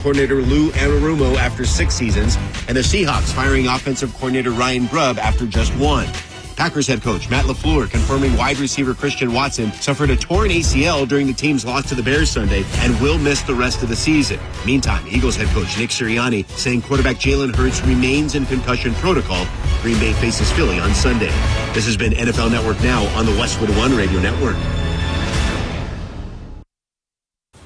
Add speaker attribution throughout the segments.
Speaker 1: coordinator Lou Anarumo after 6 seasons, and the Seahawks firing offensive coordinator Ryan Grubb after just 1. Packers head coach Matt LaFleur confirming wide receiver Christian Watson suffered a torn ACL during the team's loss to the Bears Sunday and will miss the rest of the season. Meantime, Eagles head coach Nick Sirianni saying quarterback Jalen Hurts remains in concussion protocol. Green Bay faces Philly on Sunday. This has been NFL Network Now on the Westwood One Radio Network.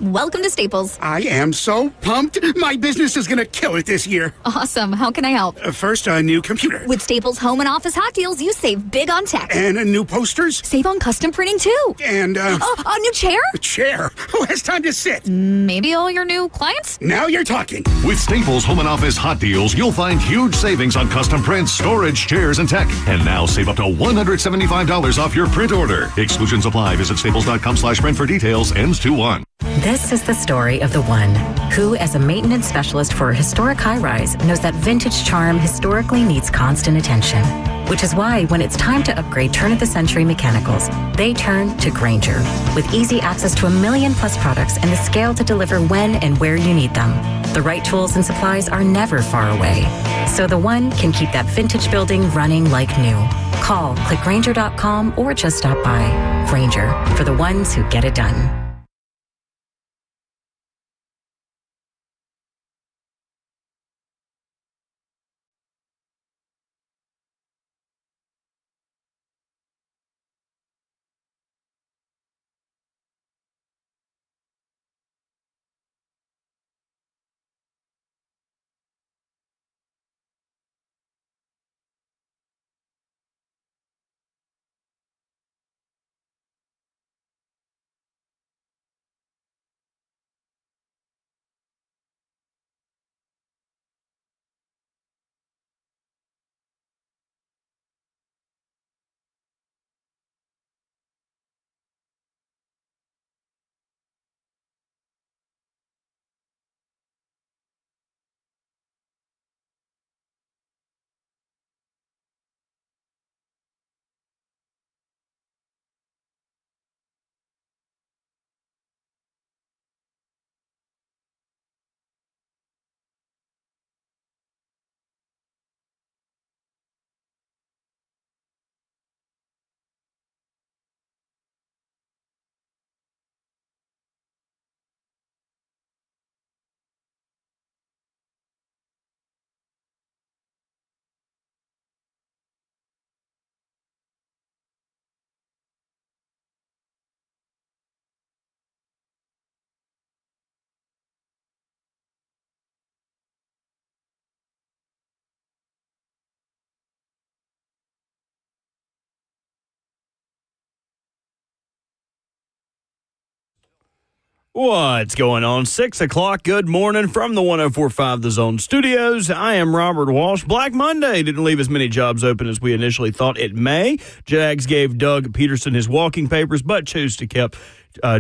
Speaker 2: Welcome to Staples.
Speaker 3: I am so pumped. My business is going to kill it this year.
Speaker 2: Awesome. How can I help?
Speaker 3: First, a new computer.
Speaker 2: With Staples Home and Office Hot Deals, you save big on tech.
Speaker 3: And new posters.
Speaker 2: Save on custom printing, too.
Speaker 3: And,
Speaker 2: a new chair?
Speaker 3: A chair? Who has time to sit?
Speaker 2: Maybe all your new clients?
Speaker 3: Now you're talking.
Speaker 4: With Staples Home and Office Hot Deals, you'll find huge savings on custom prints, storage, chairs, and tech. And now save up to $175 off your print order. Exclusions apply. Visit staples.com/print for details. Ends 2/1.
Speaker 5: This is the story of the one who, as a maintenance specialist for a historic high-rise, knows that vintage charm historically needs constant attention. Which is why, when it's time to upgrade turn-of-the-century mechanicals, they turn to Grainger. With easy access to 1 million-plus products and the scale to deliver when and where you need them. The right tools and supplies are never far away. So the one can keep that vintage building running like new. Call, click Grainger.com, or just stop by. Grainger, for the ones who get it done.
Speaker 6: What's going on? 6 o'clock. Good morning from the 104.5 The Zone Studios. I am Robert Walsh. Black Monday didn't leave as many jobs open as we initially thought it may. Jags gave Doug Peterson his walking papers, but chose to keep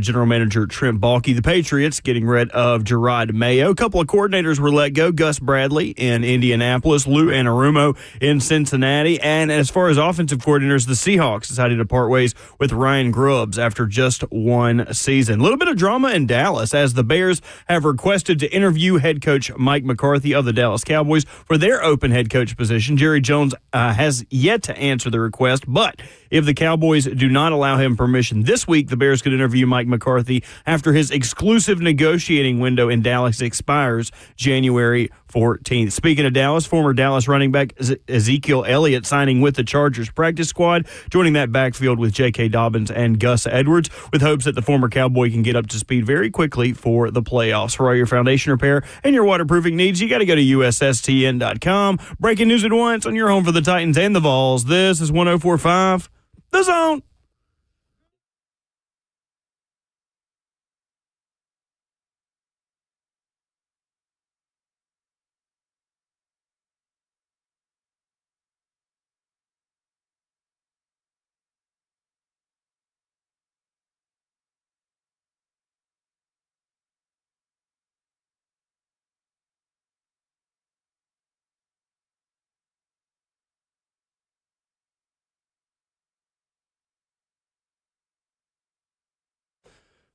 Speaker 6: General Manager Trent Baalke. The Patriots getting rid of Gerard Mayo. A couple of coordinators were let go. Gus Bradley in Indianapolis, Lou Anarumo in Cincinnati. And as far as offensive coordinators, the Seahawks decided to part ways with Ryan Grubb after just 1 season. A little bit of drama in Dallas as the Bears have requested to interview head coach Mike McCarthy of the Dallas Cowboys for their open head coach position. Jerry Jones has yet to answer the request, but if the Cowboys do not allow him permission this week, the Bears could interview Mike McCarthy after his exclusive negotiating window in Dallas expires January 14th. Speaking of Dallas, former Dallas running back Ezekiel Elliott signing with the Chargers practice squad, joining that backfield with J.K. Dobbins and Gus Edwards, with hopes that the former Cowboy can get up to speed very quickly for the playoffs. For all your foundation repair and your waterproofing needs, you got to go to USSTN.com. Breaking news at once on your home for the Titans and the Vols. This is 104.5 The Zone.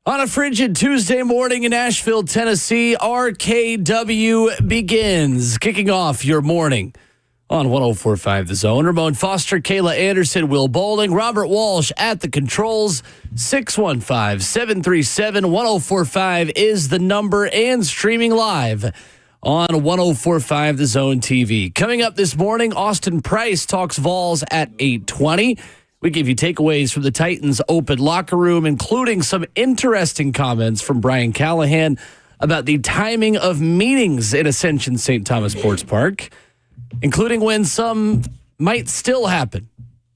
Speaker 7: On a frigid Tuesday morning in Nashville, Tennessee, RKW begins, kicking off your morning on 104.5 The Zone. Ramon Foster, Kayla Anderson, Will Bowling, Robert Walsh at the controls. 615-737-1045 is the number, and streaming live on 104.5 The Zone TV. Coming up this morning, Austin Price talks Vols at 8:20. We give you takeaways from the Titans' open locker room, including some interesting comments from Brian Callahan about the timing of meetings in Ascension St. Thomas Sports Park, including when some might still happen,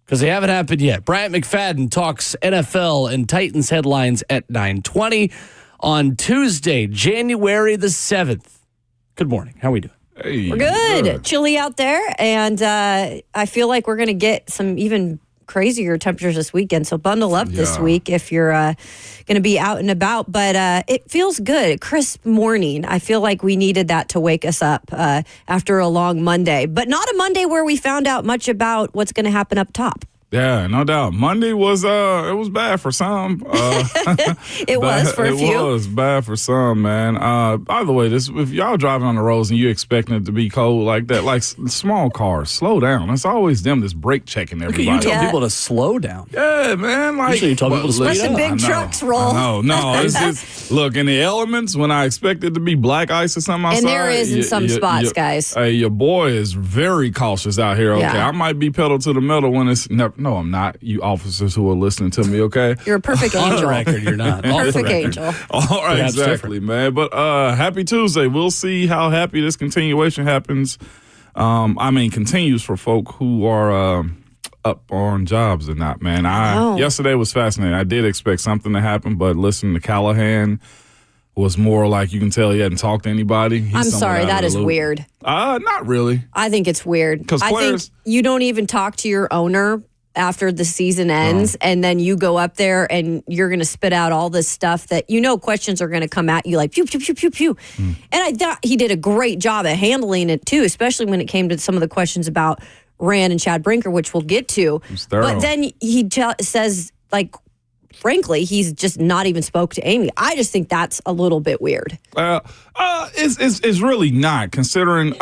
Speaker 7: because they haven't happened yet. Bryant McFadden talks NFL and Titans headlines at 9:20 on Tuesday, January the 7th. Good morning. How are we doing?
Speaker 8: Hey, we're good. Chilly out there, and I feel like we're going to get some even crazier temperatures this weekend, so bundle up this week if you're going to be out and about. But it feels good. Crisp morning. I feel like we needed that to wake us up after a long Monday, but not a Monday where we found out much about what's going to happen up top.
Speaker 9: Yeah, no doubt. Monday was it was bad for some.
Speaker 8: It was for a few.
Speaker 9: It was bad for some, man. By the way, if y'all driving on the roads and you expecting it to be cold like that, like small cars, slow down. It's always them that's brake checking everybody.
Speaker 7: Look at you telling people to slow down.
Speaker 9: Yeah, man. Like,
Speaker 7: usually you tell people to speed
Speaker 8: let
Speaker 7: up.
Speaker 8: the big trucks roll.
Speaker 9: No. It's just, look, in the elements, when I expect it to be black ice or something outside.
Speaker 8: And there is in some spots, guys.
Speaker 9: Hey, your boy is very cautious out here, okay? Yeah. I might be pedal to the metal when it's no, I'm not. You officers who are listening to me, okay?
Speaker 8: You're a perfect angel.
Speaker 7: On the record, you're not.
Speaker 8: Perfect angel.
Speaker 9: All right,
Speaker 7: perhaps
Speaker 9: exactly, man. But happy Tuesday. We'll see how happy this continuation happens. Continues for folk who are up on jobs or not, man. Yesterday was fascinating. I did expect something to happen, but listening to Callahan was more like you can tell he hadn't talked to anybody.
Speaker 8: I'm sorry, that is weird.
Speaker 9: Not really.
Speaker 8: I think it's weird.
Speaker 9: Because
Speaker 8: I think you don't even talk to your owner after the season ends, and then you go up there and you're going to spit out all this stuff that questions are going to come at you like pew, pew, pew, pew, pew. And I thought he did a great job at handling it too, especially when it came to some of the questions about Ran and Chad Brinker, which we'll get to. But then he says, like, frankly, he's just not even spoke to Amy. I just think that's a little bit weird.
Speaker 9: It's really not, considering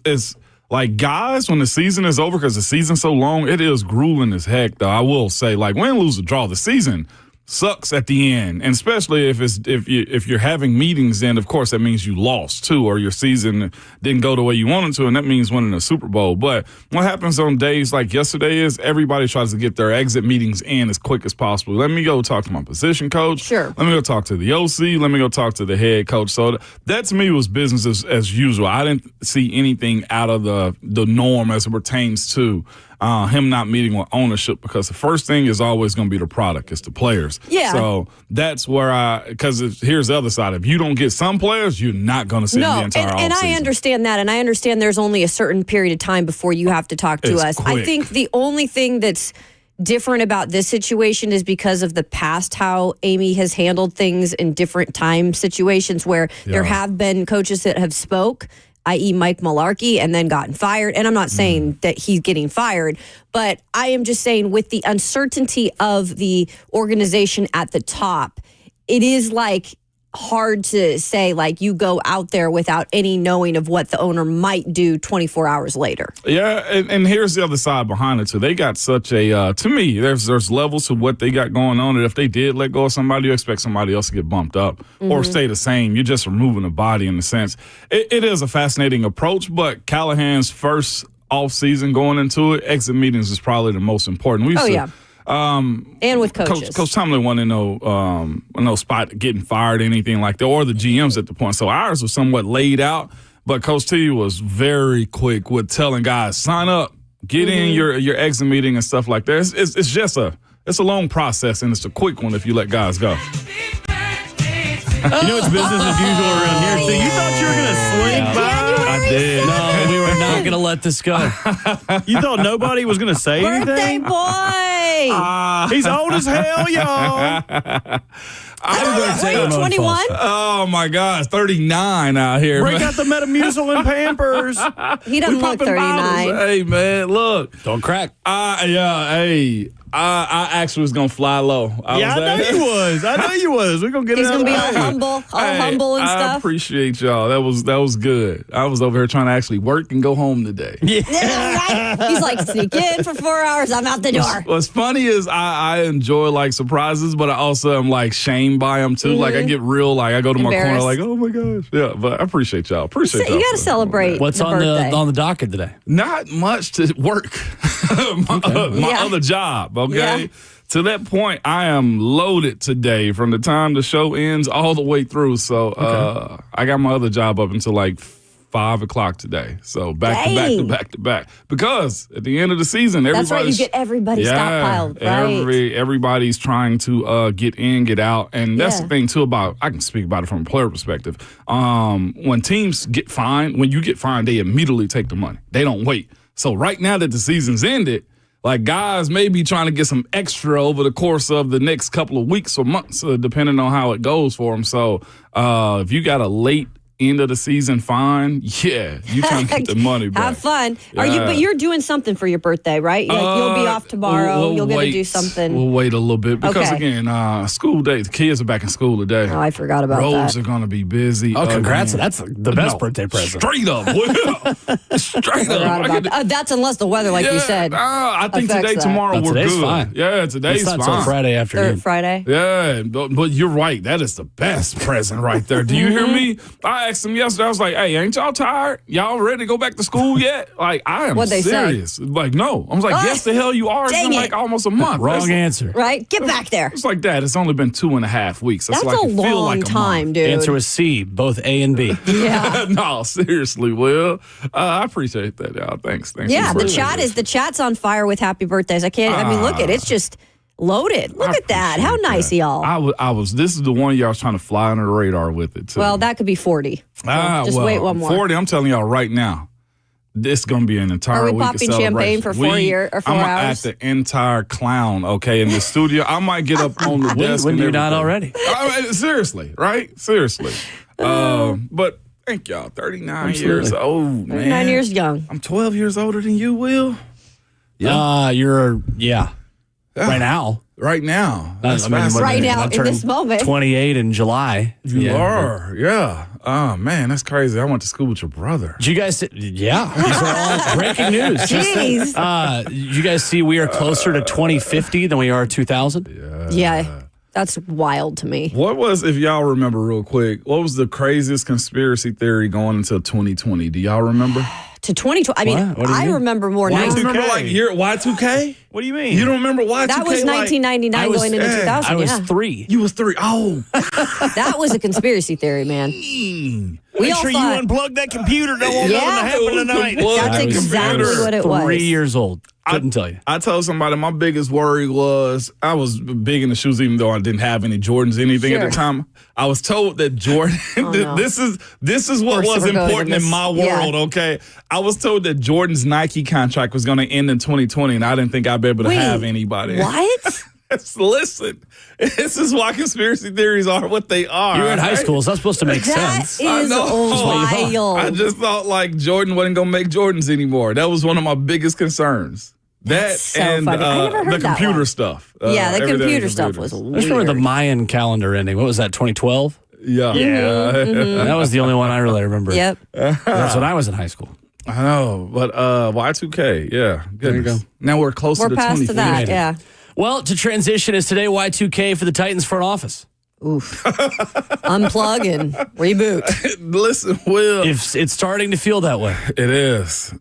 Speaker 9: it's like, guys, when the season is over, because the season's so long, it is grueling as heck, though. I will say, like, win, lose, or draw, the season sucks at the end, and especially if you're having meetings, then of course that means you lost too, or your season didn't go the way you wanted to, and that means winning a Super Bowl. But what happens on days like yesterday is everybody tries to get their exit meetings in as quick as possible. Let me go talk to my position coach.
Speaker 8: Sure.
Speaker 9: Let me go talk to the OC. Let me go talk to the head coach. So that to me was business as usual. I didn't see anything out of the norm as it pertains to him not meeting with ownership, because the first thing is always going to be the product. It's the players.
Speaker 8: Yeah.
Speaker 9: So that's where because here's the other side. If you don't get some players, you're not going to see the entire offseason.
Speaker 8: And I understand that, and I understand there's only a certain period of time before you have to talk to us.
Speaker 9: Quick.
Speaker 8: I think the only thing that's different about this situation is because of the past, how Amy has handled things in different time situations where there have been coaches that have spoke, i.e. Mike Mularkey, and then gotten fired. And I'm not saying that he's getting fired, but I am just saying with the uncertainty of the organization at the top, it is like hard to say, like, you go out there without any knowing of what the owner might do 24 hours later.
Speaker 9: Yeah, and here's the other side behind it too. They got such a to me, there's levels to what they got going on, and if they did let go of somebody, you expect somebody else to get bumped up or stay the same. You're just removing the body in a sense. It is a fascinating approach, but Callahan's first off season going into it, exit meetings is probably the most important.
Speaker 8: And with coaches.
Speaker 9: Coach Tomlin wasn't in no spot getting fired or anything like that, or the GMs at the point. So ours was somewhat laid out, but Coach T was very quick with telling guys, sign up, get in your exit meeting and stuff like that. It's just a long process, and it's a quick one if you let guys go.
Speaker 6: You know, it's business as usual around here, too. You thought you were going to slink by?
Speaker 9: I did.
Speaker 7: No, we were not going to let this go.
Speaker 6: You thought nobody was going to say
Speaker 8: Birthday
Speaker 6: anything?
Speaker 8: boy!
Speaker 6: He's old as hell, y'all.
Speaker 8: Are you 21?
Speaker 9: Oh, my gosh, 39 out here.
Speaker 6: Break out the Metamucil and Pampers.
Speaker 8: He doesn't look 39.
Speaker 9: Hey, man, look.
Speaker 7: Don't crack.
Speaker 9: Hey, I actually was gonna fly low.
Speaker 6: I know you was. We're gonna get.
Speaker 8: He's gonna be all humble and stuff.
Speaker 9: I appreciate y'all. That was good. I was over here trying to actually work and go home today.
Speaker 8: Yeah, right. He's like, sneak in for 4 hours. I'm out the door.
Speaker 9: What's funny is I enjoy like surprises, but I also am like shamed by them too. Like I get real, like I go to my corner, like, oh my gosh, yeah. But I appreciate y'all.
Speaker 8: You got to celebrate.
Speaker 7: What's on the docket today?
Speaker 9: Not much to work. my other job. Okay. Yeah. To that point, I am loaded today from the time the show ends all the way through. So I got my other job up until like 5 o'clock today. So back to back. Because at the end of the season,
Speaker 8: that's right, you get everybody stockpiled, right?
Speaker 9: Everybody's trying to get in, get out. And that's the thing, too, I can speak about it from a player perspective. When teams get fined, when you get fined, they immediately take the money. They don't wait. So right now that the season's ended, like guys may be trying to get some extra over the course of the next couple of weeks or months, depending on how it goes for them. So if you got a late end of the season fine, you trying to get the money back.
Speaker 8: Have fun. But you're doing something for your birthday, right? You'll be off tomorrow. You'll get to do something.
Speaker 9: We'll wait a little bit because again, school day. The kids are back in school today.
Speaker 8: Oh, I forgot about that.
Speaker 9: Roads are going to be busy.
Speaker 7: Oh, congrats! That's the best birthday present.
Speaker 9: Straight up, straight up.
Speaker 8: That's unless the weather, like you said.
Speaker 9: I think today, tomorrow we're good.
Speaker 7: Fine.
Speaker 9: Yeah, today's fine.
Speaker 7: It's not until Friday afternoon.
Speaker 8: Friday.
Speaker 9: Yeah, but you're right. That is the best present right there. Do you hear me? I asked him yesterday. I was like, "Hey, ain't y'all tired? Y'all ready to go back to school yet?" Like, I am
Speaker 8: What'd they
Speaker 9: serious.
Speaker 8: Say?
Speaker 9: Like, no. I was like, "Yes, the hell you are." It's been like almost a month.
Speaker 7: Wrong answer.
Speaker 8: Right? Get back there.
Speaker 9: It's like that. It's only been 2.5 weeks.
Speaker 8: That's
Speaker 9: like,
Speaker 8: a long time, dude.
Speaker 7: Answer was C, both A and B.
Speaker 8: Yeah.
Speaker 9: No, seriously, Will. I appreciate that, y'all. Thanks.
Speaker 8: Yeah, the chat's on fire with happy birthdays. I mean, look it's just loaded. Look at that. How nice, y'all.
Speaker 9: I was. This is the one y'all was trying to fly under the radar with it too.
Speaker 8: Well, that could be 40. So wait one more.
Speaker 9: 40. I'm telling y'all right now. This is gonna be an entire week.
Speaker 8: Are we popping champagne for 4 hours?
Speaker 9: I'm at the entire clown, okay, in the studio. I might get up on the desk.
Speaker 7: When you're not already.
Speaker 9: Seriously, right? Seriously. But thank y'all. 39 years old, man.
Speaker 8: 39 years young.
Speaker 9: I'm 12 years older than you, Will.
Speaker 7: Right now.
Speaker 9: Right now.
Speaker 8: Right now, in this moment.
Speaker 7: 28 in July.
Speaker 9: You are, yeah. Oh, man, that's crazy. I went to school with your brother.
Speaker 7: Did you guys these are all breaking news.
Speaker 8: Jeez.
Speaker 7: Did you guys see we are closer to 2050 than we are 2000?
Speaker 8: Yeah. That's wild to me.
Speaker 9: What was, if y'all remember real quick, what was the craziest conspiracy theory going into 2020? Do y'all remember?
Speaker 8: To 2020. I mean, I remember more.
Speaker 9: You remember like Y2K?
Speaker 6: What do you mean?
Speaker 9: You don't remember Y2K?
Speaker 8: That was 1999 going into 2000.
Speaker 7: I was 3.
Speaker 9: You was 3. Oh.
Speaker 8: That was a conspiracy theory, man.
Speaker 6: Make sure you unplug that computer. Don't want nothing to happen tonight.
Speaker 8: That's exactly what it was.
Speaker 7: 3 years old. Couldn't tell you.
Speaker 9: I told somebody my biggest worry was I was big in the shoes, even though I didn't have any Jordans, anything at the time. I was told that Jordan, this is what was important in my world, okay? I was told that Jordan's Nike contract was going to end in 2020, and I didn't think I'd be able to have anybody.
Speaker 8: What?
Speaker 9: Listen, this is why conspiracy theories are what they are.
Speaker 7: You're in high school, so that's supposed to make sense.
Speaker 8: That is wild.
Speaker 9: I just thought like Jordan wasn't going to make Jordans anymore. That was one of my biggest concerns. That
Speaker 8: so
Speaker 9: and the computer stuff.
Speaker 8: The computer stuff was weird.
Speaker 7: I just remember the Mayan calendar ending. What was that, 2012?
Speaker 9: Yeah.
Speaker 7: That was the only one I really remember.
Speaker 8: Yep.
Speaker 7: That's when I was in high school.
Speaker 9: I know, but Y2K, yeah. Goodness. There you go. Now we're closer to
Speaker 8: past
Speaker 9: 2050.
Speaker 8: that, yeah.
Speaker 7: Well, to transition is today Y2K for the Titans front office.
Speaker 8: Oof. Unplug and reboot.
Speaker 9: Listen, Will.
Speaker 7: It's starting to feel that way.
Speaker 9: It is.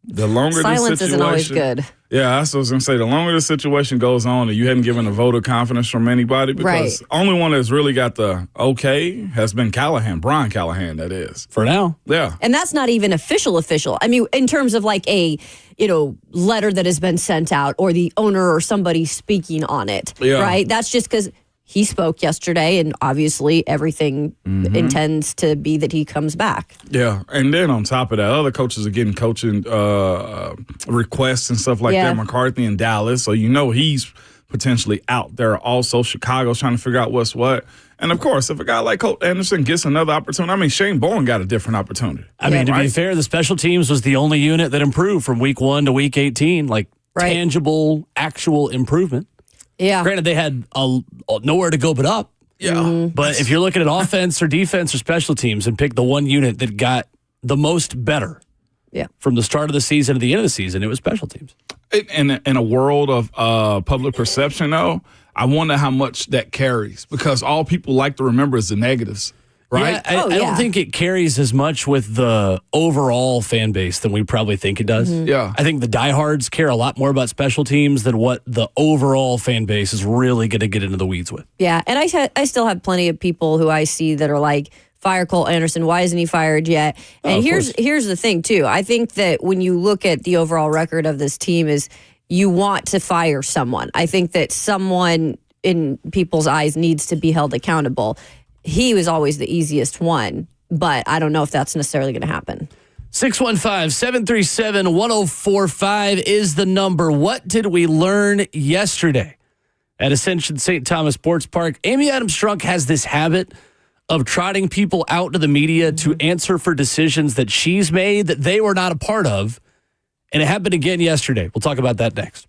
Speaker 9: The longer
Speaker 8: silence
Speaker 9: the situation,
Speaker 8: isn't always good.
Speaker 9: Yeah, that's what I was going to say. The longer the situation goes on and you hadn't given a vote of confidence from anybody, because only one that's really got the okay has been Callahan, Brian Callahan, that is.
Speaker 7: For now.
Speaker 9: Yeah.
Speaker 8: And that's not even official. I mean, in terms of like a, letter that has been sent out or the owner or somebody speaking on it, right? That's just because he spoke yesterday, and obviously everything intends to be that he comes back.
Speaker 9: Yeah, and then on top of that, other coaches are getting coaching requests and stuff like that. McCarthy in Dallas, so he's potentially out there. Also, Chicago's trying to figure out what's what. And, of course, if a guy like Coach Anderson gets another opportunity, I mean, Shane Bowen got a different opportunity.
Speaker 7: I mean, to be fair, the special teams was the only unit that improved from week 1 to week 18. Like,
Speaker 8: Right.
Speaker 7: tangible, actual improvement.
Speaker 8: Yeah.
Speaker 7: Granted, they had nowhere to go but up.
Speaker 9: Yeah.
Speaker 7: But if you're looking at offense or defense or special teams and pick the one unit that got the most better from the start of the season to the end of the season, it was special teams.
Speaker 9: In a world of public perception, though, I wonder how much that carries because all people like to remember is the negatives, right?
Speaker 7: Yeah, I don't think it carries as much with the overall fan base than we probably think it does.
Speaker 9: Yeah.
Speaker 7: I think the diehards care a lot more about special teams than what the overall fan base is really going to get into the weeds with.
Speaker 8: Yeah, and I still have plenty of people who I see that are like, fire Cole Anderson. Why isn't he fired yet? And here's the thing, too. I think that when you look at the overall record of this team is you want to fire someone. I think that someone in people's eyes needs to be held accountable. He was always the easiest one, but I don't know if that's necessarily going to happen.
Speaker 7: 615-737-1045 is the number. What did we learn yesterday at Ascension St. Thomas Sports Park? Amy Adams Strunk has this habit of trotting people out to the media to answer for decisions that she's made that they were not a part of. And it happened again yesterday. We'll talk about that next.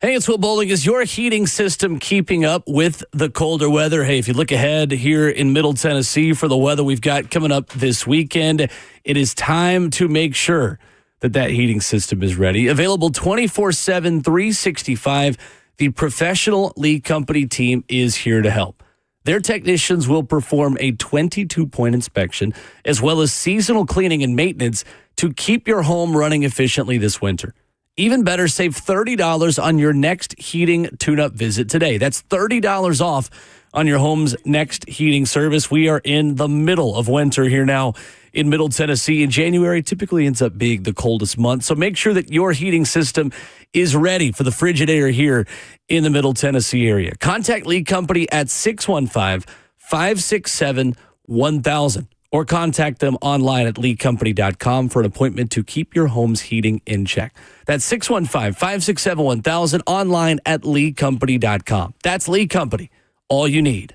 Speaker 7: Hey, it's Will Bowling. Is your heating system keeping up with the colder weather? Hey, if you look ahead here in Middle Tennessee for the weather we've got coming up this weekend, it is time to make sure that heating system is ready. Available 24/7, 365. The professional Lee Company team is here to help. Their technicians will perform a 22-point inspection as well as seasonal cleaning and maintenance to keep your home running efficiently this winter. Even better, save $30 on your next heating tune-up visit today. That's $30 off on your home's next heating service. We are in the middle of winter here now in Middle Tennessee, and January typically ends up being the coldest month. So make sure that your heating system is ready for the frigid air here in the Middle Tennessee area. Contact Lee Company at 615-567-1000 or contact them online at leecompany.com for an appointment to keep your home's heating in check. That's 615-567-1000 online at leecompany.com. That's Lee Company, all you need.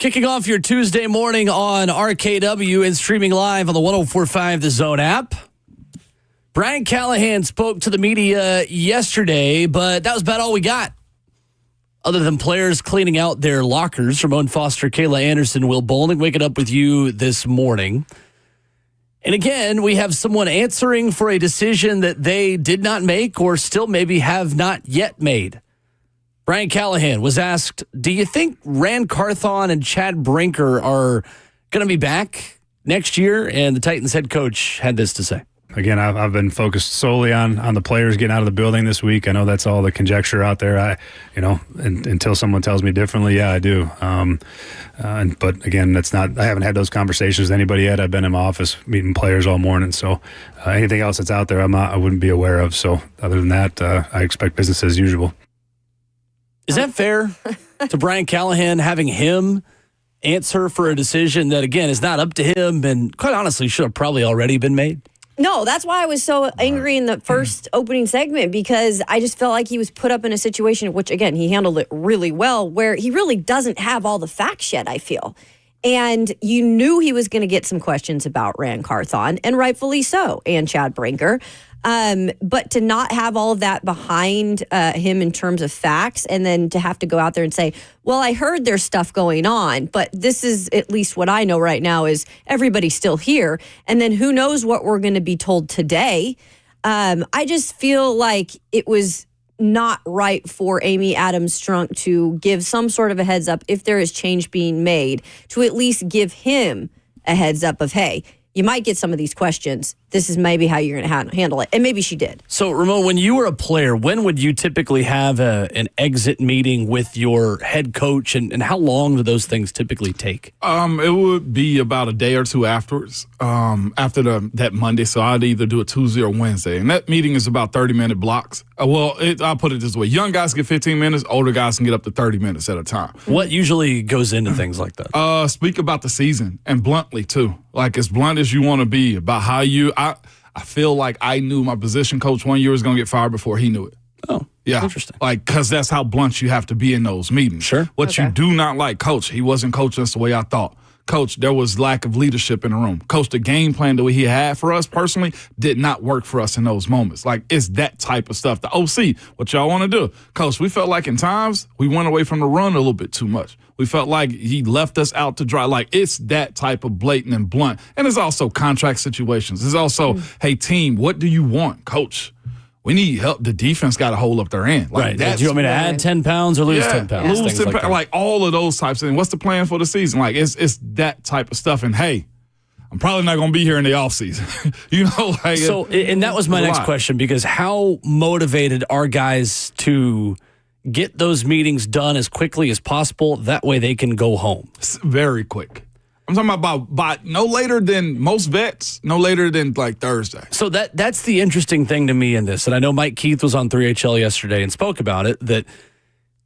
Speaker 7: Kicking off your Tuesday morning on RKW and streaming live on the 104.5 The Zone app. Brian Callahan spoke to the media yesterday, but that was about all we got. Other than players cleaning out their lockers, Ramon Foster, Kayla Anderson, Will Bowling, waking up with you this morning. And again, we have someone answering for a decision that they did not make or still maybe have not yet made. Brian Callahan was asked, do you think Ran Carthon and Chad Brinker are going to be back next year? And the Titans head coach had this to say.
Speaker 10: Again, I've been focused solely on the players getting out of the building this week. I know that's all the conjecture out there. Until someone tells me differently, yeah, I do. But again, that's not. I haven't had those conversations with anybody yet. I've been in my office meeting players all morning. So anything else that's out there, I wouldn't be aware of. So other than that, I expect business as usual.
Speaker 7: Is that fair to Brian Callahan, having him answer for a decision that, again, is not up to him and quite honestly should have probably already been made?
Speaker 8: No, that's why I was so angry in the first opening segment, because I just felt like he was put up in a situation, which, again, he handled it really well, where he really doesn't have all the facts yet, I feel. And you knew he was going to get some questions about Ran Carthon, and rightfully so, and Chad Brinker. But to not have all of that behind him in terms of facts, and then to have to go out there and say, well, I heard there's stuff going on, but this is at least what I know right now is everybody's still here. And then who knows what we're going to be told today. I just feel like it was not right for Amy Adams Strunk to give some sort of a heads up if there is change being made, to at least give him a heads up of, hey, you might get some of these questions. This is maybe how you're going to handle it. And maybe she did.
Speaker 7: So, Ramon, when you were a player, when would you typically have an exit meeting with your head coach, and how long do those things typically take?
Speaker 9: It would be about a day or two afterwards, after that Monday. So I'd either do a Tuesday or Wednesday. And that meeting is about 30-minute blocks. I'll put it this way. Young guys get 15 minutes. Older guys can get up to 30 minutes at a time.
Speaker 7: What usually goes into things like that?
Speaker 9: Speak about the season, and bluntly, too. Like, as blunt as you want to be about how I feel like I knew my position coach one year was going to get fired before he knew it.
Speaker 7: Oh,
Speaker 9: yeah.
Speaker 7: Interesting.
Speaker 9: Like, because that's how blunt you have to be in those meetings.
Speaker 7: Sure.
Speaker 9: What you do not like, coach, he wasn't coaching us the way I thought. Coach, there was lack of leadership in the room. Coach, the game plan that he had for us personally did not work for us in those moments. Like, it's that type of stuff. The OC, what y'all want to do? Coach, we felt like in times we went away from the run a little bit too much. We felt like he left us out to dry. Like, it's that type of blatant and blunt. And it's also contract situations. It's also, hey, team, what do you want, coach? We need help. The defense got to hold up their end. Like,
Speaker 7: right. Do you want me to add 10 pounds or lose 10 pounds?
Speaker 9: Lose 10 pounds. Like all of those types of things. What's the plan for the season? Like, it's that type of stuff. And, hey, I'm probably not going to be here in the offseason.
Speaker 7: So, and that was my next question, because how motivated are guys to get those meetings done as quickly as possible? That way they can go home.
Speaker 9: It's very quick. I'm talking about by no later than most vets, no later than like Thursday.
Speaker 7: So that's the interesting thing to me in this. And I know Mike Keith was on 3HL yesterday and spoke about it, that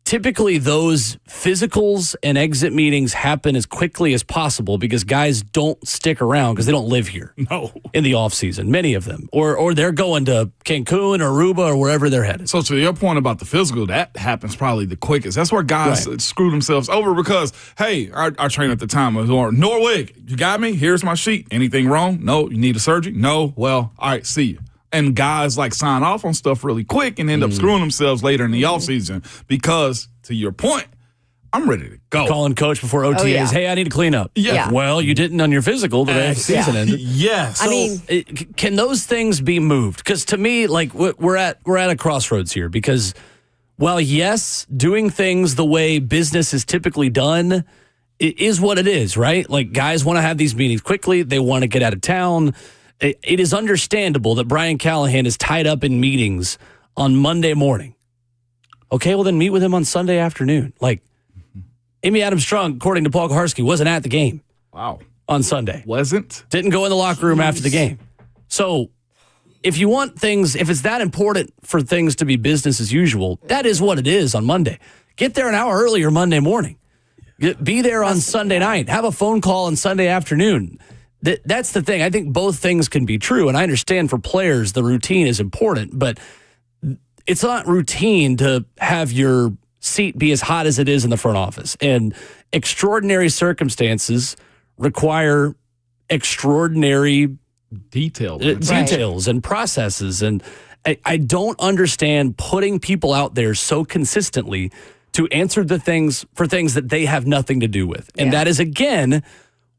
Speaker 7: typically those physicals and exit meetings happen as quickly as possible because guys don't stick around because they don't live here.
Speaker 9: No.
Speaker 7: In the offseason, many of them. Or they're going to Cancun or Aruba or wherever they're headed.
Speaker 9: So to your point about the physical, that happens probably the quickest. That's where guys screw themselves over because, hey, our trainer at the time was Norwig, you got me? Here's my sheet. Anything wrong? No. You need a surgery? No. Well, all right, see you. And guys like sign off on stuff really quick and end up screwing themselves later in the offseason because, to your point, I'm ready to go.
Speaker 7: Calling coach before OTAs, hey, I need to clean up.
Speaker 9: Yeah.
Speaker 7: Well, you didn't on your physical the day the season ended.
Speaker 9: Yes.
Speaker 7: So, can those things be moved? Because to me, like, we're at a crossroads here because while, yes, doing things the way business is typically done, it is what it is, right? Like, guys want to have these meetings quickly. They want to get out of town. It is understandable that Brian Callahan is tied up in meetings on Monday morning. Okay, well, then meet with him on Sunday afternoon. Like, Amy Adams Strunk, according to Paul Kaharski, wasn't at the game.
Speaker 9: Wow.
Speaker 7: On Sunday.
Speaker 9: Wasn't?
Speaker 7: Didn't go in the locker room after the game. So, if you want things, if it's that important for things to be business as usual, that is what it is on Monday. Get there an hour earlier Monday morning. Be there on Sunday night. Have a phone call on Sunday afternoon. That's the thing. I think both things can be true. And I understand for players, the routine is important, but it's not routine to have your seat be as hot as it is in the front office. And extraordinary circumstances require extraordinary details and processes. And I don't understand putting people out there so consistently to answer for things that they have nothing to do with. And that is, again,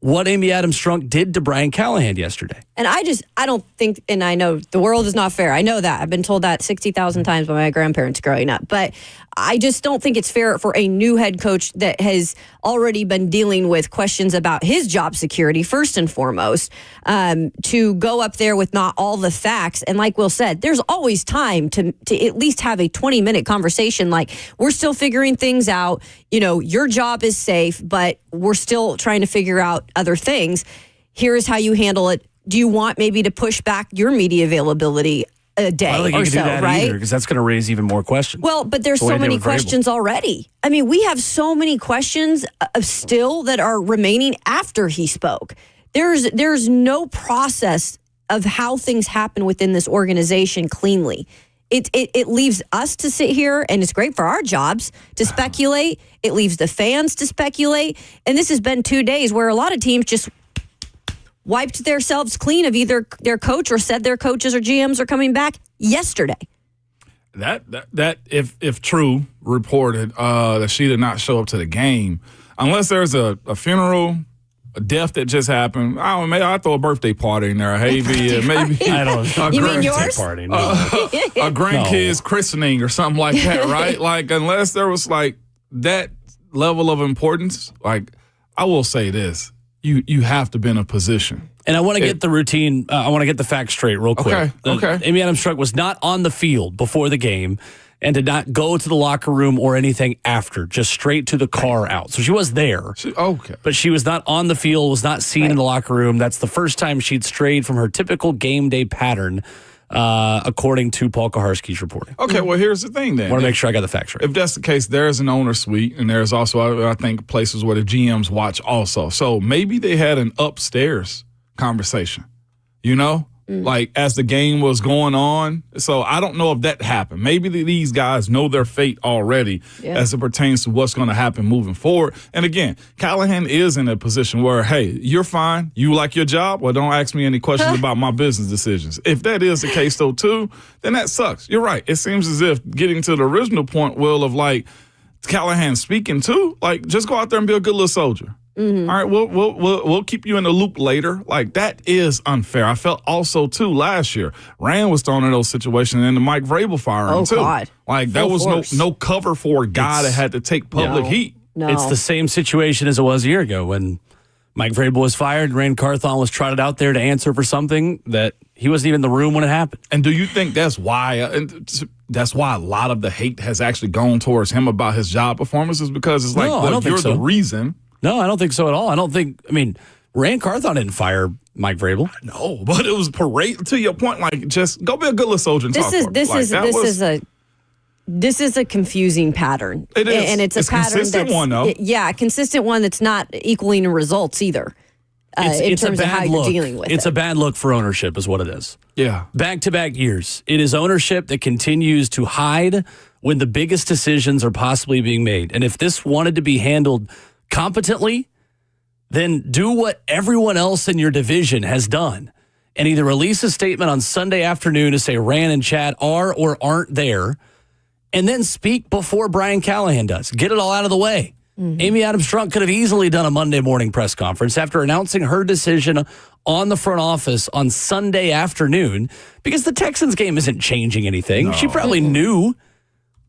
Speaker 7: what Amy Adams Strunk did to Brian Callahan yesterday.
Speaker 8: And I don't think, and I know the world is not fair. I know that. I've been told that 60,000 times by my grandparents growing up. But I just don't think it's fair for a new head coach that has already been dealing with questions about his job security, first and foremost, to go up there with not all the facts. And like Will said, there's always time to at least have a 20-minute conversation. Like, we're still figuring things out. You know, your job is safe, but we're still trying to figure out other things. Here is how you handle it. Do you want maybe to push back your media availability a day
Speaker 7: I don't think
Speaker 8: or
Speaker 7: you can
Speaker 8: so,
Speaker 7: do that
Speaker 8: right?
Speaker 7: Because that's going to raise even more questions.
Speaker 8: Well, but there's so many questions already. I mean, we have so many questions still that are remaining after he spoke. There's no process of how things happen within this organization cleanly. It leaves us to sit here, and it's great for our jobs to speculate. It leaves the fans to speculate. And this has been 2 days where a lot of teams just wiped themselves clean of either their coach or said their coaches or GMs are coming back yesterday.
Speaker 9: That if true, reported that she did not show up to the game, unless there's a funeral, a death that just happened. I don't know, maybe I'll throw a birthday party in there. Maybe
Speaker 7: I don't.
Speaker 8: You mean yours?
Speaker 10: Party, no.
Speaker 9: a grandkid's christening or something like that, right? Like, unless there was like that level of importance, like, I will say this. You have to be in a position.
Speaker 7: And I want to get the routine, I want to get the facts straight real quick.
Speaker 9: Okay.
Speaker 7: Amy Adams Strunk was not on the field before the game and did not go to the locker room or anything after, just straight to the car out. So she was there. But she was not on the field, was not seen in the locker room. That's the first time she'd strayed from her typical game day pattern, according to Paul Kaharski's reporting.
Speaker 9: Okay, well, here's the thing then.
Speaker 7: I want to make sure I got the facts right.
Speaker 9: If that's the case, there's an owner suite, and there's also, I think, places where the GMs watch also. So maybe they had an upstairs conversation, you know? Like, as the game was going on. So I don't know if that happened. Maybe these guys know their fate already as it pertains to what's going to happen moving forward. And again, Callahan is in a position where, hey, you're fine. You like your job? Well, don't ask me any questions about my business decisions. If that is the case, though, too, then that sucks. You're right. It seems as if getting to the original point, Will, of like Callahan speaking too, like, just go out there and be a good little soldier. All right, we'll keep you in the loop later. Like, that is unfair. I felt also, too, last year, Ran was thrown in those situations and the Mike Vrabel firing, too.
Speaker 8: God.
Speaker 9: Like, there was no cover for a guy that had to take public heat.
Speaker 8: No.
Speaker 7: It's the same situation as it was a year ago when Mike Vrabel was fired. Ran Carthon was trotted out there to answer for something that he wasn't even in the room when it happened.
Speaker 9: And do you think that's why a lot of the hate has actually gone towards him about his job performances? Because it's like,
Speaker 7: I don't think so.
Speaker 9: The reason.
Speaker 7: No, I don't think so at all. Ran Carthon didn't fire Mike Vrabel.
Speaker 9: No, but it was parade. To your point, like, just go be a good little soldier and talk.
Speaker 8: This is a confusing pattern.
Speaker 9: It is,
Speaker 8: and it's a pattern
Speaker 9: consistent one, though.
Speaker 8: A consistent one that's not equaling in results either. In terms of how you're dealing with it.
Speaker 7: It's a bad look for ownership, is what it is.
Speaker 9: Yeah,
Speaker 7: back-to-back years. It is ownership that continues to hide when the biggest decisions are possibly being made. And if this wanted to be handled competently, then do what everyone else in your division has done and either release a statement on Sunday afternoon to say Ran and Chad are or aren't there, and then speak before Brian Callahan does. Get it all out of the way. Amy Adams Strunk could have easily done a Monday morning press conference after announcing her decision on the front office on Sunday afternoon, because the Texans game isn't changing anything. No. She probably knew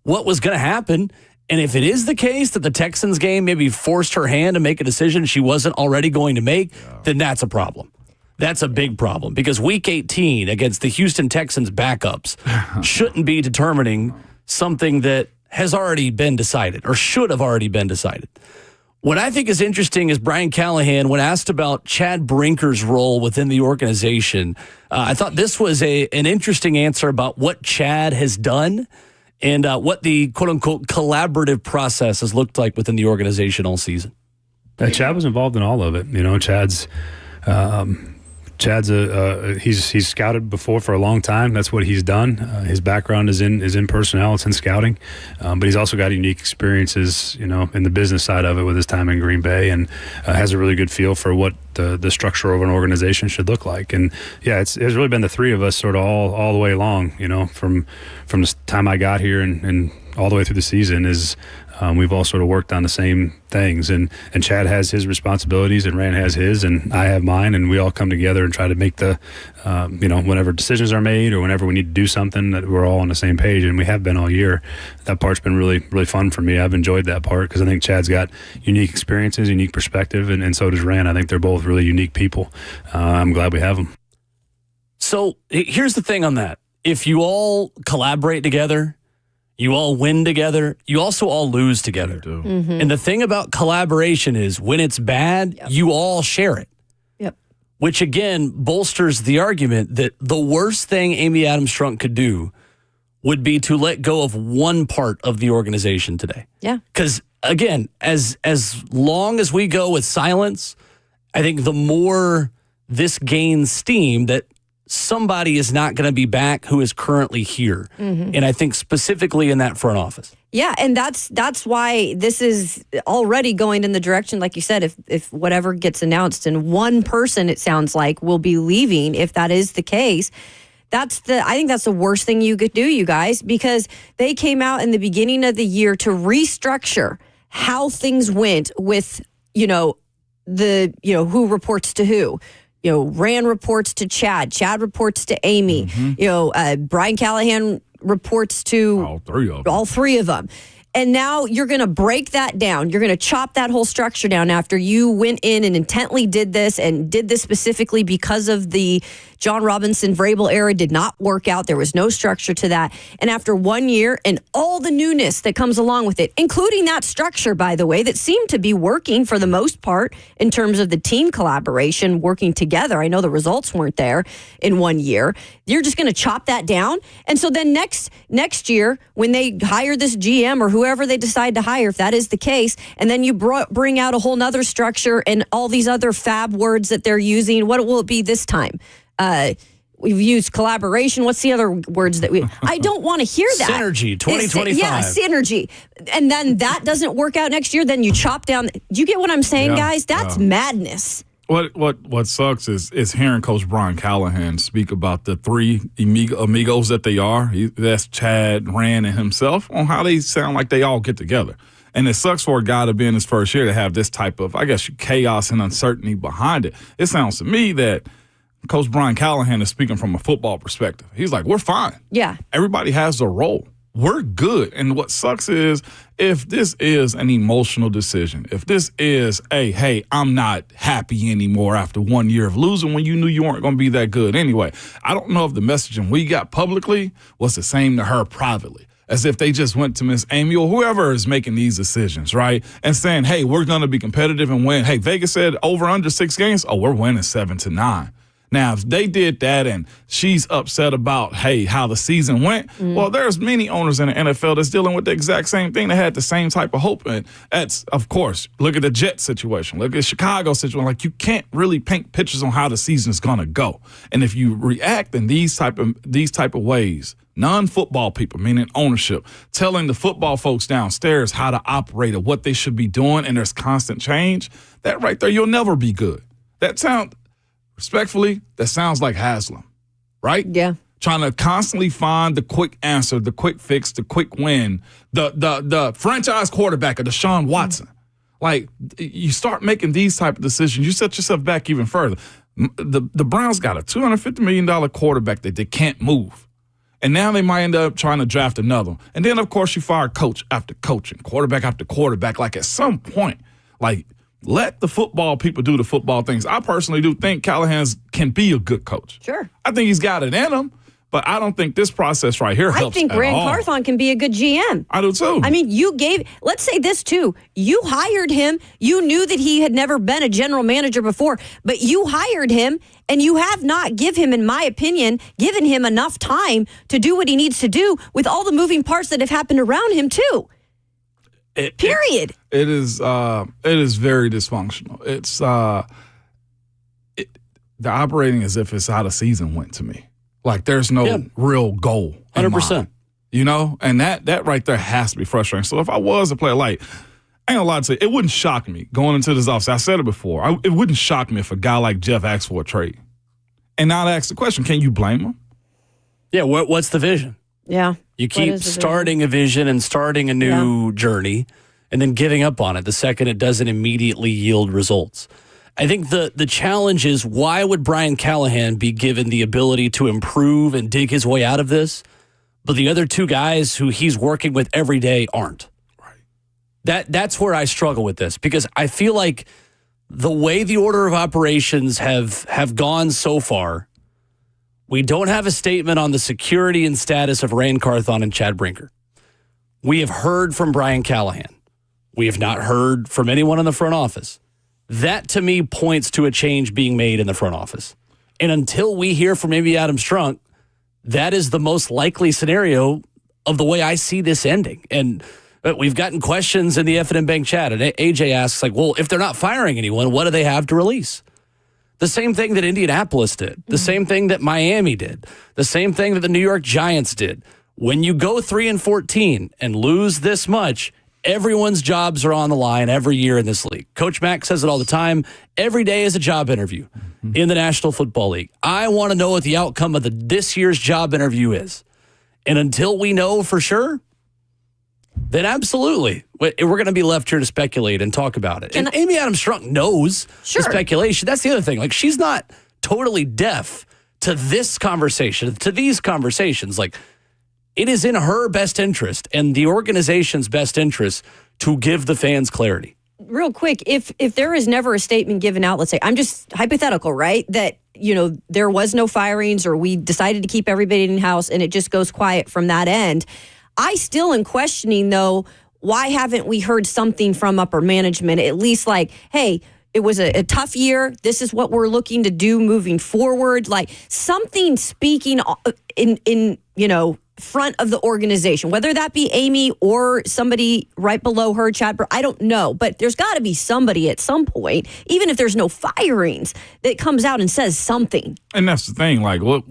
Speaker 7: what was going to happen. And if it is the case that the Texans game maybe forced her hand to make a decision she wasn't already going to make, then that's a problem. That's a big problem, because Week 18 against the Houston Texans backups shouldn't be determining something that has already been decided or should have already been decided. What I think is interesting is Brian Callahan, when asked about Chad Brinker's role within the organization, I thought this was an interesting answer about what Chad has done and what the quote-unquote collaborative process has looked like within the organization all season.
Speaker 10: Chad was involved in all of it. You know, Chad's Chad's he's scouted before for a long time. That's what he's done. His background is in personnel. It's in scouting, but he's also got unique experiences, in the business side of it with his time in Green Bay, and has a really good feel for what the structure of an organization should look like. And yeah, it's really been the three of us sort of all the way along. From the time I got here and all the way through the season is. We've all sort of worked on the same things, and Chad has his responsibilities, and Ran has his, and I have mine, and we all come together and try to make whenever decisions are made or whenever we need to do something, that we're all on the same page, and we have been all year. That part's been really, really fun for me. I've enjoyed that part because I think Chad's got unique experiences, unique perspective, and so does Ran. I think they're both really unique people. I'm glad we have them.
Speaker 7: So here's the thing on that. If you all collaborate together, you all win together. You also all lose together.
Speaker 8: Mm-hmm.
Speaker 7: And the thing about collaboration is when it's bad, you all share it.
Speaker 8: Yep.
Speaker 7: Which, again, bolsters the argument that the worst thing Amy Adams Strunk could do would be to let go of one part of the organization today.
Speaker 8: Yeah.
Speaker 7: Because, again, as long as we go with silence, I think the more this gains steam that somebody is not going to be back who is currently here. Mm-hmm. And I think specifically in that front office.
Speaker 8: Yeah, and that's why this is already going in the direction, like you said, if whatever gets announced and one person, it sounds like, will be leaving, if that is the case, I think that's the worst thing you could do, you guys, because they came out in the beginning of the year to restructure how things went with, who reports to who. Ran reports to Chad. Chad reports to Amy. Mm-hmm. Brian Callahan reports to all three of them. And now you're going to break that down. You're going to chop that whole structure down after you went in and intently did this specifically because of the John Robinson Vrabel era did not work out. There was no structure to that. And after 1 year and all the newness that comes along with it, including that structure, by the way, that seemed to be working for the most part in terms of the team collaboration, working together. I know the results weren't there in 1 year. You're just going to chop that down. And so then next year, when they hire this GM or whoever they decide to hire, if that is the case, and then you bring out a whole nother structure and all these other fab words that they're using, what will it be this time? We've used collaboration. What's the other words that I don't want to hear that.
Speaker 7: Synergy, 2025.
Speaker 8: Yeah, synergy. And then that doesn't work out next year. Then you chop down. Do you get what I'm saying, guys? That's madness.
Speaker 9: What sucks is hearing Coach Brian Callahan speak about the three amigos that they are. That's Chad, Ran, and himself, on how they sound like they all get together. And it sucks for a guy to be in his first year to have this type of, chaos and uncertainty behind it. It sounds to me that Coach Brian Callahan is speaking from a football perspective. He's like, we're fine.
Speaker 8: Yeah.
Speaker 9: Everybody has a role. We're good. And what sucks is if this is an emotional decision, if this is hey, I'm not happy anymore after 1 year of losing when you knew you weren't going to be that good anyway. I don't know if the messaging we got publicly was the same to her privately. As if they just went to Miss Amy or whoever is making these decisions, right? And saying, hey, we're going to be competitive and win. Hey, Vegas said over under 6 games. Oh, we're winning 7-9. Now, if they did that and she's upset about, how the season went, well, there's many owners in the NFL that's dealing with the exact same thing. They had the same type of hope. And that's, of course, look at the Jets situation. Look at Chicago situation. Like, you can't really paint pictures on how the season's going to go. And if you react in these type of ways, non-football people, meaning ownership, telling the football folks downstairs how to operate or what they should be doing, and there's constant change, that right there, you'll never be good. Respectfully, that sounds like Haslam, right?
Speaker 8: Yeah.
Speaker 9: Trying to constantly find the quick answer, the quick fix, the quick win, the franchise quarterback of Deshaun Watson. Like, you start making these type of decisions, you set yourself back even further. The Browns got a $250 million quarterback that they can't move. And now they might end up trying to draft another one. And then, of course, you fire coach after coach and quarterback after quarterback. Like, at some point, let the football people do the football things. I personally do think Callahan can be a good coach.
Speaker 8: Sure.
Speaker 9: I think he's got it in him, but I don't think this process right here helps.
Speaker 8: I think Ran Carthon can be a good GM.
Speaker 9: I do too.
Speaker 8: I mean, let's say this too. You hired him. You knew that he had never been a general manager before, but you hired him and you have not, in my opinion, given him enough time to do what he needs to do with all the moving parts that have happened around him too. Period.
Speaker 9: It is very dysfunctional. It's they're operating as if it's how the season went to me. Like there's no real goal.
Speaker 7: 100%.
Speaker 9: You know, and that right there has to be frustrating. So if I was a player, like, I ain't gonna lie to you, it wouldn't shock me going into this offseason. I said it before. It wouldn't shock me if a guy like Jeff asked for a trade. And now to ask the question, can you blame him?
Speaker 7: Yeah, what's the vision?
Speaker 8: Yeah.
Speaker 7: You keep starting a vision and starting a new journey and then giving up on it the second it doesn't immediately yield results. I think the challenge is, why would Brian Callahan be given the ability to improve and dig his way out of this, but the other two guys who he's working with every day aren't? Right. That's where I struggle with this, because I feel like the way the order of operations have gone so far, we don't have a statement on the security and status of Ran Carthon and Chad Brinker. We have heard from Brian Callahan. We have not heard from anyone in the front office. That, to me, points to a change being made in the front office. And until we hear from Amy Adams Strunk, that is the most likely scenario of the way I see this ending. And we've gotten questions in the F&M Bank chat, and AJ asks, like, well, if they're not firing anyone, what do they have to release? The same thing that Indianapolis did, the same thing that Miami did, the same thing that the New York Giants did. When you go 3-14 and lose this much, everyone's jobs are on the line every year in this league. Coach Mack says it all the time. Every day is a job interview in the National Football League. I want to know what the outcome of this year's job interview is. And until we know for sure, then absolutely, we're going to be left here to speculate and talk about it. And Amy Adams Strunk knows the speculation. That's the other thing. Like, she's not totally deaf to this conversation, to these conversations. Like, it is in her best interest and the organization's best interest to give the fans clarity.
Speaker 8: Real quick, if there is never a statement given out, let's say, I'm just hypothetical, right? That, you know, there was no firings, or we decided to keep everybody in-house and it just goes quiet from that end. I still am questioning, though, why haven't we heard something from upper management, at least like, hey, it was a tough year. This is what we're looking to do moving forward. Like something speaking in front of the organization, whether that be Amy or somebody right below her, Chad, I don't know. But there's got to be somebody at some point, even if there's no firings, that comes out and says something.
Speaker 9: And that's the thing. Like what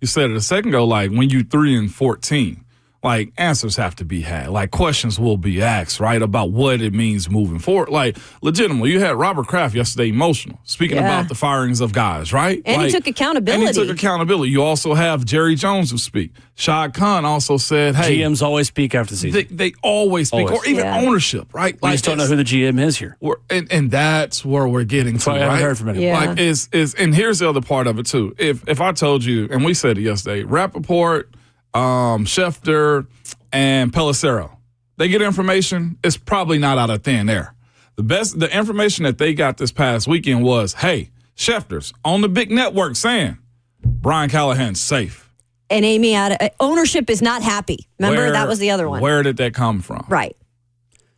Speaker 9: you said it a second ago, like when you 3-14, like answers have to be had. Like questions will be asked, right, about what it means moving forward. Like legitimately, you had Robert Kraft yesterday emotional, speaking about the firings of guys, right?
Speaker 8: And he took accountability.
Speaker 9: You also have Jerry Jones who speak. Shad Khan also said, hey.
Speaker 7: GMs always speak after the season.
Speaker 9: They always speak, or even ownership, right?
Speaker 7: We just don't know who the GM is here.
Speaker 9: And that's where we're getting to,
Speaker 7: I haven't heard from anyone.
Speaker 9: Like and here's the other part of it too. If I told you, and we said it yesterday, Rappaport, Schefter, and Pelissero, they get information, it's probably not out of thin air. The information that they got this past weekend was, hey, Schefter's on the big network saying Brian Callahan's safe.
Speaker 8: And Amy, ownership is not happy. Remember, that was the other one.
Speaker 9: Where did that come from?
Speaker 8: Right.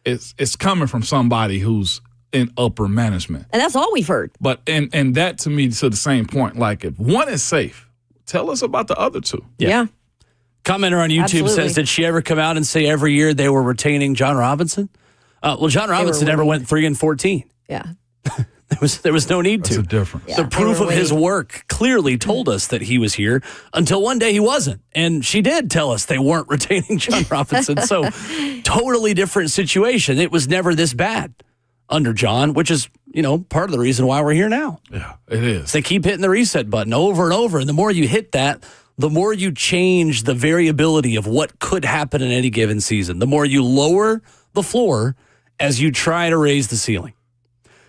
Speaker 9: It's coming from somebody who's in upper management.
Speaker 8: And that's all we've heard.
Speaker 9: But and that to me to the same point, like if one is safe, tell us about the other two.
Speaker 8: Yeah.
Speaker 7: Commenter on YouTube says, did she ever come out and say every year they were retaining John Robinson? Well, John Robinson never went 3-14.
Speaker 8: Yeah.
Speaker 7: There was no need to.
Speaker 9: That's a difference.
Speaker 7: The proof of his work clearly told us that he was here until one day he wasn't. And she did tell us they weren't retaining John Robinson. So totally different situation. It was never this bad under John, which is, part of the reason why we're here now.
Speaker 9: Yeah, it is.
Speaker 7: They keep hitting the reset button over and over. And the more you hit that, the more you change the variability of what could happen in any given season. The more you lower the floor as you try to raise the ceiling.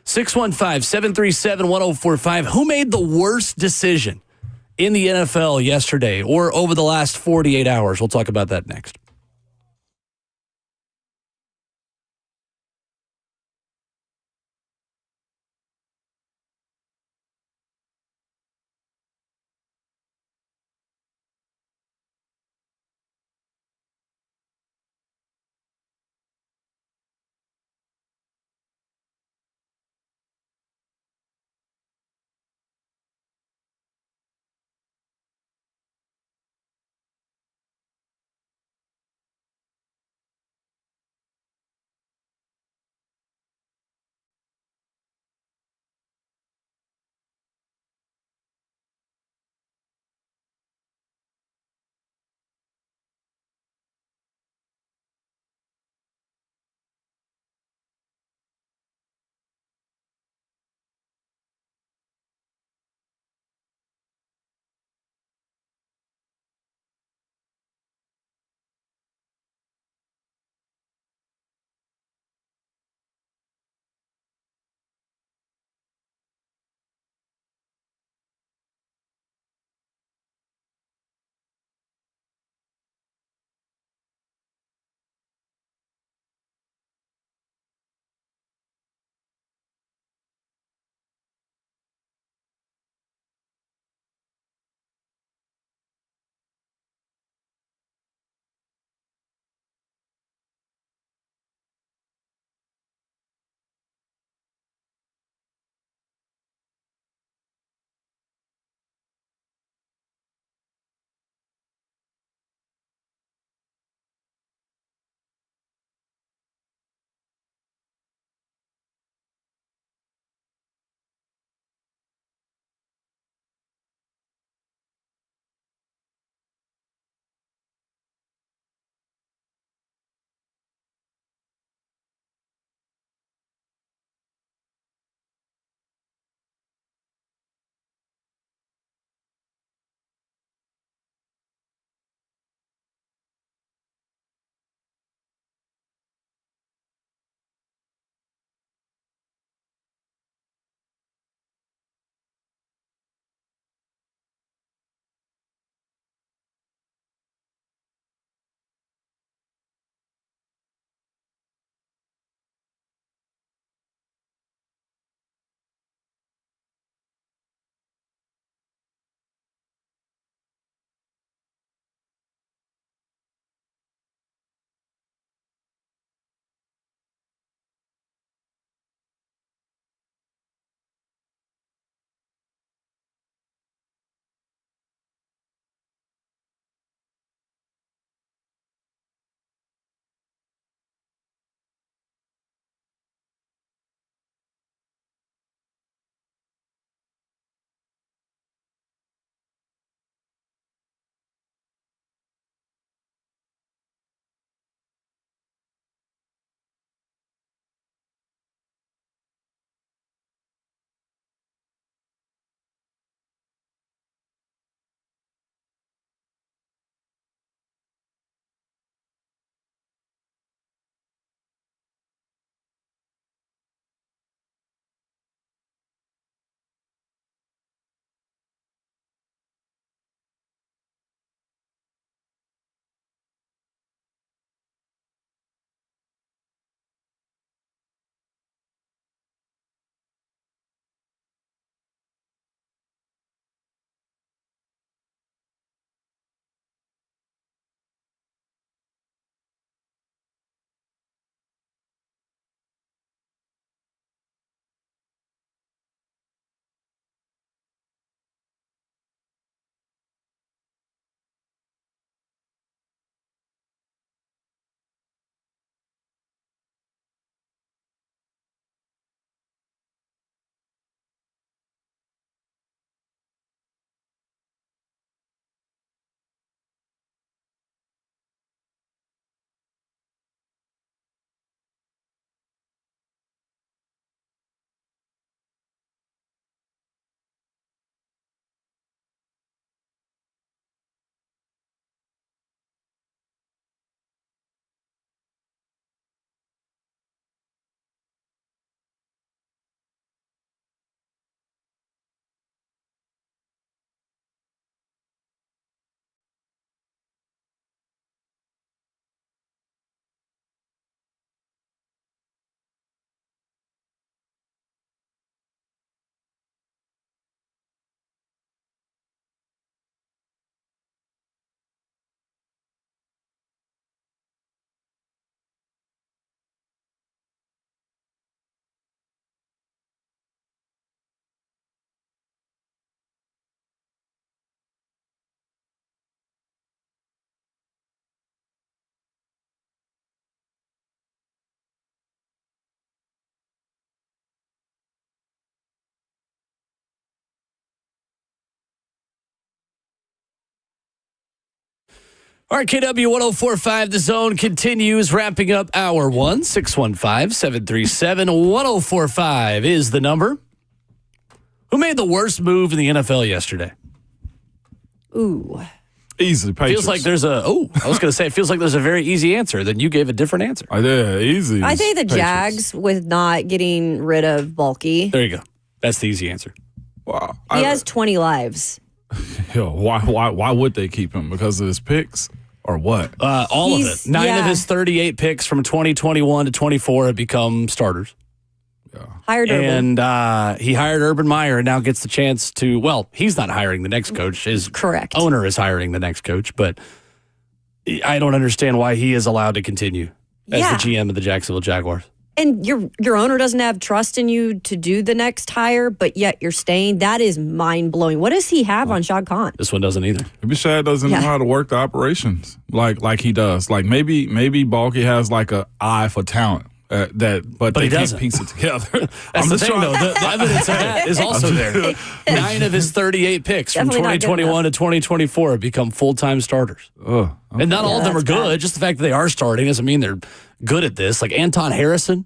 Speaker 7: 615-737-1045. Who made the worst decision in the NFL yesterday or over the last 48 hours? We'll talk about that next. RKW 104.5, The Zone continues, wrapping up hour 1. 615-737-1045 is the number. Who made the worst move in the NFL yesterday?
Speaker 8: Ooh.
Speaker 9: Easy, Patriots.
Speaker 7: Feels like there's I was going to say, it feels like there's a very easy answer. Then you gave a different answer.
Speaker 9: Yeah, easy.
Speaker 8: I think the
Speaker 9: Patriots.
Speaker 8: Jags with not getting rid of Bulky.
Speaker 7: There you go. That's the easy answer.
Speaker 9: Wow.
Speaker 8: He has 20 lives.
Speaker 9: Why would they keep him? Because of his picks or what?
Speaker 7: All of it. 9 of his 38 picks from 2021 to 24 have become starters.
Speaker 8: Hired Urban.
Speaker 7: And he hired Urban Meyer and now gets the chance to, well, he's not hiring the next coach. His owner is hiring the next coach, but I don't understand why he is allowed to continue as the GM of the Jacksonville Jaguars.
Speaker 8: And your owner doesn't have trust in you to do the next hire, but yet you're staying. That is mind-blowing. What does he have on Shad Khan?
Speaker 7: This one doesn't either.
Speaker 9: Maybe Shad doesn't know how to work the operations like he does. Like maybe Balky has like an eye for talent. But they
Speaker 7: he
Speaker 9: can't
Speaker 7: doesn't.
Speaker 9: piece it together.
Speaker 7: That's the thing, though. The evidence of that is also there. 9 of his 38 picks from 2021 to 2024 have become full-time starters.
Speaker 9: Okay.
Speaker 7: And not all of them are good. Just the fact that they are starting doesn't mean they're good at this. Like Anton Harrison,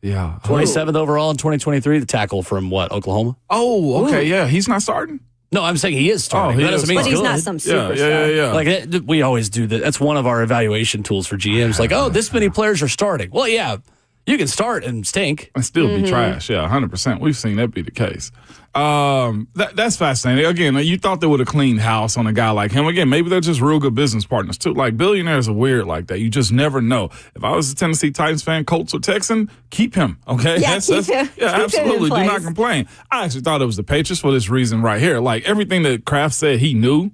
Speaker 7: 27th overall in 2023, the tackle from Oklahoma?
Speaker 9: Oh, okay, yeah. He's not starting?
Speaker 7: No, I'm saying he is starting. That doesn't mean
Speaker 8: but
Speaker 7: he's
Speaker 8: he's
Speaker 7: good.
Speaker 8: not some superstar.
Speaker 9: Yeah.
Speaker 7: Like we always do that. That's one of our evaluation tools for GMs. Like, this many players are starting. Well, yeah. You can start and stink.
Speaker 9: And still be trash. Yeah, 100%. We've seen that be the case. That's fascinating. Again, you thought they would have cleaned house on a guy like him. Again, maybe they're just real good business partners, too. Like, billionaires are weird like that. You just never know. If I was a Tennessee Titans fan, Colts or Texan, keep him, okay?
Speaker 8: Yeah, keep him
Speaker 9: absolutely.
Speaker 8: in
Speaker 9: Do not
Speaker 8: place.
Speaker 9: complain. I actually thought it was the Patriots for this reason right here. Like, everything that Kraft said he knew,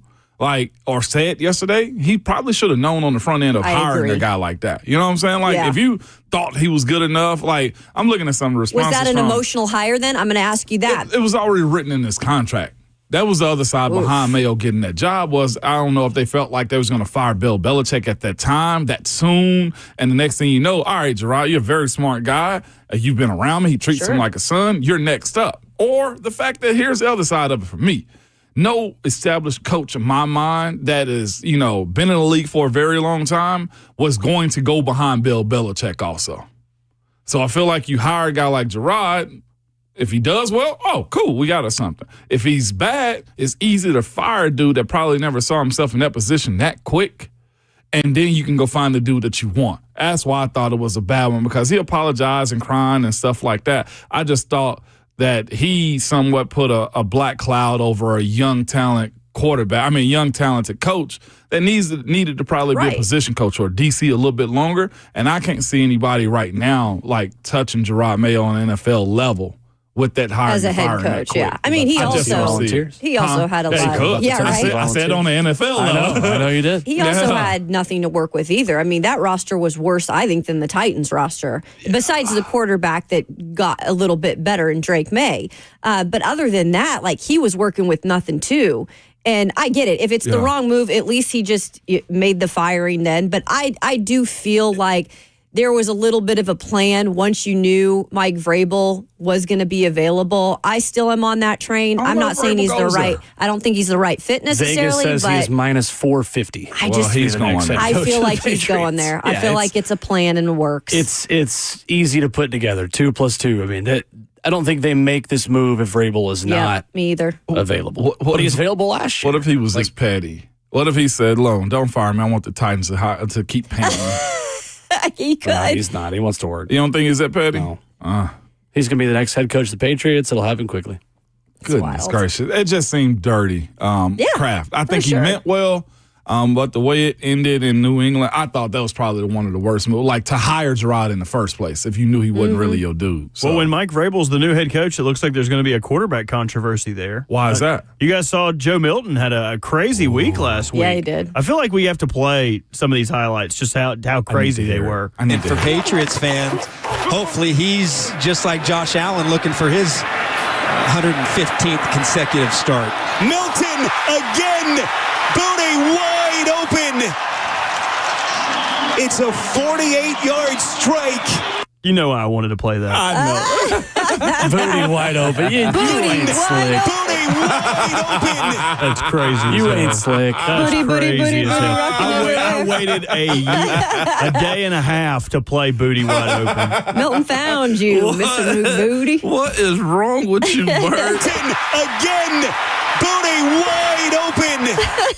Speaker 9: or said yesterday, he probably should have known on the front end of hiring a guy like that. You know what I'm saying? Like, if you thought he was good enough, like, I'm looking at some of the responses.
Speaker 8: Was that an emotional hire then? I'm going to ask you that.
Speaker 9: It was already written in his contract. That was the other side behind Mayo getting that job was, I don't know if they felt like they was going to fire Bill Belichick at that time, that soon. And the next thing you know, all right, Gerard, you're a very smart guy. You've been around me. He treats him like a son. You're next up. Or the fact that here's the other side of it for me. No established coach in my mind that is, been in the league for a very long time was going to go behind Bill Belichick also. So I feel like you hire a guy like Gerard. If he does well, cool, we got us something. If he's bad, it's easy to fire a dude that probably never saw himself in that position that quick, and then you can go find the dude that you want. That's why I thought it was a bad one, because he apologized and crying and stuff like that. I just thought that he somewhat put a black cloud over a young talented coach that needed to probably be a position coach or DC a little bit longer. And I can't see anybody right now like touching Gerard Mayo on an NFL level with that hiring
Speaker 8: as a head coach. I mean, he also had a lot. Yeah, right.
Speaker 9: I said on the NFL level.
Speaker 7: I know you did.
Speaker 8: He also had nothing to work with either. I mean, that roster was worse, I think, than the Titans roster. Besides the quarterback that got a little bit better in Drake May, but other than that, like, he was working with nothing too. And I get it. If it's the wrong move, at least he just made the firing then. But I do feel like there was a little bit of a plan once you knew Mike Vrabel was going to be available. I still am on that train. I'm not saying he's the right. I don't think he's the right fit necessarily.
Speaker 7: Vegas says
Speaker 8: but
Speaker 7: he's minus 450.
Speaker 9: He's going there.
Speaker 8: I feel like he's going there. I feel like it's a plan and it works.
Speaker 7: It's easy to put together. 2 + 2. I mean, I don't think they make this move if Vrabel is not
Speaker 8: me either
Speaker 7: available. But he's available last year.
Speaker 9: What if he was this petty? What if he said, "Loan, don't fire me. I want the Titans to keep paying me."
Speaker 8: He could.
Speaker 7: No, he's not. He wants to work.
Speaker 9: You don't think he's that petty?
Speaker 7: No. He's going to be the next head coach of the Patriots. It'll happen quickly.
Speaker 9: Goodness gracious. It just seemed dirty. Kraft. I think he meant well. But the way it ended in New England, I thought that was probably one of the worst moves. Like, to hire Gerard in the first place if you knew he wasn't really your dude. So.
Speaker 6: Well, when Mike Vrabel's the new head coach, it looks like there's going to be a quarterback controversy there.
Speaker 9: Why is that?
Speaker 6: You guys saw Joe Milton had a crazy week last week.
Speaker 8: Yeah, he did.
Speaker 6: I feel like we have to play some of these highlights, just how crazy they were.
Speaker 11: And for Patriots fans, hopefully he's just like Josh Allen looking for his 115th consecutive start.
Speaker 1: Milton again. Booty wide open. It's a 48-yard strike.
Speaker 6: You know I wanted to play that.
Speaker 9: I know.
Speaker 7: Booty wide open. You ain't slick.
Speaker 1: Booty wide open.
Speaker 6: That's crazy.
Speaker 7: You ain't slick.
Speaker 6: That's crazy as hell. I waited a day and a half to play booty wide open.
Speaker 8: Milton found you, Mr. Booty.
Speaker 9: What is wrong with you, Bird?
Speaker 1: Again, booty wide open.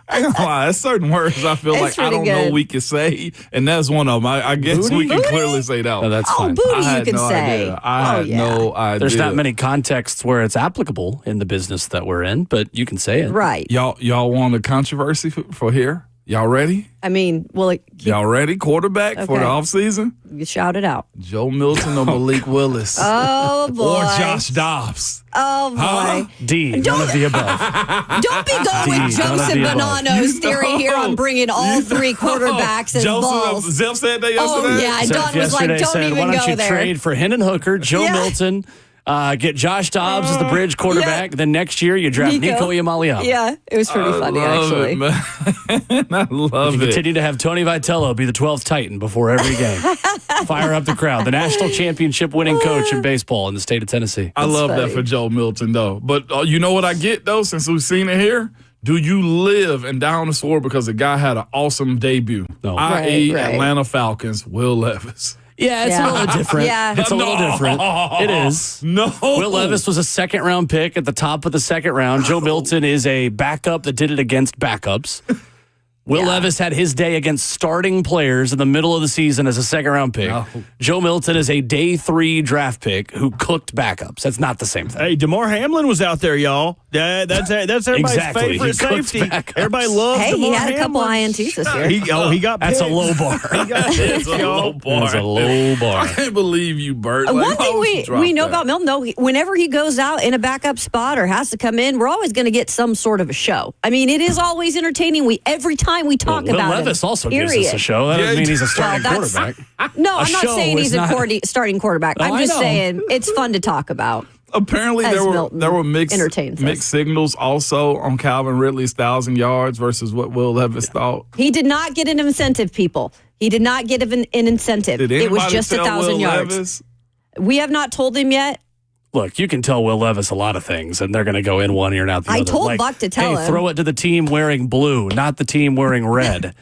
Speaker 9: I ain't gonna lie, there's certain words I feel like I don't know we can say, and that's one of them. I guess we can clearly say that one.
Speaker 7: No, that's fine.
Speaker 8: Booty
Speaker 9: I
Speaker 8: you
Speaker 9: had
Speaker 8: can
Speaker 9: no
Speaker 8: say.
Speaker 9: idea. I had no idea.
Speaker 7: There's not many contexts where it's applicable in the business that we're in, but you can say it.
Speaker 8: Right.
Speaker 9: Y'all want a controversy for here? Y'all ready?
Speaker 8: I mean, well,
Speaker 9: Y'all ready? Quarterback for the offseason?
Speaker 8: You shout it out.
Speaker 9: Joe Milton or Malik Willis?
Speaker 8: Oh, boy.
Speaker 9: Or Josh Dobbs?
Speaker 8: Oh, boy.
Speaker 7: D, none of the above.
Speaker 8: Don't be going with Joseph Bonanno's theory here on bringing all three quarterbacks as balls.
Speaker 9: Zeph said that yesterday?
Speaker 8: Oh, yeah.
Speaker 7: Zeph
Speaker 8: Don was like, don't
Speaker 7: said,
Speaker 8: even
Speaker 7: why don't
Speaker 8: go
Speaker 7: you
Speaker 8: there.
Speaker 7: trade for Hendon Hooker, Joe Milton, get Josh Dobbs as the bridge quarterback. Then next year you draft Nico Iamaleava.
Speaker 8: Yeah, it was pretty funny, actually.
Speaker 9: I love
Speaker 7: You
Speaker 9: it.
Speaker 7: continue to have Tony Vitello be the 12th Titan before every game. Fire up the crowd. The national championship winning coach in baseball in the state of Tennessee.
Speaker 9: I love that for Joe Milton, though. But you know what I get, though, since we've seen it here? Do you live and die on the sword because the guy had an awesome debut?
Speaker 7: No.
Speaker 9: i.e.
Speaker 8: Right.
Speaker 9: Atlanta Falcons, Will Levis.
Speaker 7: Yeah, it's a little different.
Speaker 8: Yeah.
Speaker 7: It's a little different. It is.
Speaker 9: No.
Speaker 7: Will Levis was a second-round pick at the top of the second round. Joe Milton is a backup that did it against backups. Will Levis had his day against starting players in the middle of the season as a second-round pick.
Speaker 9: No.
Speaker 7: Joe Milton is a day 3 draft pick who cooked backups. That's not the same thing.
Speaker 6: Hey, DeMar Hamlin was out there, y'all. That's everybody's
Speaker 7: Exactly.
Speaker 6: favorite
Speaker 7: He cooked
Speaker 6: safety.
Speaker 7: backups.
Speaker 6: Everybody loves
Speaker 8: Hey,
Speaker 6: DeMar
Speaker 8: he had a couple
Speaker 6: Hamlin.
Speaker 8: INTs this year.
Speaker 6: He got
Speaker 7: That's a
Speaker 6: picked.
Speaker 7: low bar.
Speaker 6: That's a low bar.
Speaker 7: That's a low bar.
Speaker 9: I can't believe you, Bert.
Speaker 8: One thing we know about Milton, though, whenever he goes out in a backup spot or has to come in, we're always going to get some sort of a show. I mean, it is always entertaining. Every time we talk
Speaker 7: Will
Speaker 8: about
Speaker 7: Levis
Speaker 8: him.
Speaker 7: also gives us a show. That doesn't mean he's a starting quarterback.
Speaker 8: No, I'm not
Speaker 7: show
Speaker 8: saying he's
Speaker 7: is
Speaker 8: a
Speaker 7: not-
Speaker 8: starting quarterback.
Speaker 7: Oh,
Speaker 8: I'm
Speaker 7: I
Speaker 8: just
Speaker 7: know.
Speaker 8: saying it's fun to talk about.
Speaker 9: Apparently,
Speaker 8: As
Speaker 9: there
Speaker 8: Milton
Speaker 9: were mixed
Speaker 8: entertains us.
Speaker 9: signals also on Calvin Ridley's 1,000 yards versus what Will Levis thought.
Speaker 8: He did not get an incentive, people. He did not get an incentive.
Speaker 9: Did
Speaker 8: It was
Speaker 9: anybody
Speaker 8: just
Speaker 9: tell
Speaker 8: 1,000
Speaker 9: Will
Speaker 8: yards.
Speaker 9: Levis?
Speaker 8: We have not told him yet.
Speaker 7: Look, you can tell Will Levis a lot of things, and they're going to go in one ear and out the other.
Speaker 8: I told Buck to tell
Speaker 7: hey,
Speaker 8: him.
Speaker 7: throw it to the team wearing blue, not the team wearing red.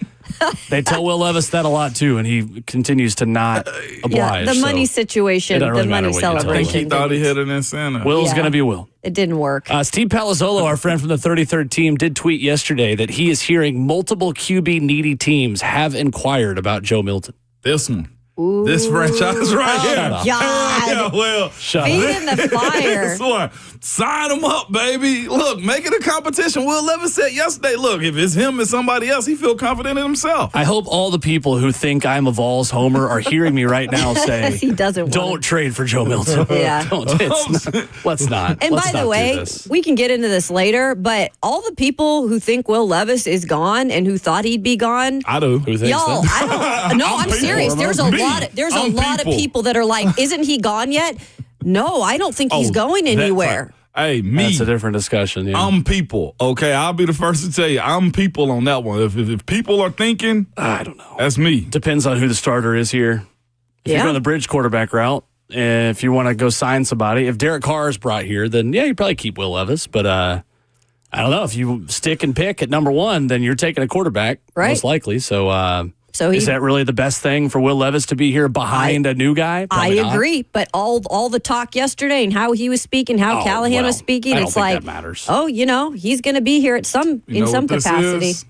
Speaker 7: They tell Will Levis that a lot, too, and he continues to not oblige.
Speaker 8: Yeah, the money
Speaker 7: so
Speaker 8: situation,
Speaker 7: it doesn't
Speaker 8: the
Speaker 7: really matter
Speaker 8: money
Speaker 7: what you tell him.
Speaker 9: I think
Speaker 8: celebration.
Speaker 9: he thought he hit an incentive.
Speaker 7: Will's
Speaker 8: Yeah.
Speaker 7: going to be Will.
Speaker 8: It didn't work.
Speaker 7: Steve Palazzolo, our friend from the 33rd team, did tweet yesterday that he is hearing multiple QB-needy teams have inquired about Joe Milton.
Speaker 9: This one. This franchise right here.
Speaker 8: God.
Speaker 9: Yeah, well,
Speaker 8: Feeding the fire.
Speaker 9: this one. Sign him up, baby. Look, make it a competition. Will Levis said yesterday, look, if it's him and somebody else, he feel confident in himself.
Speaker 7: I hope all the people who think I'm a Vols homer are hearing me right now say,
Speaker 8: He doesn't want
Speaker 7: don't trade for Joe Milton.
Speaker 8: Yeah.
Speaker 7: Let's not.
Speaker 8: And
Speaker 7: Let's
Speaker 8: by the
Speaker 7: not do
Speaker 8: way,
Speaker 7: this.
Speaker 8: we can get into this later, but all the people who think Will Levis is gone and who thought he'd be gone,
Speaker 9: I do.
Speaker 7: Who thinks
Speaker 8: y'all,
Speaker 7: that?
Speaker 8: I don't. No, I'm serious. There's a lot of people that are like, isn't he gone yet? No, I don't think he's going anywhere.
Speaker 9: Hey, me.
Speaker 7: That's a different discussion. Yeah.
Speaker 9: I'm people. Okay, I'll be the first to tell you. I'm people on that one. If people are thinking,
Speaker 7: I don't know.
Speaker 9: that's me.
Speaker 7: Depends on who the starter is here. If
Speaker 8: Yeah.
Speaker 7: you're going the bridge quarterback route, if you want to go sign somebody, if Derek Carr is brought here, then yeah, you probably keep Will Levis. But I don't know. If you stick and pick at number 1, then you're taking a quarterback,
Speaker 8: Right.
Speaker 7: most likely. So
Speaker 8: he,
Speaker 7: is that really the best thing for Will Levis to be here behind a new guy?
Speaker 8: I
Speaker 7: Probably not.
Speaker 8: agree, but all the talk yesterday and how he was speaking, how Callahan was speaking,
Speaker 7: I don't
Speaker 8: it's
Speaker 7: think
Speaker 8: like,
Speaker 7: that matters.
Speaker 8: oh, he's going to be here at
Speaker 9: You
Speaker 8: in
Speaker 9: know
Speaker 8: some
Speaker 9: what this
Speaker 8: capacity.
Speaker 9: is?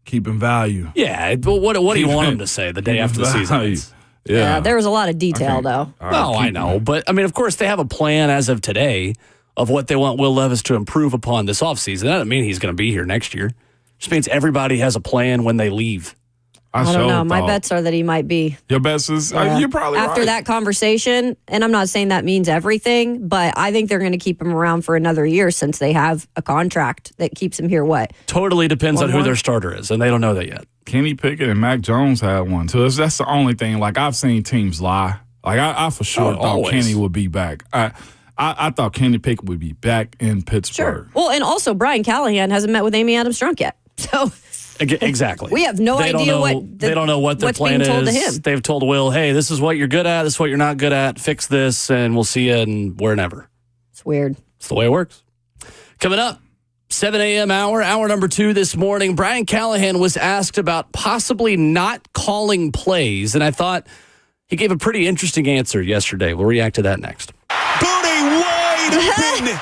Speaker 9: Keeping value.
Speaker 7: Yeah, but what do you want him to say the day after the season
Speaker 9: Value.
Speaker 7: ends?
Speaker 8: Yeah, there was a lot of detail though.
Speaker 7: Well, I know, but I mean, of course, they have a plan as of today of what they want Will Levis to improve upon this offseason. That doesn't mean he's going to be here next year. Just means everybody has a plan when they leave.
Speaker 8: I don't know. My bets are that he might be.
Speaker 9: Your bets is you're probably
Speaker 8: After
Speaker 9: right.
Speaker 8: that conversation, and I'm not saying that means everything, but I think they're going to keep him around for another year since they have a contract that keeps him here. What?
Speaker 7: Totally depends on who
Speaker 9: more?
Speaker 7: their starter is, and they don't know that yet.
Speaker 9: Kenny Pickett and Mac Jones had one too. That's the only thing. Like I've seen teams lie. Like I for sure thought
Speaker 7: always.
Speaker 9: Kenny would be back. I thought Kenny Pickett would be back in Pittsburgh.
Speaker 8: Sure. Well, and also Brian Callahan hasn't met with Amy Adams Strunk yet, so.
Speaker 7: Exactly.
Speaker 8: We have no
Speaker 7: They don't
Speaker 8: idea
Speaker 7: know- they don't know what their
Speaker 8: what's
Speaker 7: plan
Speaker 8: being told
Speaker 7: is.
Speaker 8: to him.
Speaker 7: They've told Will, hey, this is what you're good at, this is what you're not good at, fix this, and we'll see you and wherever.
Speaker 8: It's weird.
Speaker 7: It's the way it works. Coming up, 7 a.m. hour number 2 this morning, Brian Callahan was asked about possibly not calling plays, and I thought he gave a pretty interesting answer yesterday. We'll react to that next.
Speaker 1: Booty wide open.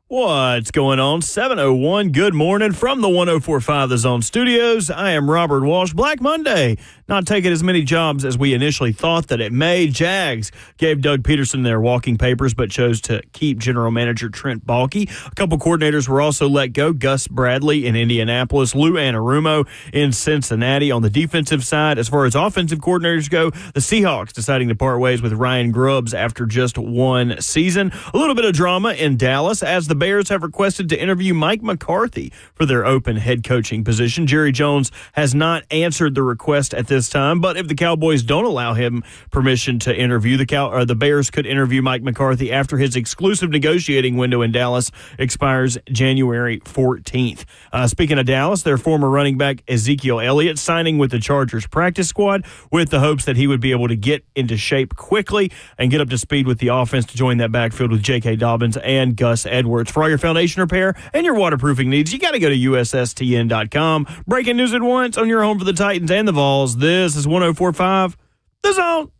Speaker 6: What's going on? 7:01. Good morning from the 104.5 The Zone Studios. I am Robert Walsh. Black Monday, not taking as many jobs as we initially thought that it may. Jags gave Doug Peterson their walking papers, but chose to keep general manager Trent Baalke. A couple coordinators were also let go. Gus Bradley in Indianapolis, Lou Anarumo in Cincinnati. On the defensive side, as far as offensive coordinators go, the Seahawks deciding to part ways with Ryan Grubbs after just one season. A little bit of drama in Dallas as the Bears have requested to interview Mike McCarthy for their open head coaching position. Jerry Jones has not answered the request at this time, but if the Cowboys don't allow him permission to interview, the Bears could interview Mike McCarthy after his exclusive negotiating window in Dallas expires January 14th. Speaking of Dallas, their former running back Ezekiel Elliott signing with the Chargers practice squad with the hopes that he would be able to get into shape quickly and get up to speed with the offense to join that backfield with J.K. Dobbins and Gus Edwards. For all your foundation repair and your waterproofing needs, you got to go to USSTN.com. Breaking news at once on your home for the Titans and the Vols. This is 104.5 The Zone.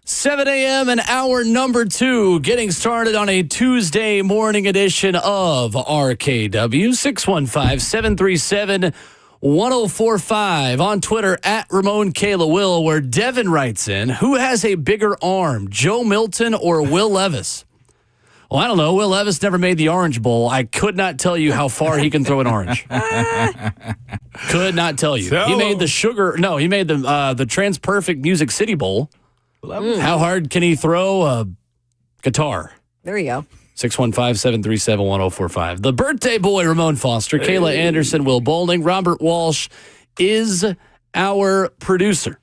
Speaker 7: Seven a.m. and hour number 2, getting started on a Tuesday morning edition of RKW. 615-737-1045 on Twitter at Ramon Kayla Will, where Devin writes in, who has a bigger arm, Joe Milton or Will Levis? Well, I don't know. Will Levis never made the Orange Bowl. I could not tell you how far he can throw an orange. Could not tell you. He made the he made the Trans Perfect Music City Bowl. How hard can he throw a guitar?
Speaker 8: There you go.
Speaker 7: 615-737-1045. The birthday boy, Ramon Foster, Kayla Anderson, Will Bowling, Robert Walsh is our producer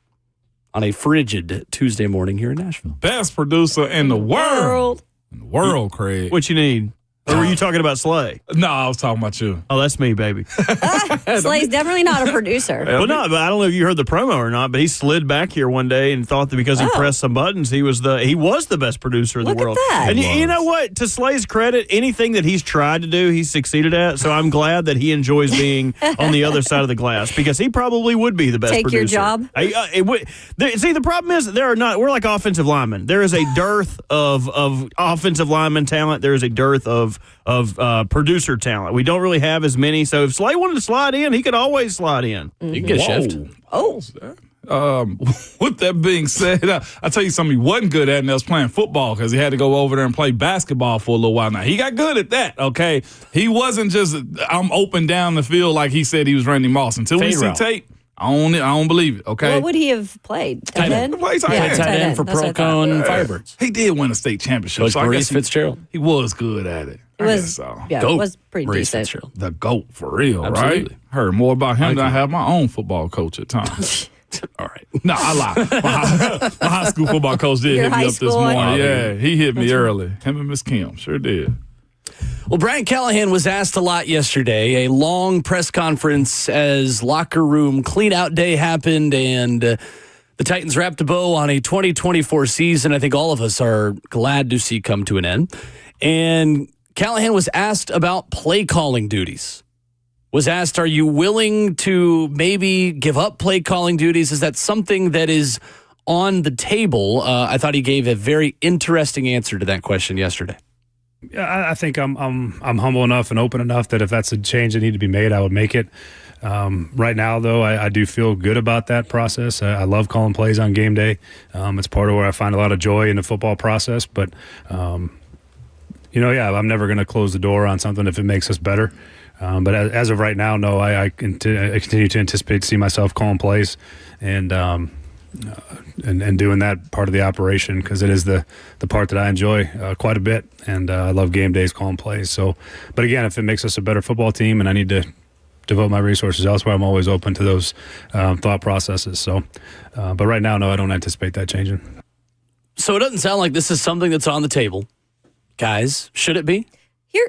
Speaker 7: on a frigid Tuesday morning here in Nashville.
Speaker 9: Best producer in the world. In the world, Craig.
Speaker 6: What you need? Or were you talking about Slay?
Speaker 9: No, I was talking about you.
Speaker 6: Oh, that's me, baby.
Speaker 8: Slay's definitely not a producer.
Speaker 6: Well, no, but I don't know if you heard the promo or not, but he slid back here one day and thought that because he pressed some buttons, he was the best producer in the world.
Speaker 8: Look at that.
Speaker 6: And you know what? To Slay's credit, anything that he's tried to do, he's succeeded at. So I'm glad that he enjoys being on the other side of the glass because he probably would be the best producer.
Speaker 8: Take your job?
Speaker 6: See, the problem is we're like offensive linemen. There is a dearth of offensive lineman talent. There is a dearth of producer talent. We don't really have as many. So if Slay wanted to slide in, he could always slide in.
Speaker 7: You can get a shift.
Speaker 9: With that being said, I'll tell you something he wasn't good at, and that was playing football because he had to go over there and play basketball for a little while. Now, he got good at that, okay? He wasn't just, I'm open down the field like he said he was Randy Moss. Until we see tape, I don't believe it, okay?
Speaker 8: What would he have played?
Speaker 9: Tight end.
Speaker 7: Tight end for Proco and Firebirds.
Speaker 9: He did win a state championship.
Speaker 7: So Maurice Fitzgerald.
Speaker 9: He was good at it.
Speaker 8: It was, it was pretty
Speaker 7: Maurice
Speaker 8: decent.
Speaker 7: Fitzgerald.
Speaker 9: The GOAT for real,
Speaker 7: Absolutely.
Speaker 9: right? Heard more about him than I have my own football coach at times.
Speaker 7: All right.
Speaker 9: No, I lie. My high school football coach did hit me up this morning. Yeah, he hit me early. Him and Miss Kim sure did.
Speaker 7: Well, Bryant Callahan was asked a lot yesterday. A long press conference as locker room clean-out day happened, and the Titans wrapped a bow on a 2024 season I think all of us are glad to see come to an end. And Callahan was asked about play-calling duties. Was asked, are you willing to maybe give up play-calling duties? Is that something that is on the table? I thought he gave a very interesting answer to that question yesterday.
Speaker 10: Yeah, I think I'm humble enough and open enough that if that's a change that needed to be made, I would make it. Right now, though, I do feel good about that process. I love calling plays on game day. It's part of where I find a lot of joy in the football process. But, I'm never going to close the door on something if it makes us better. But as of right now, no, I continue to anticipate to see myself calling plays and doing that part of the operation because it is the part that I enjoy quite a bit, and I love game days calling plays. So, but again, if it makes us a better football team and I need to devote my resources elsewhere, I'm always open to those thought processes. So, but right now, no, I don't anticipate that changing.
Speaker 7: So it doesn't sound like this is something that's on the table. Guys, should it be?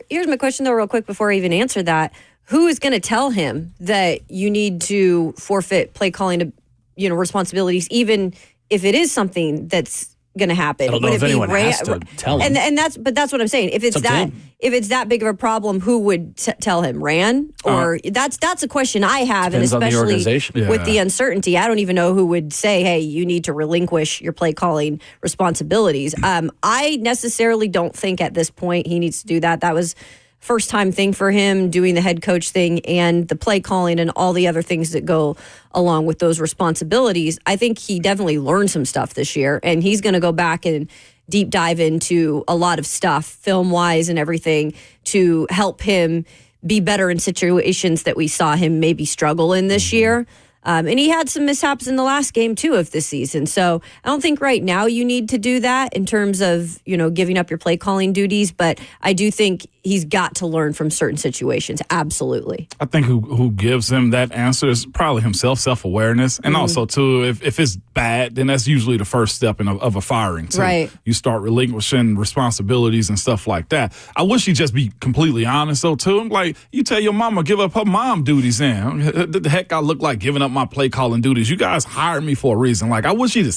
Speaker 8: Here's my question, though, real quick, before I even answer that. Who is going to tell him that you need to forfeit play calling, responsibilities, even if it is something that's going to happen?
Speaker 7: I don't know if anyone has to tell him.
Speaker 8: And that's what I'm saying. If it's that big of a problem, who would tell him? Ran? Or that's a question I have, and especially with the uncertainty, I don't even know who would say, "Hey, you need to relinquish your play calling responsibilities." I necessarily don't think at this point he needs to do that. That was first time thing for him, doing the head coach thing and the play calling and all the other things that go along with those responsibilities. I think he definitely learned some stuff this year, and he's going to go back and deep dive into a lot of stuff, film wise and everything, to help him be better in situations that we saw him maybe struggle in this year. And he had some mishaps in the last game, too, of this season. So I don't think right now you need to do that in terms of, giving up your play calling duties. But I do think he's got to learn from certain situations. Absolutely.
Speaker 9: I think who gives him that answer is probably himself, self-awareness. And also, too, if it's bad, then that's usually the first step of a firing, too.
Speaker 8: Right.
Speaker 9: You start relinquishing responsibilities and stuff like that. I wish he'd just be completely honest, though, too. Like, you tell your mama, give up her mom duties in. The heck I look like giving up my play calling duties? You guys hired me for a reason. Like, I wish he could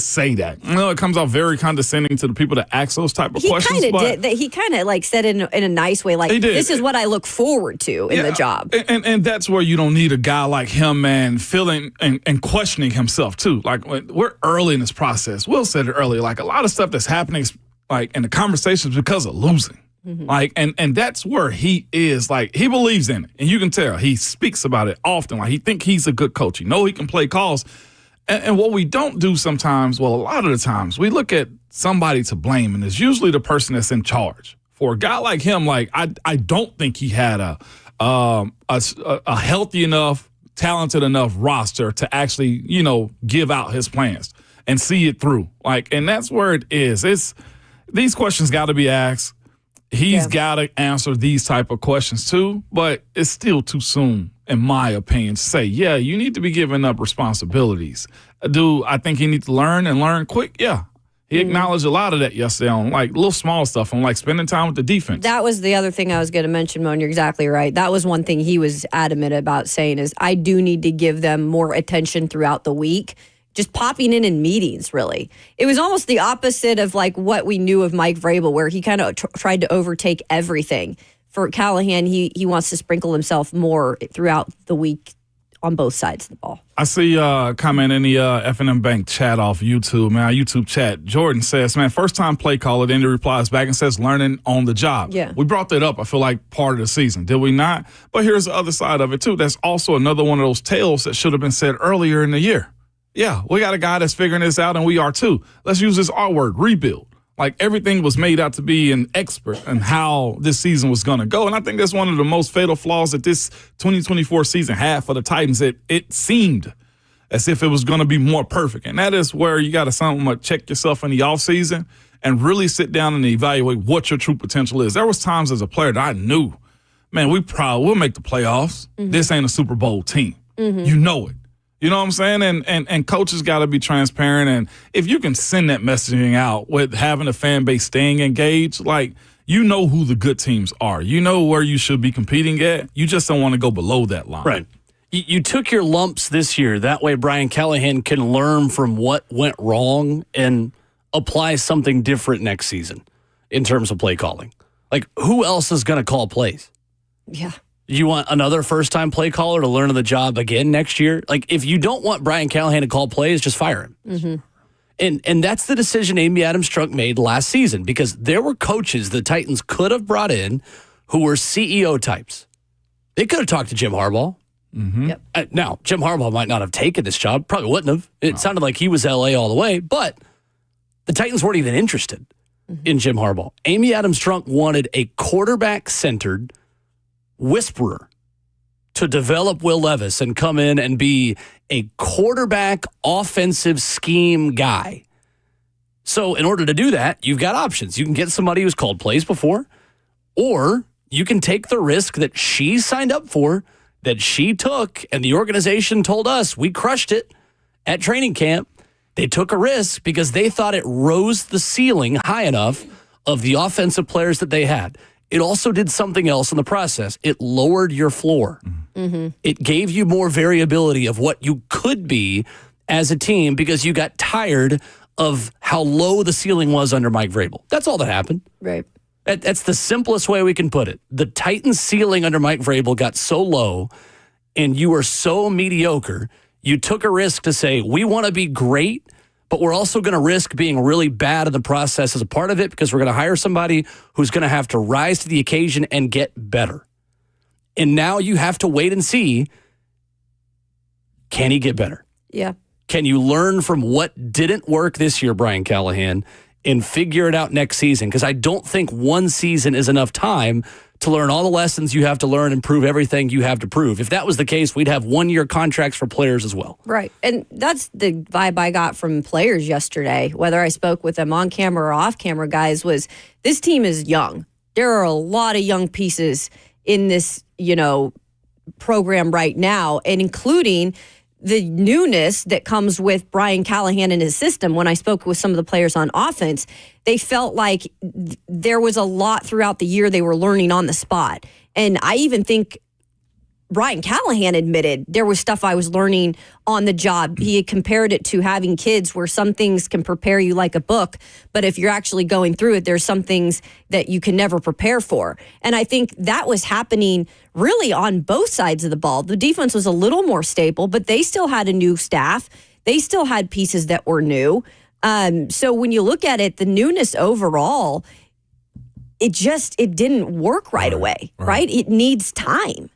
Speaker 9: say that. It comes off very condescending to the people that ask those type of questions.
Speaker 8: He kind of did that. He kind of said it in a nice way, like, this is what I look forward to in the job.
Speaker 9: And that's where you don't need a guy like him, man, feeling and questioning himself too. Like, we're early in this process. Will said it earlier. Like, a lot of stuff that's happening, like in the conversations, because of losing. Like, and that's where he is. Like, he believes in it, and you can tell he speaks about it often. Like, he think he's a good coach. He know he can play calls. And what we don't do sometimes, well, a lot of the times, we look at somebody to blame, and it's usually the person that's in charge. For a guy like him, like, I don't think he had a healthy enough, talented enough roster to actually, give out his plans and see it through. Like, and that's where it is. These questions got to be asked. He's got to answer these type of questions too, but it's still too soon, in my opinion, to say, yeah, you need to be giving up responsibilities. I think he needs to learn quick? Yeah. He acknowledged a lot of that yesterday on, like, little small stuff, on, like, spending time with the defense.
Speaker 8: That was the other thing I was going to mention, Moan. You're exactly right. That was one thing he was adamant about saying is, I do need to give them more attention throughout the week. Just popping in meetings, really. It was almost the opposite of, like, what we knew of Mike Vrabel, where he kind of tried to overtake everything. For Callahan, he wants to sprinkle himself more throughout the week on both sides of the ball.
Speaker 9: I see a comment in the F&M Bank chat off YouTube, man, our YouTube chat. Jordan says, man, first-time play caller, then he replies back and says, learning on the job.
Speaker 8: Yeah.
Speaker 9: We brought that up, I feel like, part of the season. Did we not? But here's the other side of it, too. That's also another one of those tales that should have been said earlier in the year. Yeah, we got a guy that's figuring this out, and we are too. Let's use this R word, rebuild. Like, everything was made out to be an expert in how this season was going to go. And I think that's one of the most fatal flaws that this 2024 season had for the Titans. It seemed as if it was going to be more perfect. And that is where you got to somewhat check yourself in the offseason and really sit down and evaluate what your true potential is. There was times as a player that I knew, man, we'll make the playoffs. This ain't a Super Bowl team. You know it. You know what I'm saying? And coaches got to be transparent. And if you can send that messaging out with having a fan base staying engaged, like, you know who the good teams are. You know where you should be competing at. You just don't want to go below that line.
Speaker 7: Right. You took your lumps this year. That way Brian Callahan can learn from what went wrong and apply something different next season in terms of play calling. Like, who else is going to call plays?
Speaker 8: Yeah.
Speaker 7: You want another first-time play caller to learn on the job again next year? Like, if you don't want Brian Callahan to call plays, just fire him. And that's the decision Amy Adams Strunk made last season, because there were coaches the Titans could have brought in who were CEO types. They could have talked to Jim Harbaugh.
Speaker 8: Yep.
Speaker 7: Now, Jim Harbaugh might not have taken this job. Probably wouldn't have. It sounded like he was L.A. all the way, but the Titans weren't even interested in Jim Harbaugh. Amy Adams Strunk wanted a quarterback-centered whisperer to develop Will Levis and come in and be a quarterback offensive scheme guy. So in order to do that, you've got options. You can get somebody who's called plays before, or you can take the risk that she signed up for, that she took, and the organization told us we crushed it at training camp, They took a risk because they thought it rose the ceiling high enough of the offensive players that they had. It also did something else in the process. It lowered your floor. Mm-hmm. It gave you more variability of what you could be as a team because you got tired of how low the ceiling was under Mike Vrabel. That's all that happened.
Speaker 8: Right.
Speaker 7: That's the simplest way we can put it. The Titans' ceiling under Mike Vrabel got so low and you were so mediocre, you took a risk to say, we want to be great, but we're also going to risk being really bad in the process as a part of it because we're going to hire somebody who's going to have to rise to the occasion and get better. And now you have to wait and see, can he get better?
Speaker 8: Yeah.
Speaker 7: Can you learn from what didn't work this year, Brian Callahan, and figure it out next season? Because I don't think one season is enough time to learn all the lessons you have to learn and prove everything you have to prove. If that was the case, we'd have one-year contracts for players as well.
Speaker 8: Right. And that's the vibe I got from players yesterday, whether I spoke with them on camera or off camera, guys, was this team is young. There are a lot of young pieces in this, program right now, and including the newness that comes with Brian Callahan and his system. When I spoke with some of the players on offense, they felt like there was a lot throughout the year they were learning on the spot. And I even think Brian Callahan admitted there was stuff I was learning on the job. He had compared it to having kids where some things can prepare you like a book, but if you're actually going through it, there's some things that you can never prepare for. And I think that was happening really on both sides of the ball. The defense was a little more stable, but they still had a new staff. They still had pieces that were new. So when you look at it, the newness overall, it didn't work right away, right? It needs time.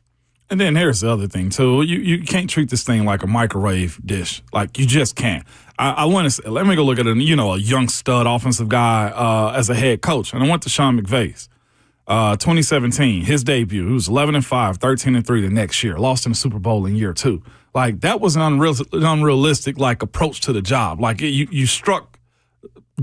Speaker 9: And then here's the other thing, too. You can't treat this thing like a microwave dish. Like, you just can't. I want to say, let me go look at a young stud offensive guy as a head coach. And I went to Sean McVay's 2017, his debut. He was 11-5, 13-3 the next year. Lost in the Super Bowl in year 2. Like, that was an unrealistic, approach to the job. Like, you struck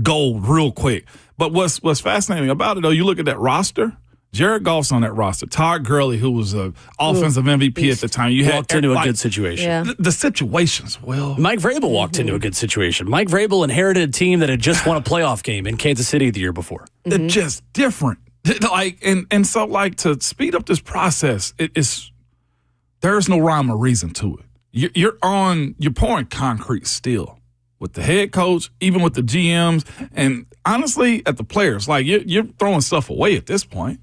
Speaker 9: gold real quick. But what's fascinating about it, though, you look at that roster. Jared Goff's on that roster. Todd Gurley, who was an offensive MVP at the time. You
Speaker 7: walked into a good situation.
Speaker 8: Yeah.
Speaker 9: The situations,
Speaker 7: Mike Vrabel walked into a good situation. Mike Vrabel inherited a team that had just won a playoff game in Kansas City the year before.
Speaker 9: It's just different. So to speed up this process, there's no rhyme or reason to it. You're pouring concrete still with the head coach, even with the GMs, and honestly, at the players. Like, you're throwing stuff away at this point.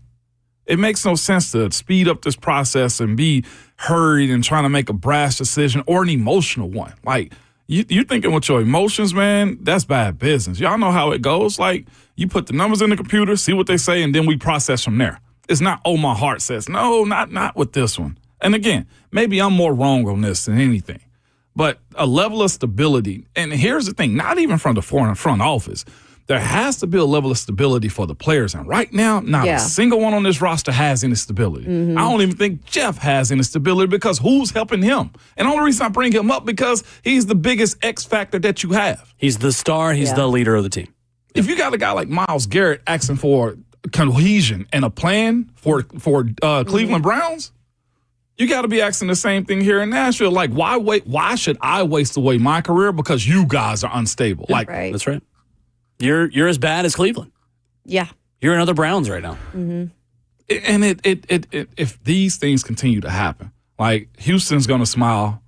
Speaker 9: It makes no sense to speed up this process and be hurried and trying to make a brash decision or an emotional one. Like, you're thinking with your emotions, man, that's bad business. Y'all know how it goes. Like, you put the numbers in the computer, see what they say, and then we process from there. It's not, my heart says. No, not with this one. And again, maybe I'm more wrong on this than anything. But a level of stability, and here's the thing, not even from the front office. There has to be a level of stability for the players. And right now, not a single one on this roster has any stability. I don't even think Jeff has any stability because who's helping him? And the only reason I bring him up because he's the biggest X factor that you have.
Speaker 7: He's the star. He's the leader of the team.
Speaker 9: If you got a guy like Myles Garrett asking for cohesion and a plan for Cleveland Browns, you got to be asking the same thing here in Nashville. Like, why should I waste away my career because you guys are unstable? Like,
Speaker 7: That's right. You're as bad as Cleveland.
Speaker 8: Yeah.
Speaker 7: You're another Browns right now.
Speaker 9: And if these things continue to happen, like, Houston's going to smile.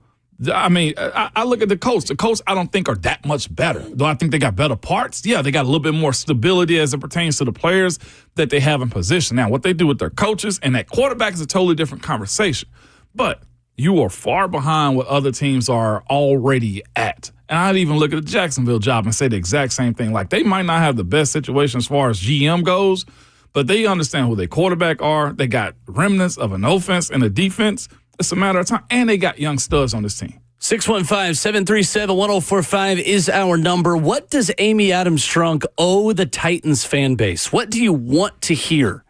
Speaker 9: I mean, I look at the Colts. The Colts, I don't think, are that much better. Do I think they got better parts? Yeah, they got a little bit more stability as it pertains to the players that they have in position. Now, what they do with their coaches and that quarterback is a totally different conversation. But you are far behind what other teams are already at. And I'd even look at the Jacksonville job and say the exact same thing. Like, they might not have the best situation as far as GM goes, but they understand who their quarterback are. They got remnants of an offense and a defense. It's a matter of time. And they got young studs on this team.
Speaker 7: 615-737-1045 is our number. What does Amy Adams Strunk owe the Titans fan base? What do you want to hear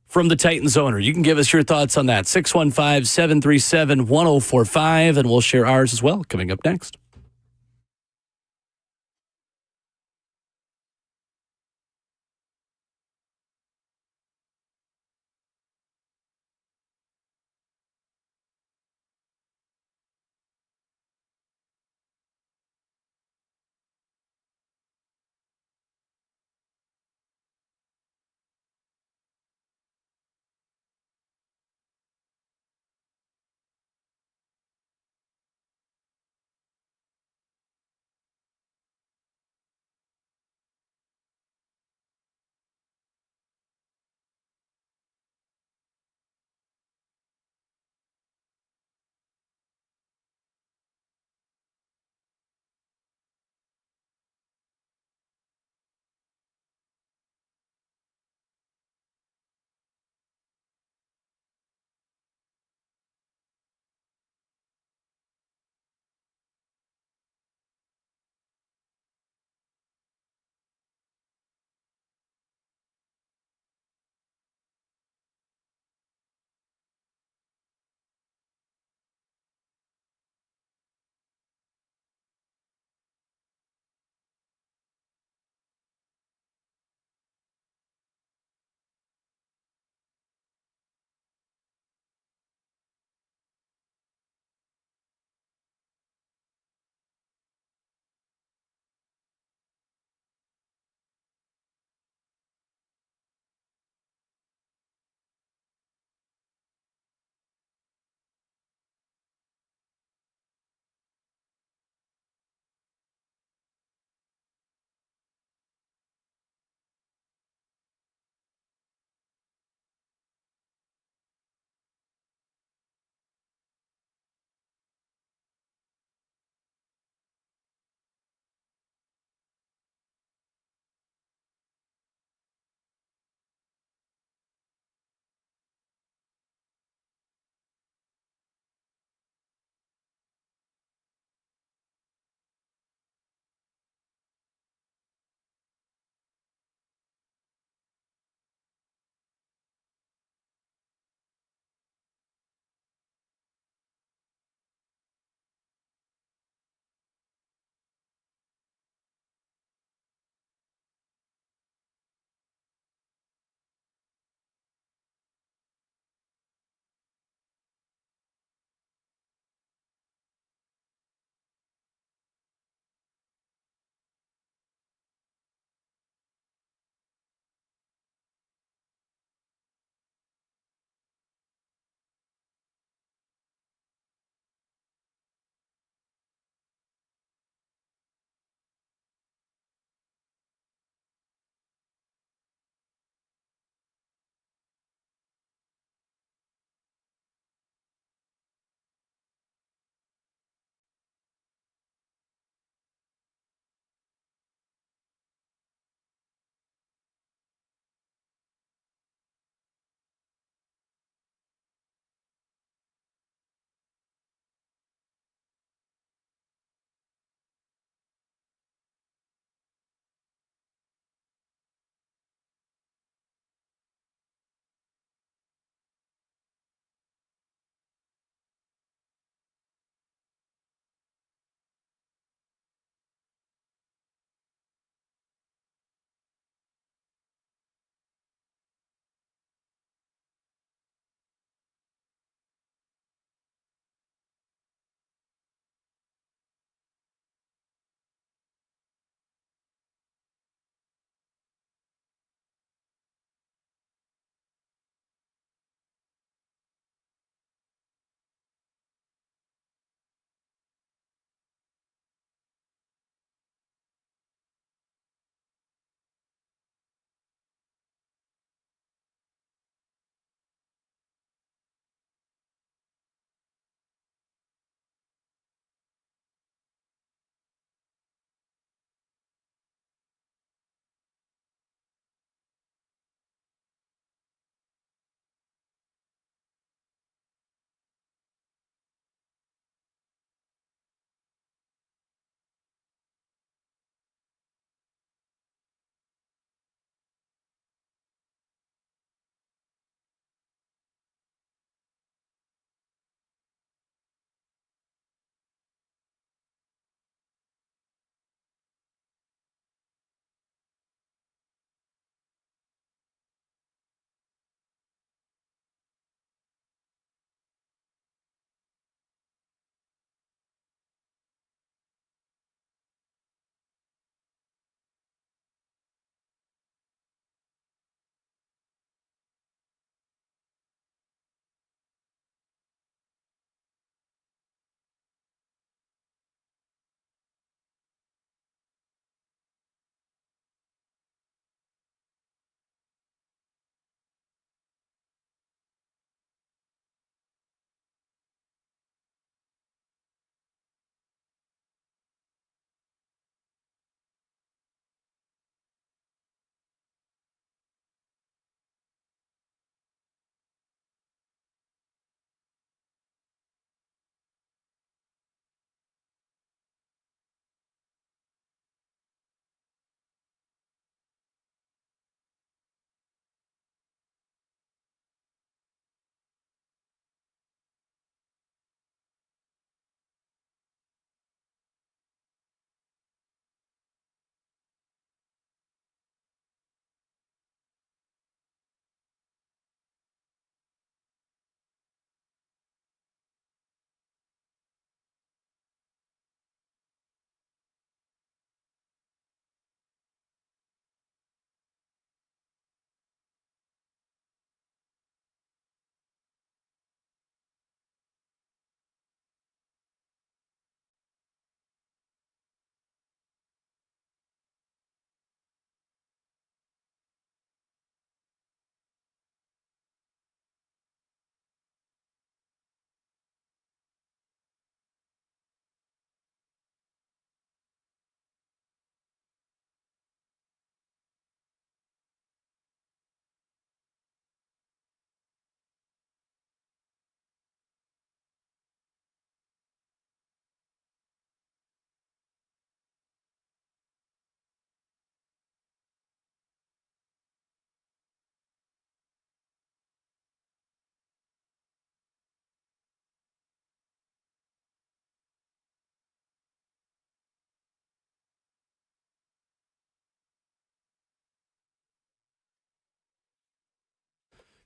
Speaker 7: from the Titans owner? You can give us your thoughts on that. 615-737-1045, and we'll share ours as well coming up next.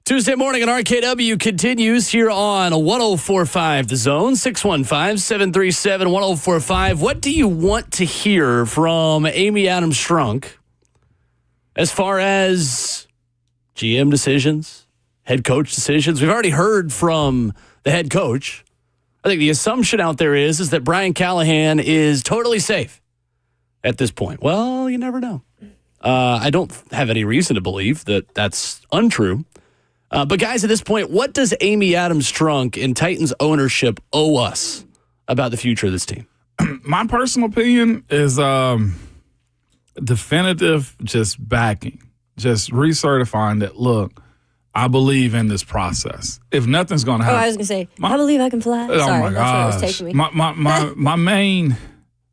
Speaker 7: Tuesday morning at RKW continues here on 104.5 The Zone, 615-737-1045. What do you want to hear from Amy Adams Strunk as far as GM decisions, head coach decisions? We've already heard from the head coach. I think the assumption out there is that Brian Callahan is totally safe at this point. Well, you never know. I don't have any reason to believe that that's untrue. But guys, at this point, what does Amy Adams Strunk and Titans ownership owe us about the future of this team?
Speaker 9: My personal opinion is definitive just backing, just recertifying that, look, I believe in this process. If nothing's going to happen.
Speaker 8: I was going to say, I believe I can fly.
Speaker 9: Oh,
Speaker 8: Sorry,
Speaker 9: my
Speaker 8: that's where it was
Speaker 9: gosh.
Speaker 8: taking me.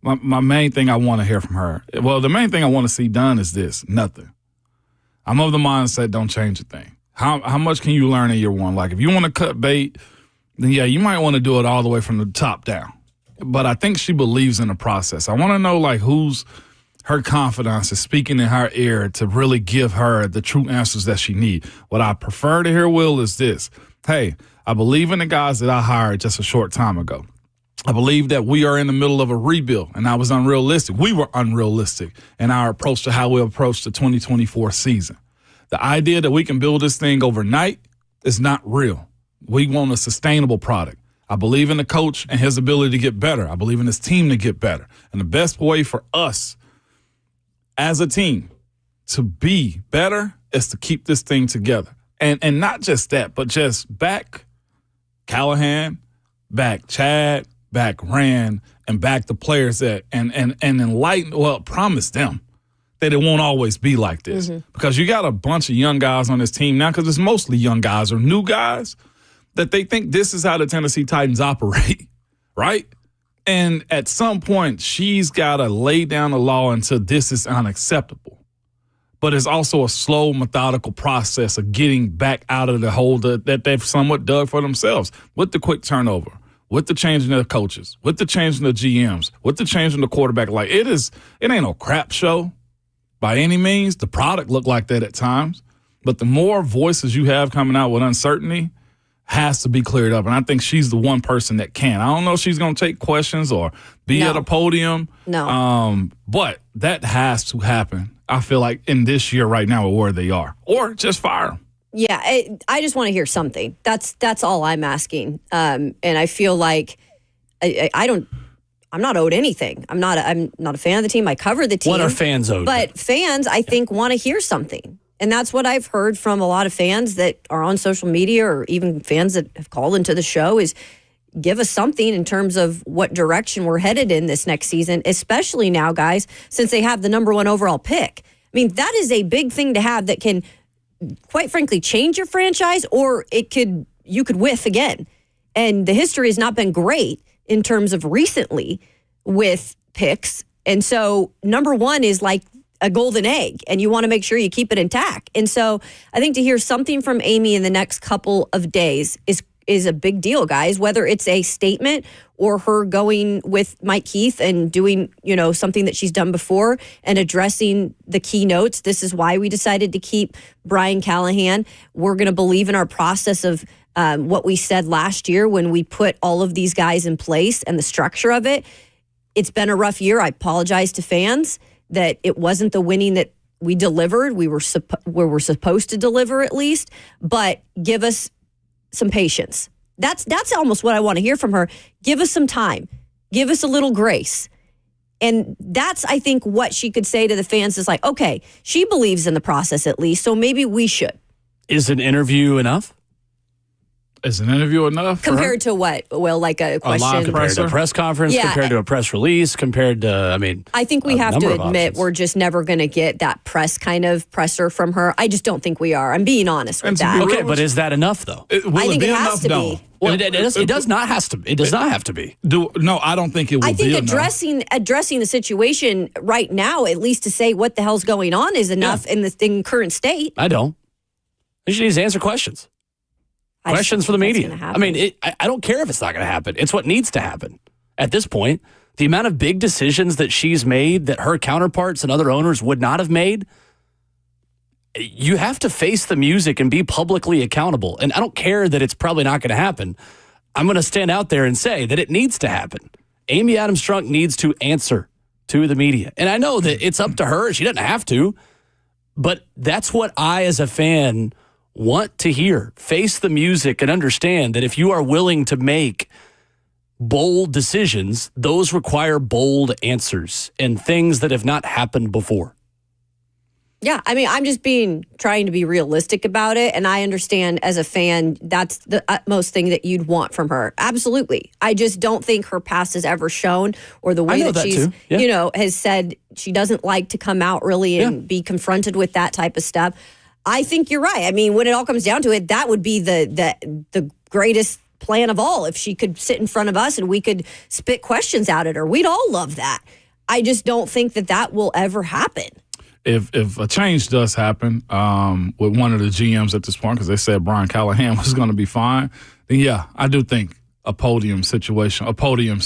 Speaker 9: My main thing I want to hear from her, well, the main thing I want to see done is this, nothing. I'm of the mindset, don't change a thing. How much can you learn in year one? Like, if you want to cut bait, then, yeah, you might want to do it all the way from the top down. But I think she believes in the process. I want to know, like, who's her confidence is speaking in her ear to really give her the true answers that she needs. What I prefer to hear, Will, is this. Hey, I believe in the guys that I hired just a short time ago. I believe that we are in the middle of a rebuild, and I was unrealistic. We were unrealistic in our approach to how we approach the 2024 season. The idea that we can build this thing overnight is not real. We want a sustainable product. I believe in the coach and his ability to get better. I believe in his team to get better. And the best way for us as a team to be better is to keep this thing together. And not just that, but just back Callahan, back Chad, back Ran, and back the players that and enlighten, well, promise them that it won't always be like this. Because you got a bunch of young guys on this team now, because it's mostly young guys or new guys, that they think this is how the Tennessee Titans operate, right? And at some point, she's got to lay down the law until this is unacceptable. But it's also a slow, methodical process of getting back out of the hole that they've somewhat dug for themselves with the quick turnover, with the changing of the coaches, with the changing of the GMs, with the changing of the quarterback. Like, it ain't no crap show. By any means, the product looked like that at times. But the more voices you have coming out with uncertainty has to be cleared up. And I think she's the one person that can. I don't know if she's going to take questions or be at a podium.
Speaker 8: No.
Speaker 9: But that has to happen, I feel like, in this year right now, where they are. Or just fire them.
Speaker 8: Yeah, I just want to hear something. That's all I'm asking. And I feel like I'm not owed anything. I'm not a fan of the team. I cover the team.
Speaker 7: What are fans owed?
Speaker 8: But fans, I think, want to hear something. And that's what I've heard from a lot of fans that are on social media, or even fans that have called into the show, is give us something in terms of what direction we're headed in this next season, especially now, guys, since they have the number 1 overall pick. I mean, that is a big thing to have that can, quite frankly, change your franchise, or you could whiff again. And the history has not been great in terms of recently with picks. And so number 1 is like a golden egg, and you want to make sure you keep it intact. And so I think to hear something from Amy in the next couple of days is a big deal, guys, whether it's a statement or her going with Mike Keith and doing, something that she's done before and addressing the keynotes. This is why we decided to keep Brian Callahan. We're going to believe in our process of what we said last year when we put all of these guys in place and the structure of it. It's been a rough year. I apologize to fans that it wasn't the winning that we delivered. We were supposed to deliver, at least, but give us some patience. That's almost what I want to hear from her. Give us some time. Give us a little grace. And that's, I think, what she could say to the fans is like, okay, she believes in the process at least, so maybe we should.
Speaker 7: Is an interview enough?
Speaker 9: Is an interview enough?
Speaker 8: Compared to what? Well, like a question.
Speaker 7: Compared to a press conference, compared to a press release, compared to,
Speaker 8: I think we have to admit we're just never going to get that press kind of presser from her. I just don't think we are. I'm being honest with that.
Speaker 7: Okay, but is that enough, though?
Speaker 8: I think it has to be.
Speaker 7: Well, it does not have to be.
Speaker 9: No, I don't think it will be.
Speaker 8: I think addressing the situation right now, at least to say what the hell's going on, is enough in the current state.
Speaker 7: I don't. She needs to answer questions. Questions for the media. I mean, I don't care if it's not going to happen. It's what needs to happen. At this point, the amount of big decisions that she's made that her counterparts and other owners would not have made, you have to face the music and be publicly accountable. And I don't care that it's probably not going to happen. I'm going to stand out there and say that it needs to happen. Amy Adams Strunk needs to answer to the media. And I know that it's up to her. She doesn't have to. But that's what I, as a fan, want to hear. Face the music and understand that if you are willing to make bold decisions, those require bold answers and things that have not happened before.
Speaker 8: Yeah, I mean, I'm just trying to be realistic about it. And I understand as a fan, that's the utmost thing that you'd want from her. Absolutely. I just don't think her past has ever shown, or the way that she's, has said she doesn't like to come out really and be confronted with that type of stuff. I think you're right. I mean, when it all comes down to it, that would be the greatest plan of all. If she could sit in front of us and we could spit questions out at her, we'd all love that. I just don't think that will ever happen.
Speaker 9: If a change does happen with one of the GMs at this point, because they said Brian Callahan was going to be fine, then yeah, I do think a podium situation, a podium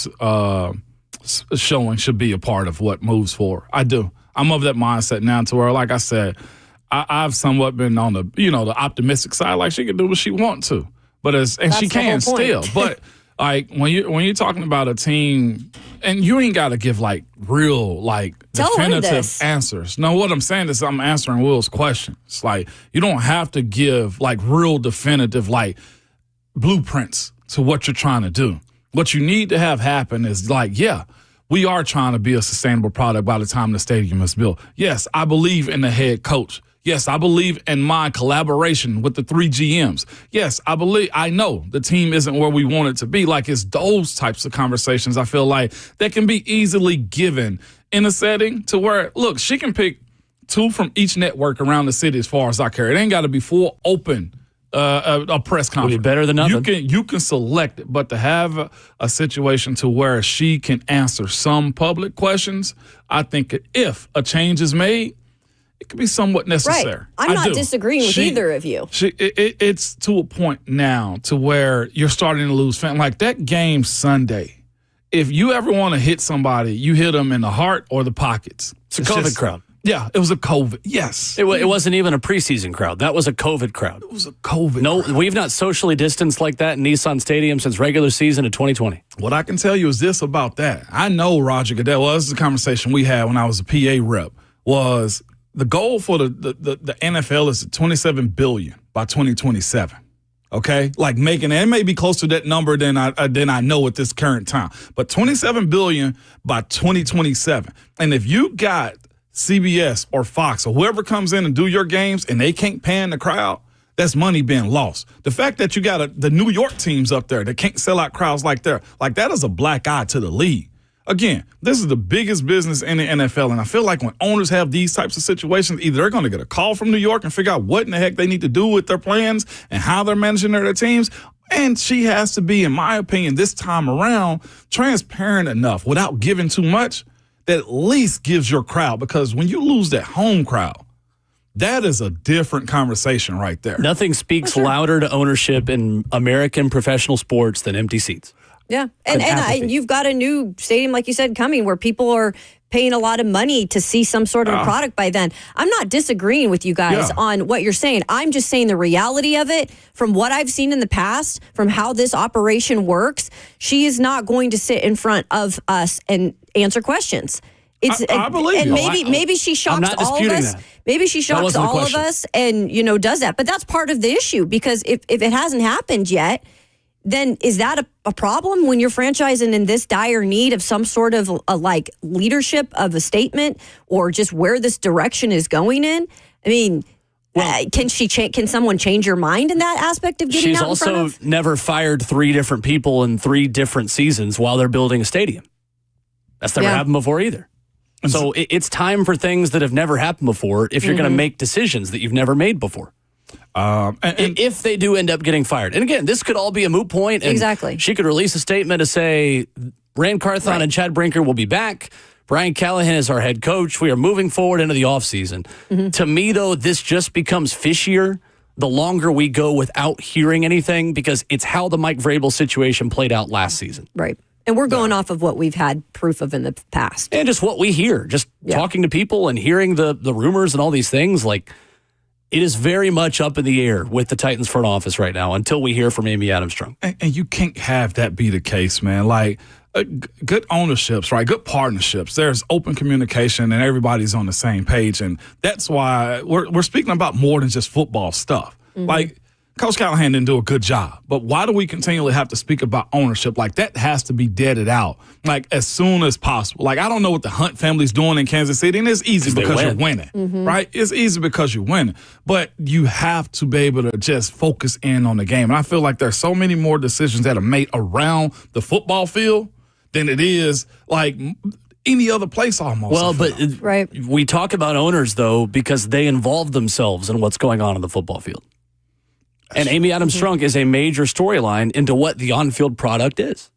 Speaker 9: showing should be a part of what moves forward. I do. I'm of that mindset now to where, like I said, I've somewhat been on the optimistic side. Like, she can do what she wants to, but she can still. But like when you're talking about a team, and you ain't got to give like real definitive answers. No, what I'm saying is I'm answering Will's question. It's like you don't have to give like real definitive like blueprints to what you're trying to do. What you need to have happen is like, yeah, we are trying to be a sustainable product by the time the stadium is built. Yes, I believe in the head coach. Yes, I believe in my collaboration with the 3 GMs. Yes, I know the team isn't where we want it to be. Like, it's those types of conversations I feel like that can be easily given in a setting to where, look, she can pick 2 from each network around the city as far as I care. It ain't got to be full open a press conference.
Speaker 7: Would be better than nothing.
Speaker 9: You can select it, but to have a situation to where she can answer some public questions, I think if a change is made, it could be somewhat necessary.
Speaker 8: Right. I'm not disagreeing with either of you.
Speaker 9: It's to a point now to where you're starting to lose fans. Like that game Sunday, if you ever want to hit somebody, you hit them in the heart or the pockets.
Speaker 7: It's a COVID crowd.
Speaker 9: Yeah, it was a COVID. Yes.
Speaker 7: It wasn't even a preseason crowd. That was a COVID crowd.
Speaker 9: It was a COVID crowd.
Speaker 7: We've not socially distanced like that in Nissan Stadium since regular season of 2020.
Speaker 9: What I can tell you is this about that. I know Roger Goodell, well, this is a conversation we had when I was a PA rep, was the goal for the NFL is $27 billion by 2027. Okay, like making it may be close to that number than I know at this current time, but $27 billion by 2027. And if you got CBS or Fox or whoever comes in and do your games and they can't pan the crowd, that's money being lost. The fact that you got the New York teams up there that can't sell out crowds like that is a black eye to the league. Again, this is the biggest business in the NFL, and I feel like when owners have these types of situations, either they're going to get a call from New York and figure out what in the heck they need to do with their plans and how they're managing their teams, and she has to be, in my opinion, this time around, transparent enough without giving too much that at least gives your crowd, because when you lose that home crowd, that is a different conversation right there.
Speaker 7: Nothing speaks louder to ownership in American professional sports than empty seats.
Speaker 8: Yeah, and you've got a new stadium, like you said, coming where people are paying a lot of money to see some sort of product by then. I'm not disagreeing with you guys on what you're saying. I'm just saying the reality of it, from what I've seen in the past, from how this operation works, she is not going to sit in front of us and answer questions.
Speaker 9: I believe
Speaker 8: you. And maybe she shocks all of us. Maybe she shocks all of us and, does that. But that's part of the issue, because if it hasn't happened yet, then is that a problem when you're franchising in this dire need of some sort of leadership of a statement, or just where this direction is going in? I mean, can someone change your mind in that aspect of getting out in front of?
Speaker 7: She's also never fired 3 different people in 3 different seasons while they're building a stadium. That's never happened before either. So it's time for things that have never happened before if you're going to make decisions that you've never made before. If they do end up getting fired. And again, this could all be a moot point. And
Speaker 8: exactly.
Speaker 7: She could release a statement to say, Ran Carthon and Chad Brinker will be back. Brian Callahan is our head coach. We are moving forward into the offseason. To me, though, this just becomes fishier the longer we go without hearing anything, because it's how the Mike Vrabel situation played out last season.
Speaker 8: Right. And we're going off of what we've had proof of in the past.
Speaker 7: And just what we hear, just talking to people and hearing the rumors and all these things. Like, It is very much up in the air with the Titans front office right now until we hear from Amy Adams Strunk.
Speaker 9: And you can't have that be the case, man. Like, good ownerships, right? Good partnerships. There's open communication and everybody's on the same page. And that's why we're speaking about more than just football stuff. Like, Coach Callahan didn't do a good job, but why do we continually have to speak about ownership? Like, that has to be deaded out, like, as soon as possible. Like, I don't know what the Hunt family's doing in Kansas City, and it's easy because you're winning, right? It's easy because you're winning, but you have to be able to just focus in on the game. And I feel like there's so many more decisions that are made around the football field than it is, like, any other place almost.
Speaker 7: Well, but we talk about owners, though, because they involve themselves in what's going on the football field. And Amy Adams Strunk is a major storyline into what the on-field product is.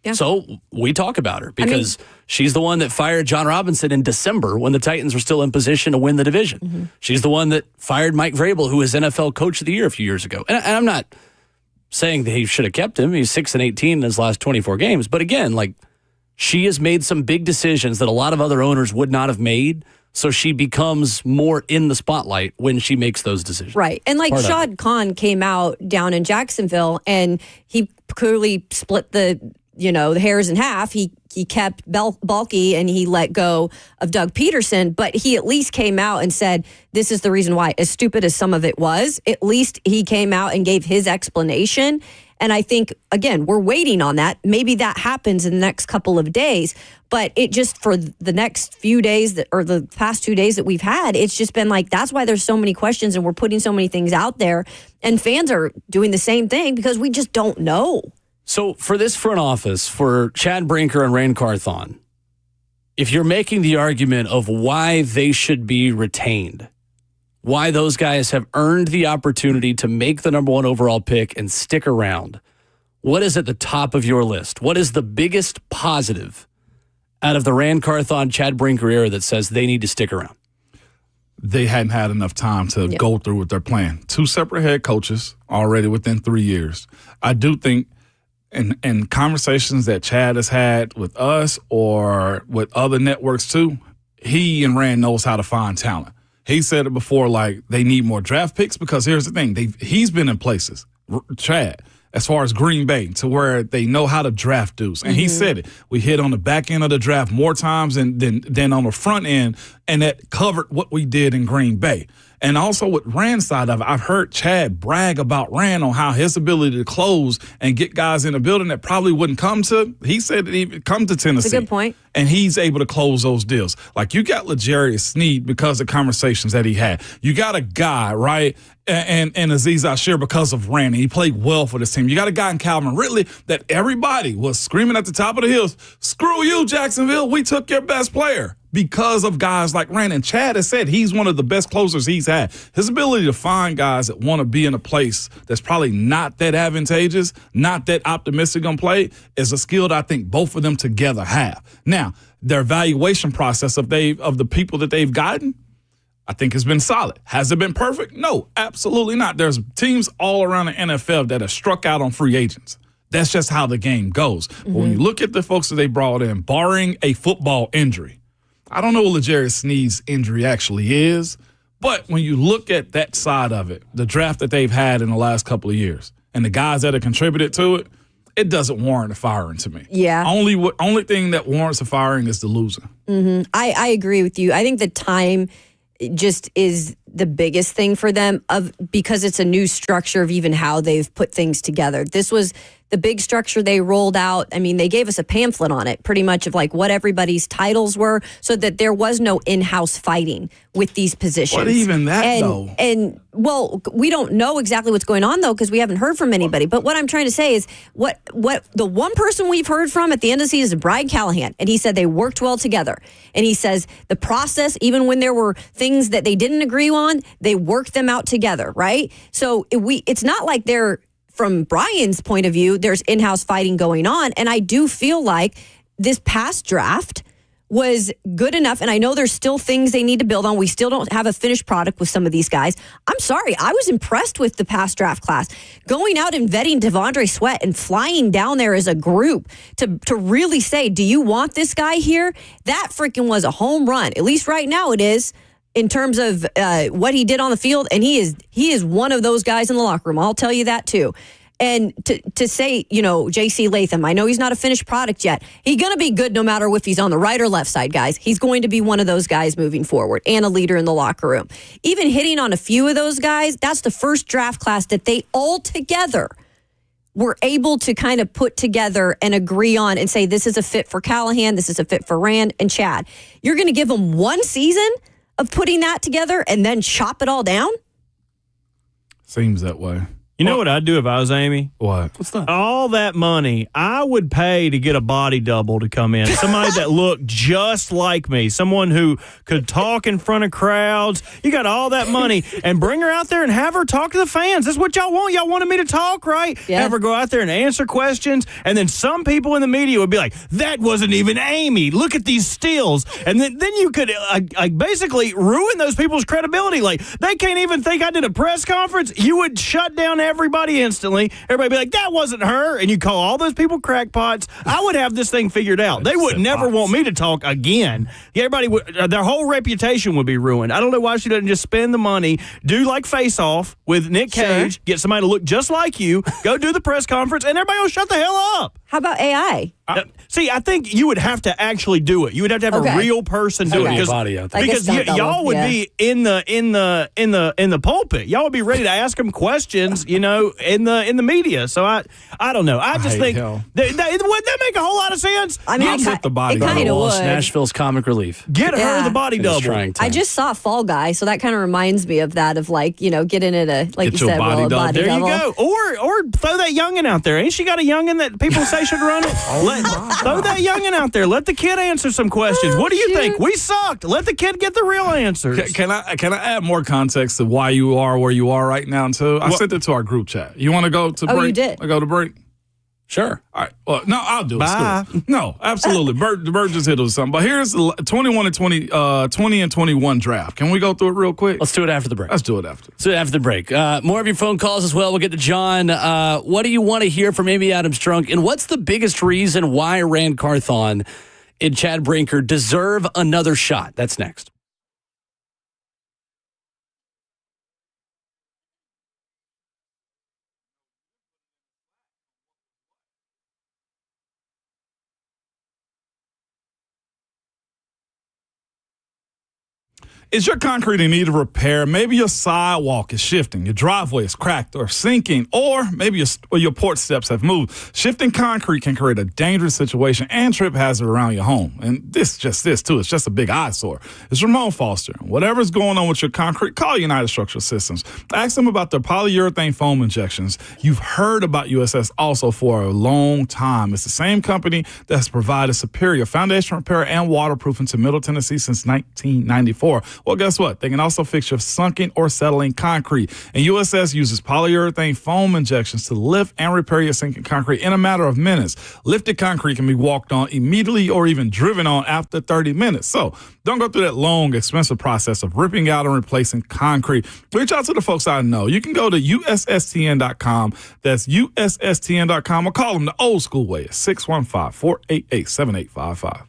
Speaker 7: Yeah. So we talk about her because she's the one that fired John Robinson in December when the Titans were still in position to win the division. She's the one that fired Mike Vrabel, who was NFL Coach of the Year a few years ago. And I'm not saying that he should have kept him. He's 6-18 in his last 24 games. But again, like, she has made some big decisions that a lot of other owners would not have made. So she becomes more in the spotlight when she makes those decisions.
Speaker 8: Right. And like Shad Khan came out down in Jacksonville and he clearly split the hairs in half. He kept Balky and he let go of Doug Peterson, but he at least came out and said, this is the reason why. As stupid as some of it was, at least he came out and gave his explanation. And I think, again, we're waiting on that. Maybe that happens in the next couple of days. But it just, for the next few days or the past 2 days that we've had, it's just been like, that's why there's so many questions and we're putting so many things out there. And fans are doing the same thing because we just don't know.
Speaker 7: So for this front office, for Chad Brinker and Ran Carthon, if you're making the argument of why they should be retained, why those guys have earned the opportunity to make the number 1 overall pick and stick around, what is at the top of your list? What is the biggest positive out of the Ran Carthon, Chad Brinker era that says they need to stick around?
Speaker 9: They hadn't had enough time to go through with their plan. 2 separate head coaches already within 3 years. I do think in conversations that Chad has had with us or with other networks too, he and Ran knows how to find talent. He said it before, like, they need more draft picks because here's the thing. He's been in places, Chad, as far as Green Bay, to where they know how to draft dudes. And he said it. We hit on the back end of the draft more times than on the front end, and that covered what we did in Green Bay. And also with Ran's side of it, I've heard Chad brag about Ran on how his ability to close and get guys in the building that probably wouldn't come to, he said that even come to Tennessee.
Speaker 8: That's a good point.
Speaker 9: And he's able to close those deals. Like, you got L'Jarius Sneed because of conversations that he had. You got a guy, right, and Aziz Ashir because of Ran. And he played well for this team. You got a guy in Calvin Ridley that everybody was screaming at the top of the hills, screw you, Jacksonville, we took your best player. Because of guys like Ran. And Chad has said he's one of the best closers he's had. His ability to find guys that want to be in a place that's probably not that advantageous, not that optimistic on play, is a skill that I think both of them together have. Now, their evaluation process of the people that they've gotten, I think has been solid. Has it been perfect? No, absolutely not. There's teams all around the NFL that have struck out on free agents. That's just how the game goes. But when you look at the folks that they brought in, barring a football injury, I don't know what L'Jarius Sneed's injury actually is, but when you look at that side of it, the draft that they've had in the last couple of years, and the guys that have contributed to it, it doesn't warrant a firing to me.
Speaker 8: Yeah.
Speaker 9: Only thing that warrants a firing is the losing.
Speaker 8: I agree with you. I think the time just is the biggest thing for them because it's a new structure of even how they've put things together. This was the big structure they rolled out. I mean, they gave us a pamphlet on it pretty much of like what everybody's titles were so that there was no in-house fighting with these positions.
Speaker 9: What even that, though?
Speaker 8: And, well, we don't know exactly what's going on, though, because we haven't heard from anybody. But what I'm trying to say is what the one person we've heard from at the end of the season is Bryant Callahan. And he said they worked well together. And he says the process, even when there were things that they didn't agree on, they worked them out together, right? So it's not like they're, from Brian's point of view, there's in-house fighting going on. And I do feel like this past draft was good enough. And I know there's still things they need to build on. We still don't have a finished product with some of these guys. I'm sorry. I was impressed with the past draft class. Going out and vetting Devondre Sweat and flying down there as a group to really say, do you want this guy here? That freaking was a home run. At least right now it is. in terms of what he did on the field, and he is one of those guys in the locker room. I'll tell you that too. And to say, J.C. Latham, I know he's not a finished product yet. He's going to be good no matter if he's on the right or left side, guys. He's going to be one of those guys moving forward and a leader in the locker room. Even hitting on a few of those guys, that's the first draft class that they all together were able to kind of put together and agree on and say, this is a fit for Callahan, this is a fit for Rand and Chad. You're going to give them one season of putting that together and then chop it all down?
Speaker 9: Seems that way.
Speaker 6: You know what I'd do if I was Amy?
Speaker 9: What?
Speaker 7: What's that?
Speaker 6: All that money, I would pay to get a body double to come in. Somebody that looked just like me. Someone who could talk in front of crowds. You got all that money. And bring her out there and have her talk to the fans. That's what y'all want. Y'all wanted me to talk, right?
Speaker 8: Yeah.
Speaker 6: Have her go out there and answer questions. And then some people in the media would be like, that wasn't even Amy. Look at these steals. And then you could basically ruin those people's credibility. Like, they can't even think I did a press conference. You would shut down everybody instantly. Everybody be like, that wasn't her. And you call all those people crackpots. I would have this thing figured out. They would never want me to talk again. Everybody would, their whole reputation would be ruined. I don't know why she doesn't just spend the money, do like Face Off with Nick Cage, get somebody to look just like you, go do the press conference, and everybody will shut the hell up.
Speaker 8: How about AI?
Speaker 6: See, I think you would have to actually do it. You would have to have a real person do it
Speaker 7: body out there.
Speaker 6: because y'all would be in the pulpit. Y'all would be ready to ask them questions, in the media. So I don't know. I just think would that make a whole lot of sense?
Speaker 8: I mean,
Speaker 9: Get the body
Speaker 8: it kind of
Speaker 9: double.
Speaker 8: would.
Speaker 7: Nashville's comic relief.
Speaker 6: Get her the body
Speaker 7: It is
Speaker 6: double.
Speaker 7: trying time.
Speaker 8: I just saw Fall Guy, so that kind of reminds me of that, of getting in a, like
Speaker 9: Get
Speaker 8: you
Speaker 9: your
Speaker 8: said,
Speaker 9: body
Speaker 8: a
Speaker 9: double.
Speaker 8: body
Speaker 6: There
Speaker 8: double.
Speaker 6: you go. Or throw that youngin' out there. Ain't she got a youngin' that people say should run it? Throw that youngin' out there. Let the kid answer some questions. What do you think? We sucked. Let the kid get the real answers.
Speaker 9: Can I add more context to why you are where you are right now, too? I sent it to our group chat. You want to go to break?
Speaker 8: Oh, you did?
Speaker 9: I go to break?
Speaker 7: Sure.
Speaker 9: All right. Well, no, I'll do it.
Speaker 6: Bye.
Speaker 9: Screw it. No, absolutely. Bert just hit us with something. But here's the 21 and 20 and 21 draft. Can we go through it real quick?
Speaker 7: Let's do it after the break.
Speaker 9: Let's do it after.
Speaker 7: So after the break, more of your phone calls as well. We'll get to John. What do you want to hear from Amy Adams Strunk? And what's the biggest reason why Ran Carthon and Chad Brinker deserve another shot? That's next.
Speaker 9: Is your concrete in need of repair? Maybe your sidewalk is shifting, your driveway is cracked or sinking, or maybe your porch steps have moved. Shifting concrete can create a dangerous situation and trip hazard around your home. And this too. It's just a big eyesore. It's Ramon Foster. Whatever's going on with your concrete, call United Structural Systems. Ask them about their polyurethane foam injections. You've heard about USS also for a long time. It's the same company that has provided superior foundation repair and waterproofing to Middle Tennessee since 1994. Well, guess what? They can also fix your sunken or settling concrete. And USS uses polyurethane foam injections to lift and repair your sinking concrete in a matter of minutes. Lifted concrete can be walked on immediately or even driven on after 30 minutes. So don't go through that long, expensive process of ripping out and replacing concrete. Reach out to the folks I know. You can go to USSTN.com. That's USSTN.com, or call them the old school way at 615-488-7855.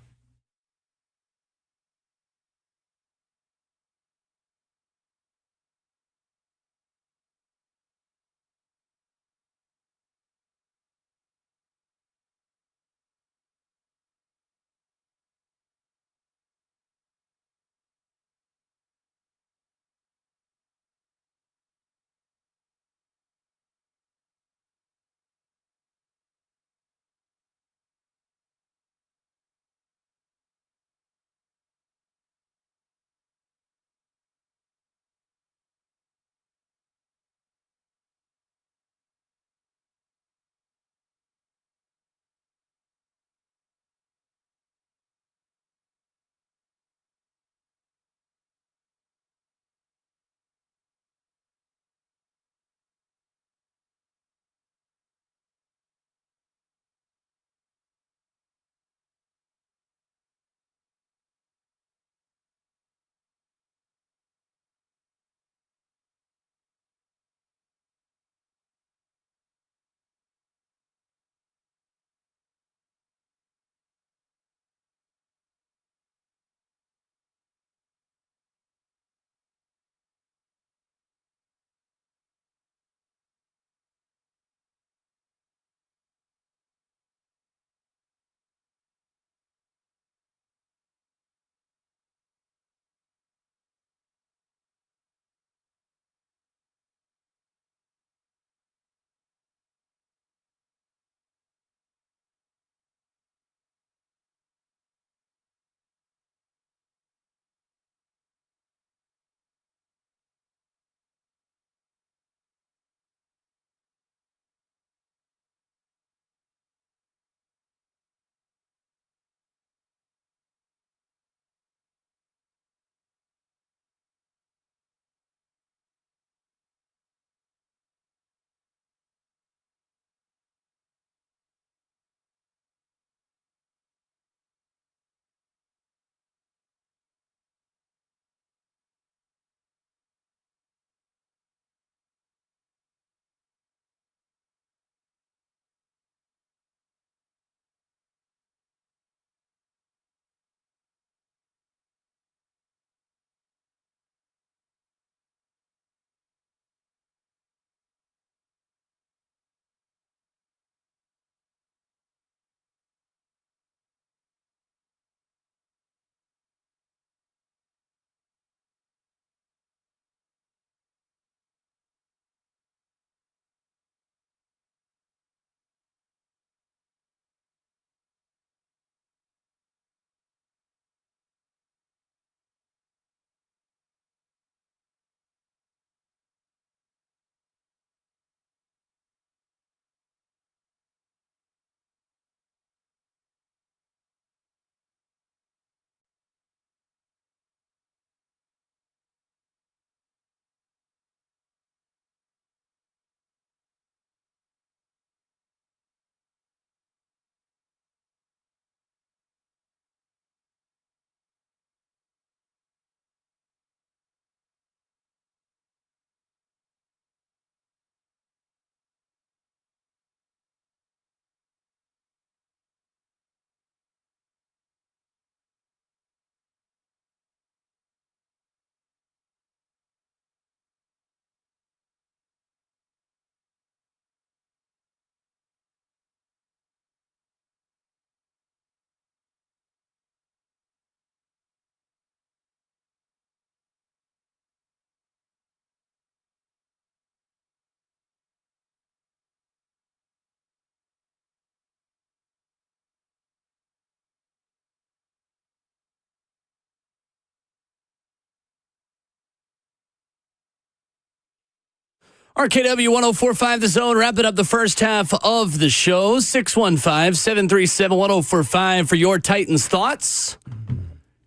Speaker 7: RKW 104.5 The Zone, wrapping up the first half of the show. 615-737-1045 for your Titans thoughts.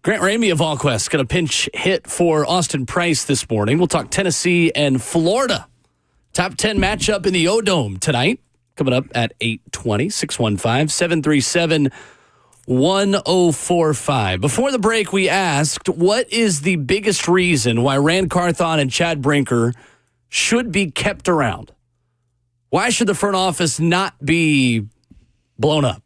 Speaker 7: Grant Ramey of VolQuest got a pinch hit for Austin Price this morning. We'll talk Tennessee and Florida. Top 10 matchup in the O-Dome tonight. Coming up at 8:20. 615-737-1045. Before the break, we asked, what is the biggest reason why Ran Carthon and Chad Brinker should be kept around? Why should the front office not be blown up?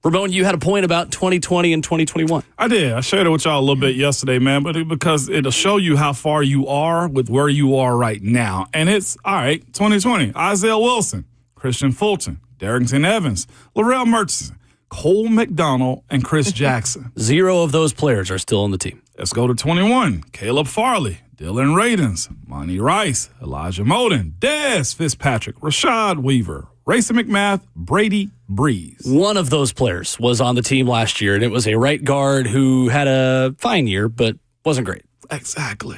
Speaker 7: Ramon, you had a point about 2020 and 2021.
Speaker 9: I did. I shared it with y'all a little bit yesterday, man, but because it'll show you how far you are with where you are right now. And it's, all right, 2020, Isaiah Wilson, Christian Fulton, Darrington Evans, Laurel Murchison, Cole McDonald, and Chris Jackson.
Speaker 7: 0 of those players are still on the team.
Speaker 9: Let's go to 21. Caleb Farley, Dylan Radens, Monty Rice, Elijah Moden, Dez Fitzpatrick, Rashad Weaver, Rayson McMath, Brady Breeze.
Speaker 7: One of those players was on the team last year, and it was a right guard who had a fine year, but wasn't great.
Speaker 9: Exactly.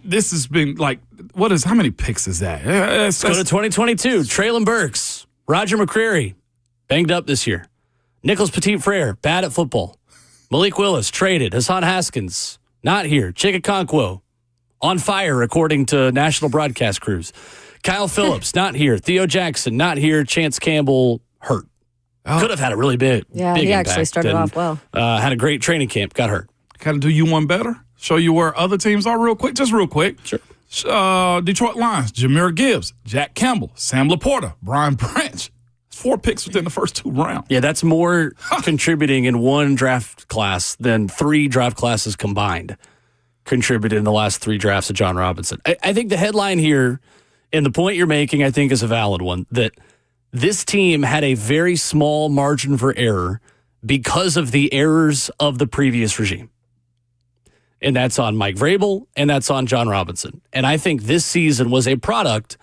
Speaker 9: This has been like, how many picks is that?
Speaker 7: Let's go to 2022. Traylon Burks, Roger McCreary, banged up this year. Nicholas Petit-Frere, bad at football. Malik Willis, traded. Hassan Haskins, not here. Chika Okonkwo, on fire, according to national broadcast crews. Kyle Phillips, not here. Theo Jackson, not here. Chance Campbell, hurt. Could have had a really big
Speaker 8: he
Speaker 7: impact.
Speaker 8: actually started off well.
Speaker 7: Had a great training camp, got hurt.
Speaker 9: Kind of do you one better? Show you where other teams are real quick.
Speaker 7: Sure.
Speaker 9: Detroit Lions, Jahmyr Gibbs, Jack Campbell, Sam Laporta, Brian Branch. 4 picks within the first 2 rounds.
Speaker 7: Yeah, that's more contributing in one draft class than 3 draft classes combined contributed in the last 3 drafts of John Robinson. I think the headline here, and the point you're making, I think, is a valid one, that this team had a very small margin for error because of the errors of the previous regime. And that's on Mike Vrabel, and that's on John Robinson. And I think this season was a product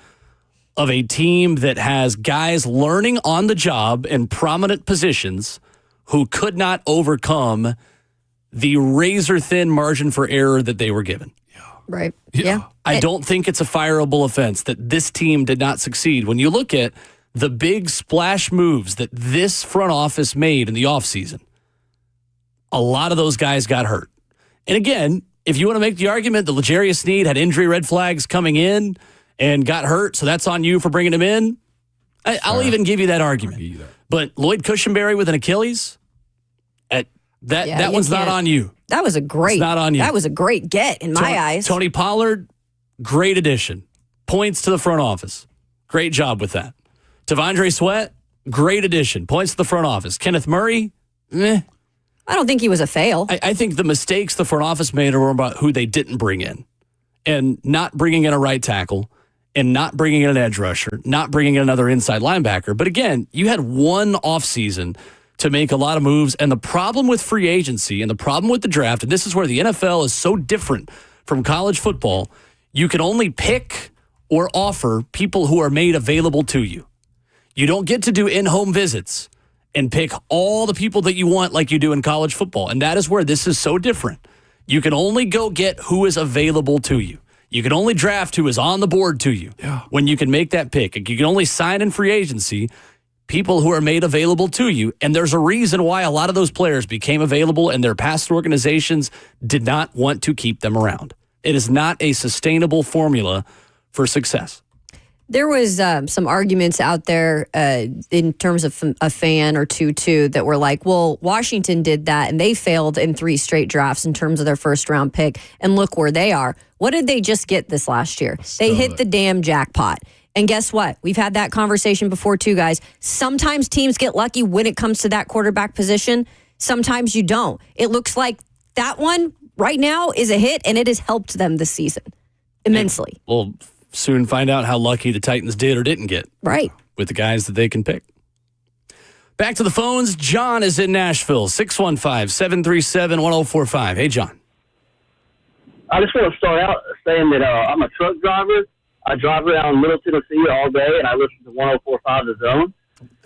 Speaker 7: of a team that has guys learning on the job in prominent positions who could not overcome the razor-thin margin for error that they were given.
Speaker 8: Right. Yeah.
Speaker 7: I don't think it's a fireable offense that this team did not succeed. When you look at the big splash moves that this front office made in the offseason, a lot of those guys got hurt. And again, if you want to make the argument that L'Jarius Sneed had injury red flags coming in and got hurt, so that's on you for bringing him in, I'll even give you that argument. But Lloyd Cushenberry with an Achilles, that one's not on you.
Speaker 8: That was a great.
Speaker 7: It's not on you.
Speaker 8: That was a great get in my eyes.
Speaker 7: Tony Pollard, great addition. Points to the front office. Great job with that. T'Vondre Sweat, great addition. Points to the front office. Kenneth Murray,
Speaker 8: I don't think he was a fail.
Speaker 7: I think the mistakes the front office made were about who they didn't bring in, and not bringing in a right tackle, and not bringing in an edge rusher, not bringing in another inside linebacker. But again, you had one offseason to make a lot of moves. And the problem with free agency and the problem with the draft, and this is where the NFL is so different from college football, you can only pick or offer people who are made available to you. You don't get to do in-home visits and pick all the people that you want like you do in college football. And that is where this is so different. You can only go get who is available to you. You can only draft who is on the board to you when you can make that pick. You can only sign in free agency people who are made available to you. And there's a reason why a lot of those players became available and their past organizations did not want to keep them around. It is not a sustainable formula for success.
Speaker 8: There was some arguments out there in terms of a fan or two, too, that were like, well, Washington did that, and they failed in 3 straight drafts in terms of their first-round pick, and look where they are. What did they just get this last year? They hit the damn jackpot. And guess what? We've had that conversation before, too, guys. Sometimes teams get lucky when it comes to that quarterback position. Sometimes you don't. It looks like that one right now is a hit, and it has helped them this season immensely.
Speaker 7: Well, soon find out how lucky the Titans did or didn't get.
Speaker 8: Right.
Speaker 7: With the guys that they can pick. Back to the phones. John is in Nashville. 615-737-1045. Hey, John.
Speaker 12: I just want to start out saying that I'm a truck driver. I drive around Middle Tennessee all day, and I listen to 104.5 The Zone.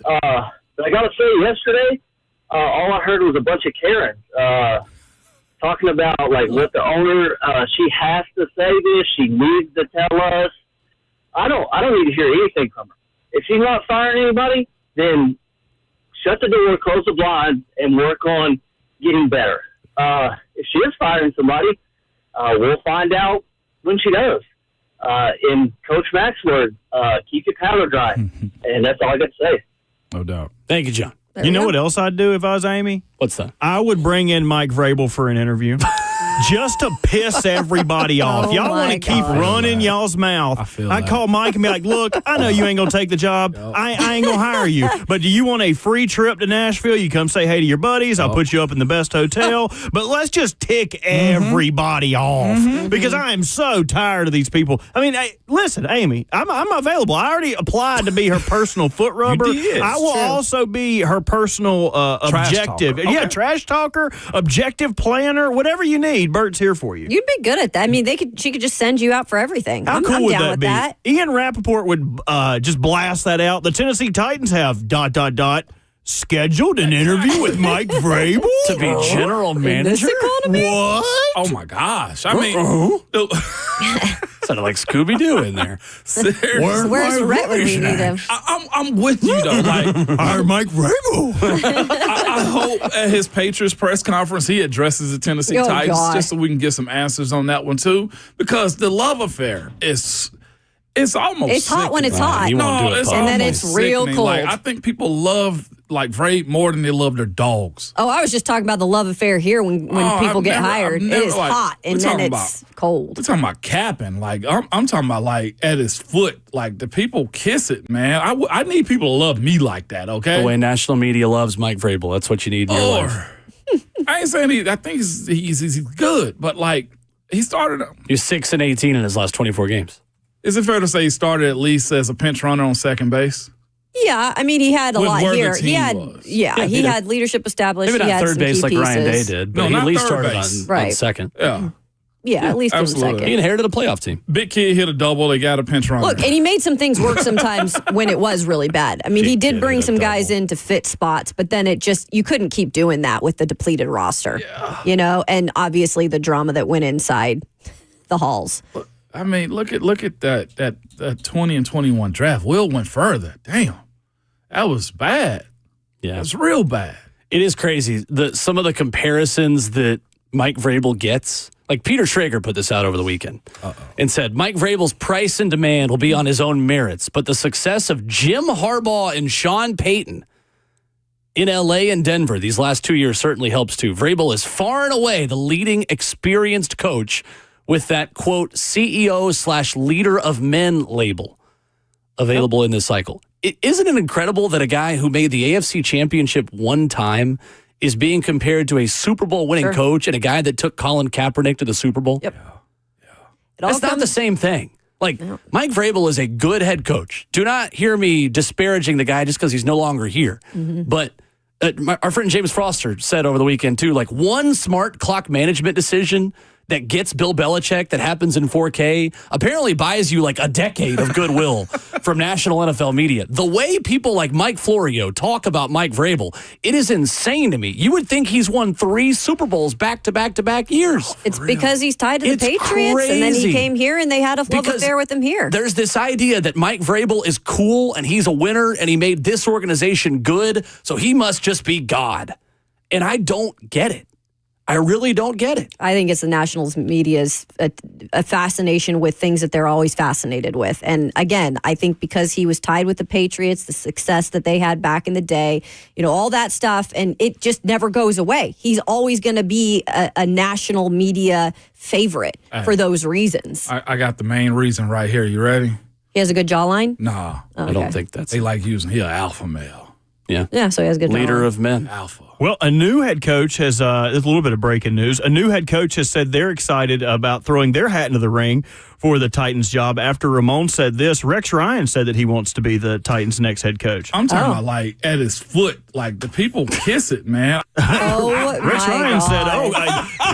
Speaker 12: But I got to say, yesterday, all I heard was a bunch of Karens talking about, like, what the owner, she has to say this. She needs to tell us. I don't need to hear anything from her. If she's not firing anybody, then shut the door, close the blinds, and work on getting better. If she is firing somebody, we'll find out when she does. In Coach Mack's word, keep your powder dry. And that's all I got to say.
Speaker 9: No doubt.
Speaker 7: Thank you, John.
Speaker 6: You know what else I'd do if I was Amy?
Speaker 7: What's that?
Speaker 6: I would bring in Mike Vrabel for an interview. Just to piss everybody off. Y'all want to keep running y'all's mouth. I'd call Mike and be like, look, I know you ain't going to take the job. I ain't going to hire you. But do you want a free trip to Nashville? You come say hey to your buddies. I'll put you up in the best hotel. But let's just tick everybody off. Because I am so tired of these people. I mean, listen, Amy, I'm available. I already applied to be her personal foot rubber. I will also be her personal objective. Yeah, trash talker, objective planner, whatever you need. Bert's here for you.
Speaker 8: You'd be good at that. I mean, she could just send you out for everything.
Speaker 6: How
Speaker 8: I'm
Speaker 6: cool would
Speaker 8: down
Speaker 6: that
Speaker 8: with
Speaker 6: be?
Speaker 8: that.
Speaker 6: Ian Rappaport would just blast that out. The Tennessee Titans have ... scheduled an interview with Mike Vrabel
Speaker 7: to be general manager.
Speaker 6: What?
Speaker 9: Oh my gosh! I mean,
Speaker 7: sounded like Scooby Doo in there.
Speaker 8: Where's Rhett when we need him?
Speaker 9: I'm with you though. Like,
Speaker 6: Mike Vrabel.
Speaker 9: I hope at his Patriots press conference he addresses the Tennessee Titans just so we can get some answers on that one too. Because the love affair is. It's almost
Speaker 8: it's hot when it's hot.
Speaker 9: No, it's
Speaker 8: and then it's real
Speaker 9: sickening.
Speaker 8: cold.
Speaker 9: Like, I think people love like Vrabel more than they love their dogs.
Speaker 8: Oh, I was just talking about the love affair here when people get hired. It is hot and then it's cold.
Speaker 9: We're talking about capping. Like I'm talking about like at his foot. Like the people kiss it, man. I need people to love me like that. Okay.
Speaker 7: The way national media loves Mike Vrabel. That's what you need in your life.
Speaker 9: I ain't saying I think he's good, but like he started.
Speaker 7: He's 6-18 in his last 24 games.
Speaker 9: Is it fair to say he started at least as a pinch runner on second base?
Speaker 8: Yeah, I mean he had a lot here. He had he
Speaker 7: did.
Speaker 8: had leadership established.
Speaker 7: Maybe
Speaker 8: he
Speaker 7: not
Speaker 8: had
Speaker 7: third base like
Speaker 8: pieces.
Speaker 7: Ryan Day did, but he at least started on second.
Speaker 8: Yeah, at least in second.
Speaker 7: He inherited a playoff team.
Speaker 9: Big kid hit a double. They got a pinch runner.
Speaker 8: Look, and he made some things work sometimes when it was really bad. I mean, he did bring some guys in to fit spots, but then you couldn't keep doing that with the depleted roster. You know, and obviously the drama that went inside the halls.
Speaker 9: I mean, look at that 20 and 21 draft. Will went further. Damn, that was bad.
Speaker 7: Yeah,
Speaker 9: it's real bad.
Speaker 7: It is crazy. Some of the comparisons that Mike Vrabel gets. Like Peter Schrager put this out over the weekend and said Mike Vrabel's price and demand will be on his own merits, but the success of Jim Harbaugh and Sean Payton in L.A. and Denver these last 2 years certainly helps too. Vrabel is far and away the leading experienced coach with that, quote, CEO/leader of men label available in this cycle. Isn't it incredible that a guy who made the AFC Championship one time is being compared to a Super Bowl winning coach and a guy that took Colin Kaepernick to the Super Bowl?
Speaker 8: Yep.
Speaker 7: That's not the same thing. Like, Mike Vrabel is a good head coach. Do not hear me disparaging the guy just because he's no longer here. But our friend James Foster said over the weekend, too, like one smart clock management decision that gets Bill Belichick that happens in 4K apparently buys you like a decade of goodwill from national NFL media. The way people like Mike Florio talk about Mike Vrabel, it is insane to me. You would think he's won 3 Super Bowls back-to-back-to-back years.
Speaker 8: It's because he's tied to the Patriots, and then he came here and they had a love affair with him here.
Speaker 7: There's this idea that Mike Vrabel is cool and he's a winner and he made this organization good, so he must just be God. And I don't get it. I really don't get it.
Speaker 8: I think it's the Nationals media's a fascination with things that they're always fascinated with. And again, I think because he was tied with the Patriots, the success that they had back in the day, you know, all that stuff, and it just never goes away. He's always going to be a national media favorite for those reasons.
Speaker 9: I got the main reason right here. You ready?
Speaker 8: He has a good jawline?
Speaker 9: Nah.
Speaker 7: I don't think that's...
Speaker 9: They like using, he an alpha male.
Speaker 7: Yeah,
Speaker 8: so he has a good
Speaker 7: leader
Speaker 8: jawline.
Speaker 7: of men.
Speaker 9: Alpha.
Speaker 6: Well, a new head coach has, there's a little bit of breaking news. A new head coach has said they're excited about throwing their hat into the ring for the Titans job after Ramon said this. Rex Ryan said that he wants to be the Titans' next head coach.
Speaker 9: I'm talking about like at his foot, like the people kiss it, man.
Speaker 6: Rex Ryan said,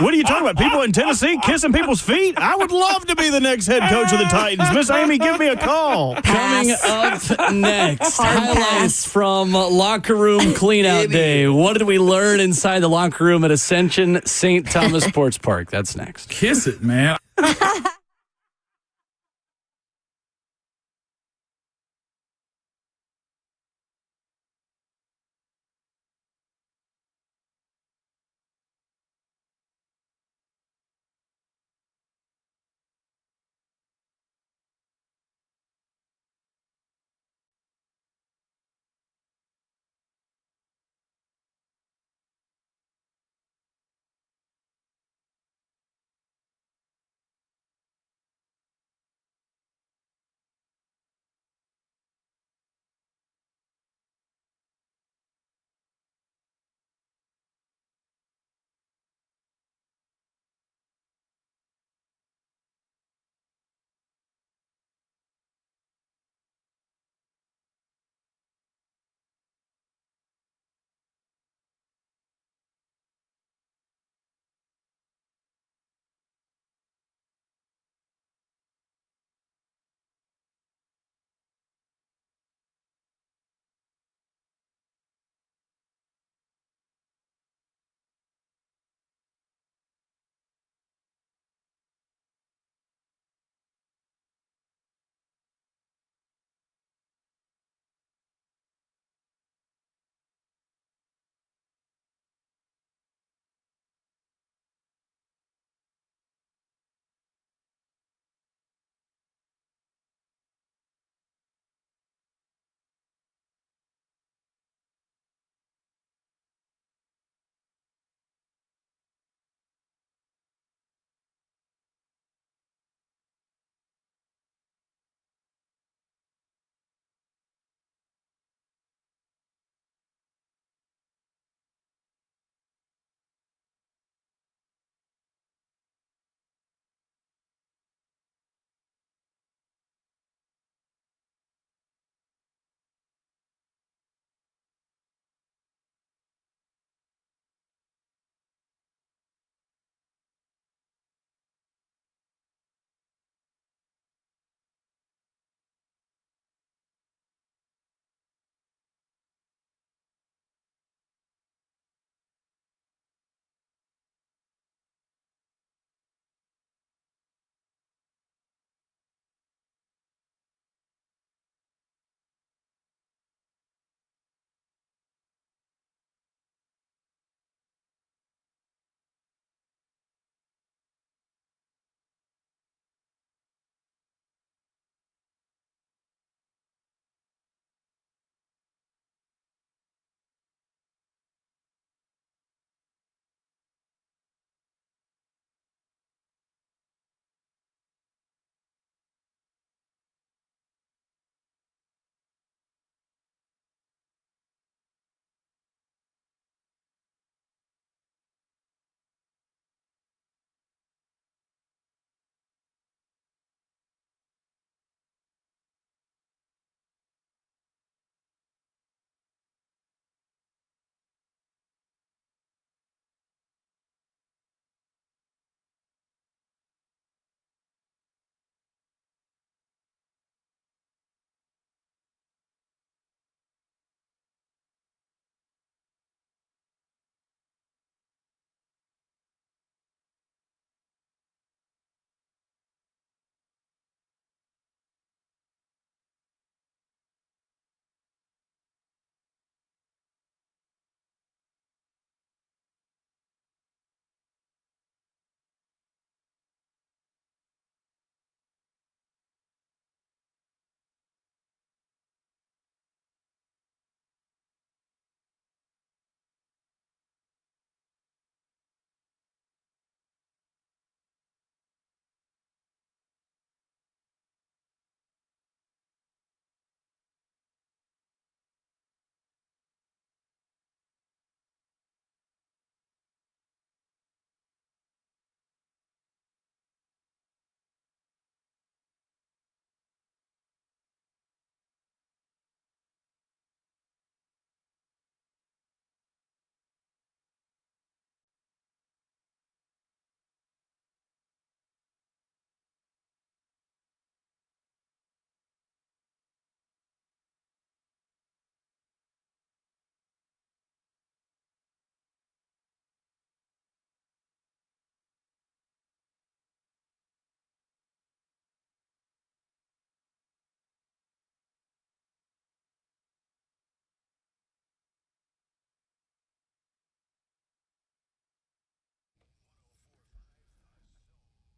Speaker 6: what are you talking about? People in Tennessee kissing people's feet? I would love to be the next head coach of the Titans. Miss Amy, give me a call.
Speaker 7: Coming up next, highlights from locker room cleanout day. What did we learn inside the locker room at Ascension St. Thomas Sports Park? That's next.
Speaker 9: Kiss it, man.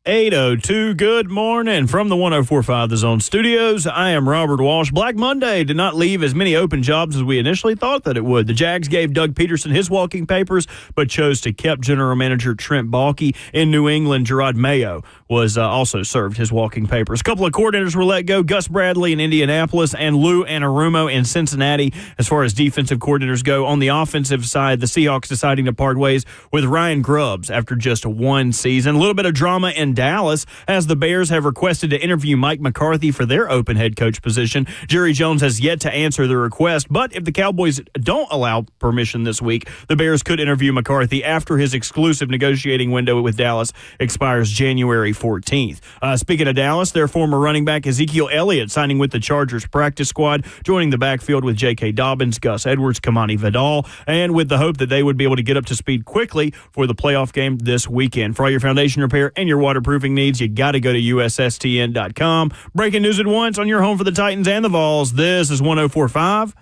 Speaker 6: 8:02. Good morning from the 104.5 The Zone studios. I am Robert Walsh. Black Monday did not leave as many open jobs as we initially thought that it would. The Jags gave Doug Peterson his walking papers, but chose to keep general manager Trent Baalke. In New England, Gerard Mayo was also served his walking papers. A couple of coordinators were let go, Gus Bradley in Indianapolis and Lou Anarumo in Cincinnati. As far as defensive coordinators go, on the offensive side, the Seahawks deciding to part ways with Ryan Grubbs after just one season. A little bit of drama in Dallas as the Bears have requested to interview Mike McCarthy for their open head coach position. Jerry Jones has yet to answer the request, but if the Cowboys don't allow permission this week, the Bears could interview McCarthy after his exclusive negotiating window with Dallas expires January 14th. Speaking of Dallas, their former running back Ezekiel Elliott signing with the Chargers practice squad, joining the backfield with J.K. Dobbins, Gus Edwards, Kamani Vidal, and with the hope that they would be able to get up to speed quickly for the playoff game this weekend. For all your foundation repair and your waterproofing needs, you got to go to USSTN.com. Breaking news at once on your home for the Titans and the Vols. This is 104.5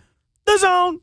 Speaker 6: The Zone.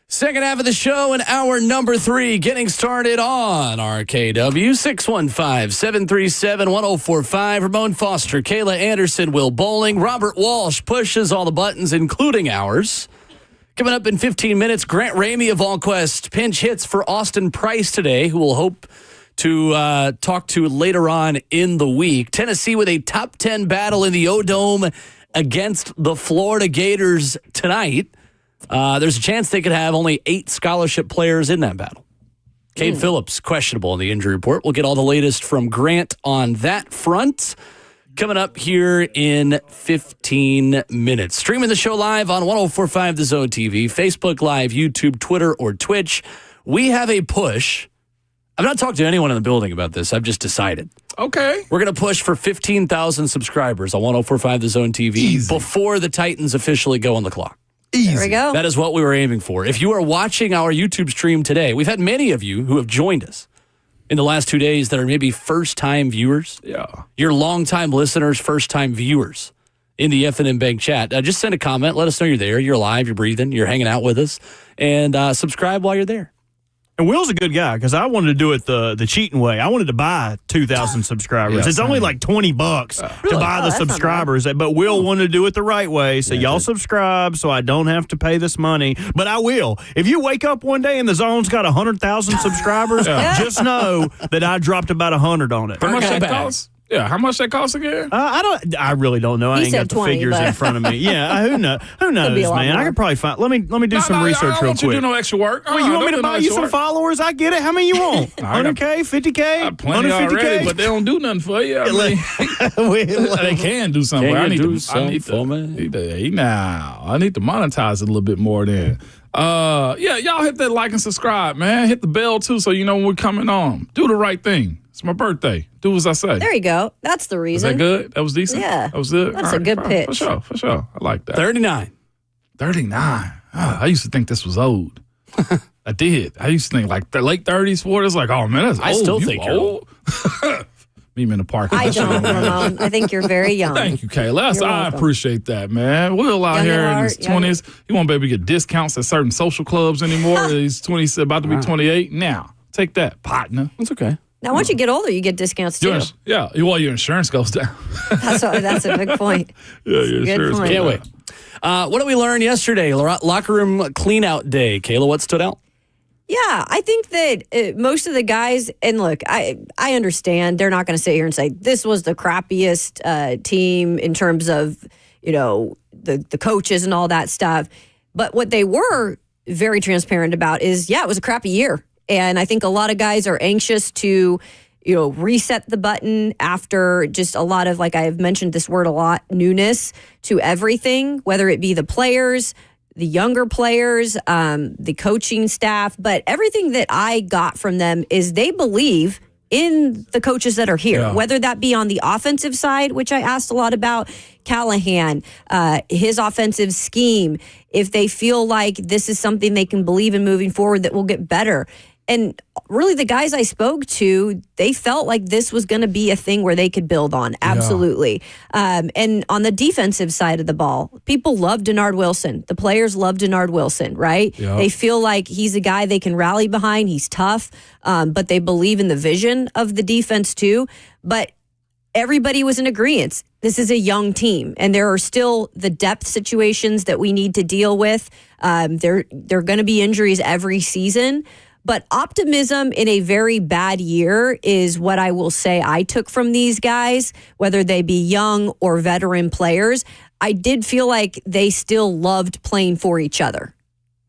Speaker 7: Second half of the show and hour number 3 getting started on RKW 615-737-1045. Ramon Foster, Kayla Anderson, Will Bowling, Robert Walsh pushes all the buttons, including ours. Coming up in 15 minutes, Grant Ramey of VolQuest pinch hits for Austin Price today, who we'll hope to talk to later on in the week. Tennessee with a top 10 battle in the O-Dome against the Florida Gators tonight. There's a chance they could have only 8 scholarship players in that battle. Cade Phillips, questionable in the injury report. We'll get all the latest from Grant on that front. Coming up here in 15 minutes. Streaming the show live on 104.5 The Zone TV, Facebook Live, YouTube, Twitter, or Twitch. We have a push. I've not talked to anyone in the building about this. I've just decided.
Speaker 9: Okay.
Speaker 7: We're going to push for 15,000 subscribers on 104.5 The Zone TV before the Titans officially go on the clock.
Speaker 8: There we go.
Speaker 7: That is what we were aiming for. If you are watching our YouTube stream today, we've had many of you who have joined us in the last 2 days that are maybe first-time viewers.
Speaker 9: Yeah.
Speaker 7: You're long-time listeners, first-time viewers in the F&M Bank chat. Just send a comment. Let us know you're there. You're alive. You're breathing. You're hanging out with us. And subscribe while you're there.
Speaker 6: And Will's a good guy because I wanted to do it the cheating way. I wanted to buy 2,000 subscribers. It's only like $20 to buy the subscribers, but Will wanted to do it the right way. So y'all subscribe so I don't have to pay this money. But I will. If you wake up one day and the Zone's got 100,000 subscribers, just know that I dropped about 100 on it.
Speaker 9: How much that costs? Yeah, how much that costs again?
Speaker 6: I really don't know. I ain't got the
Speaker 8: 20,
Speaker 6: figures in front of me. Yeah, who knows? Who knows, man? I could probably find. Let me do some research real quick.
Speaker 9: I don't want you to do no extra work.
Speaker 6: Well, you want me to buy you some followers? I get it. How many you want? 100K, 50K,
Speaker 9: plenty already, but they don't do nothing for you. They can do something. I need to monetize it a little bit more then. Y'all hit that like and subscribe, man. Hit the bell too, so you know when we're coming on. Do the right thing. It's my birthday. Do as I say.
Speaker 8: There you go. That's the reason.
Speaker 9: Is that good? That was decent?
Speaker 8: Yeah.
Speaker 9: That was good?
Speaker 8: That's a good pitch.
Speaker 9: For sure. I like that.
Speaker 7: 39.
Speaker 9: 39. I used to think this was old. I did. I used to think like the late 30s, 40s. Like, oh, man, that's old.
Speaker 7: I still think you're old.
Speaker 9: Meet me in the park.
Speaker 8: I don't, Ramon. I think you're very young.
Speaker 9: Thank you, Kayla. I appreciate that, man. Will out here in his 20s. He won't be able to get discounts at certain social clubs anymore. He's 20, about to be 28. Now, take that, partner.
Speaker 7: That's okay.
Speaker 8: Now, once you get older, you get discounts too.
Speaker 9: Yeah. Well, your insurance goes down.
Speaker 8: That's a big point.
Speaker 9: Yeah, your insurance goes down.
Speaker 7: Can't wait. What did we learn yesterday? Locker room clean-out day. Kayla, what stood out?
Speaker 8: Yeah, I think that most of the guys, and look, I understand they're not going to sit here and say this was the crappiest team in terms of, the coaches and all that stuff. But what they were very transparent about is, it was a crappy year. And I think a lot of guys are anxious to, reset the button after just a lot of, like I've mentioned this word a lot, newness to everything, whether it be the players, the younger players, the coaching staff. But everything that I got from them is they believe in the coaches that are here, whether that be on the offensive side, which I asked a lot about, Callahan, his offensive scheme, if they feel like this is something they can believe in moving forward that will get better. And really, the guys I spoke to, they felt like this was going to be a thing where they could build on. Absolutely. And on the defensive side of the ball, people love Denard Wilson. The players love Denard Wilson, right? Yep. They feel like he's a guy they can rally behind. He's tough, but they believe in the vision of the defense too. But everybody was in agreement. This is a young team, and there are still the depth situations that we need to deal with. There are going to be injuries every season. But optimism in a very bad year is what I will say I took from these guys, whether they be young or veteran players. I did feel like they still loved playing for each other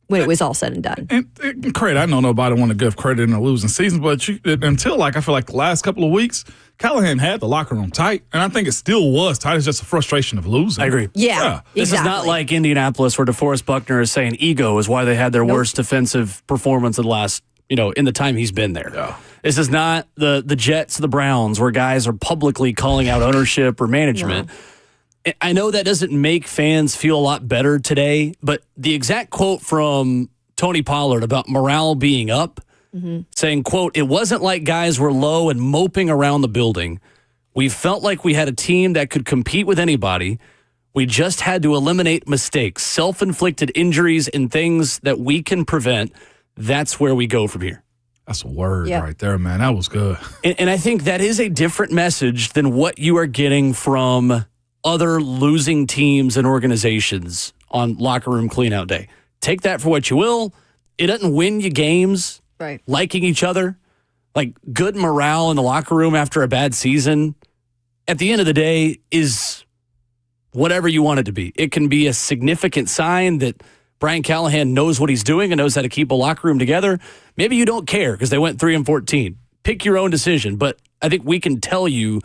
Speaker 8: when it was all said and done.
Speaker 9: And credit, I know nobody want to give credit in a losing season, but until I feel like the last couple of weeks, Callahan had the locker room tight, and I think it still was tight. It's just a frustration of losing.
Speaker 7: I agree.
Speaker 8: Yeah.
Speaker 7: This is not like Indianapolis where DeForest Buckner is saying ego is why they had their worst defensive performance in the last, in the time he's been there. Yeah. This is not the Jets, the Browns, where guys are publicly calling out ownership or management. No. I know that doesn't make fans feel a lot better today, but the exact quote from Tony Pollard about morale being up, saying, quote, "It wasn't like guys were low and moping around the building. We felt like we had a team that could compete with anybody. We just had to eliminate mistakes, self-inflicted injuries, and things that we can prevent. That's where we go from here."
Speaker 9: That's a word right there, man. That was good.
Speaker 7: And I think that is a different message than what you are getting from other losing teams and organizations on locker room cleanout day. Take that for what you will. It doesn't win you games.
Speaker 8: Right.
Speaker 7: Liking each other, like good morale in the locker room after a bad season, at the end of the day is whatever you want it to be. It can be a significant sign that Brian Callahan knows what he's doing and knows how to keep a locker room together. Maybe you don't care because they went 3-14. Pick your own decision, but I think we can tell you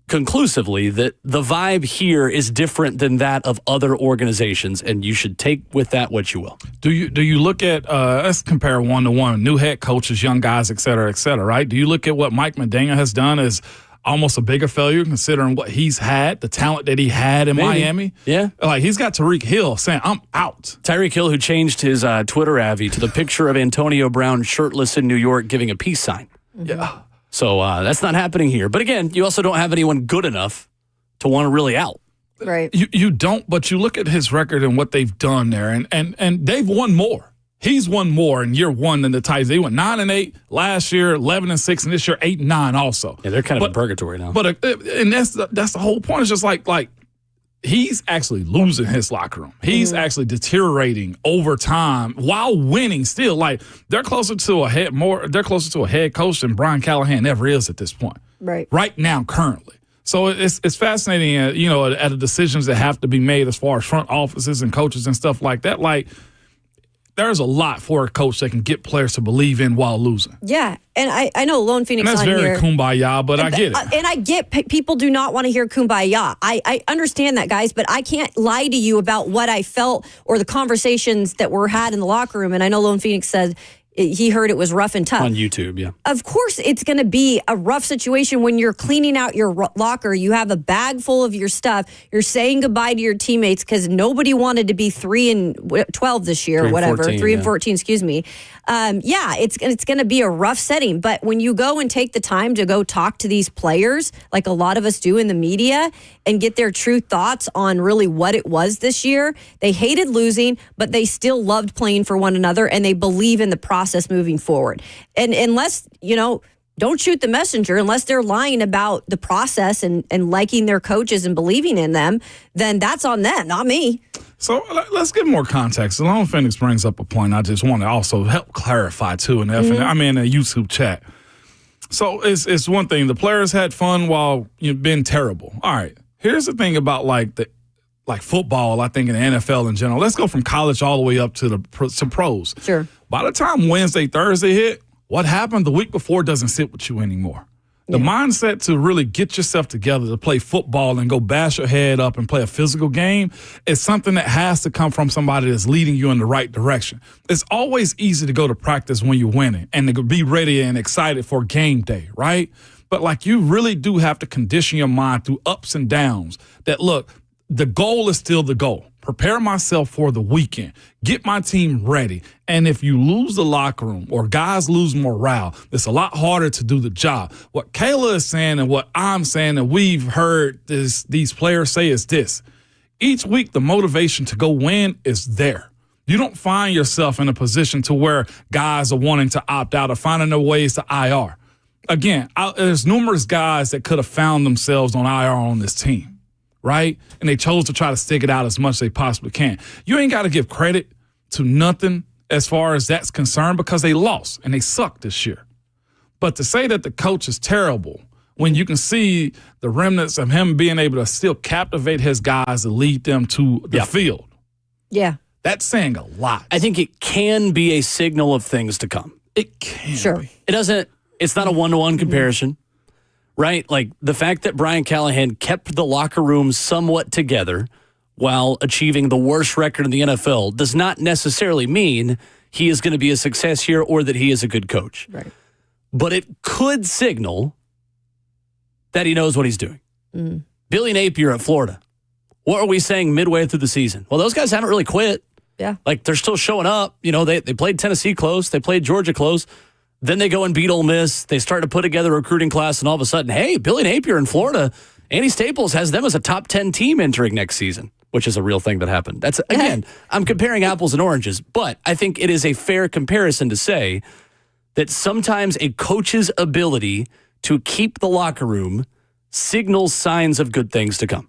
Speaker 7: conclusively that the vibe here is different than that of other organizations, and you should take with that what you will.
Speaker 9: Do you look at let's compare 1-to-1, new head coaches, young guys, et cetera, right? Do you look at what Mike Medina has done as almost a bigger failure considering what he's had, the talent that he had in Miami?
Speaker 7: Yeah.
Speaker 9: Like he's got Tyreek Hill saying, "I'm out."
Speaker 7: Tyreek Hill, who changed his Twitter avi to the picture of Antonio Brown shirtless in New York giving a peace sign.
Speaker 9: Yeah.
Speaker 7: So that's not happening here. But again, you also don't have anyone good enough to want to really out.
Speaker 8: Right.
Speaker 9: You don't, but you look at his record and what they've done there, and they've won more. He's won more in year one than the Titans. They went 9-8 last year, 11-6, and this year 8-9 also.
Speaker 7: Yeah, they're kind of in purgatory now.
Speaker 9: But and that's the whole point. It's just like he's actually losing his locker room. He's actually deteriorating over time while winning still. Like they're closer to a head coach than Brian Callahan ever is at this point. Right now, currently. So it's fascinating, at the decisions that have to be made as far as front offices and coaches and stuff like that. Like there's a lot for a coach that can get players to believe in while losing.
Speaker 8: Yeah, and I know Lone Phoenix
Speaker 9: and that's
Speaker 8: on
Speaker 9: very
Speaker 8: here.
Speaker 9: kumbaya, but I get it.
Speaker 8: And I get people do not want to hear kumbaya. I understand that, guys, but I can't lie to you about what I felt or the conversations that were had in the locker room. And I know Lone Phoenix said he heard it was rough and tough.
Speaker 7: On YouTube, yeah.
Speaker 8: Of course it's going to be a rough situation when you're cleaning out your locker. You have a bag full of your stuff. You're saying goodbye to your teammates because nobody wanted to be 3-12 this year or whatever. 3-14, excuse me. It's going to be a rough setting. But when you go and take the time to go talk to these players, like a lot of us do in the media, and get their true thoughts on really what it was this year, they hated losing, but they still loved playing for one another, and they believe in the process moving forward. And unless, don't shoot the messenger, unless they're lying about the process and liking their coaches and believing in them, then that's on them, not me.
Speaker 9: So let's give more context. Lone Phoenix brings up a point I just want to also help clarify too. And I'm in a YouTube chat. So it's one thing. The players had fun while you've been terrible. All right. Here's the thing about like football, I think, in the NFL in general. Let's go from college all the way up to pros.
Speaker 8: Sure.
Speaker 9: By the time Wednesday, Thursday hit, what happened the week before doesn't sit with you anymore. The mindset to really get yourself together to play football and go bash your head up and play a physical game is something that has to come from somebody that's leading you in the right direction. It's always easy to go to practice when you're winning and to be ready and excited for game day, right? But like you really do have to condition your mind through ups and downs that, look, the goal is still the goal. Prepare myself for the weekend. Get my team ready. And if you lose the locker room or guys lose morale, it's a lot harder to do the job. What Kayla is saying and what I'm saying and we've heard these players say is this. Each week, the motivation to go win is there. You don't find yourself in a position to where guys are wanting to opt out or finding their ways to IR. Again, there's numerous guys that could have found themselves on IR on this team. Right? And they chose to try to stick it out as much as they possibly can. You ain't got to give credit to nothing as far as that's concerned because they lost and they sucked this year. But to say that the coach is terrible when you can see the remnants of him being able to still captivate his guys and lead them to the field.
Speaker 8: Yeah.
Speaker 9: That's saying a lot.
Speaker 7: I think it can be a signal of things to come.
Speaker 9: It can.
Speaker 8: Sure.
Speaker 9: Be.
Speaker 7: It's not a one-to-one comparison. Right? Like the fact that Brian Callahan kept the locker room somewhat together while achieving the worst record in the NFL does not necessarily mean he is going to be a success here or that he is a good coach.
Speaker 8: Right.
Speaker 7: But it could signal that he knows what he's doing. Billy Napier at Florida. What are we saying midway through the season? Well, those guys haven't really quit.
Speaker 8: Yeah.
Speaker 7: Like they're still showing up. You know, they played Tennessee close. They played Georgia close. Then they go and beat Ole Miss. They start to put together a recruiting class, and all of a sudden, hey, Billy Napier in Florida, Andy Staples has them as a top 10 team entering next season, which is a real thing that happened. That's, again, I'm comparing apples and oranges, but I think it is a fair comparison to say that sometimes a coach's ability to keep the locker room signals signs of good things to come.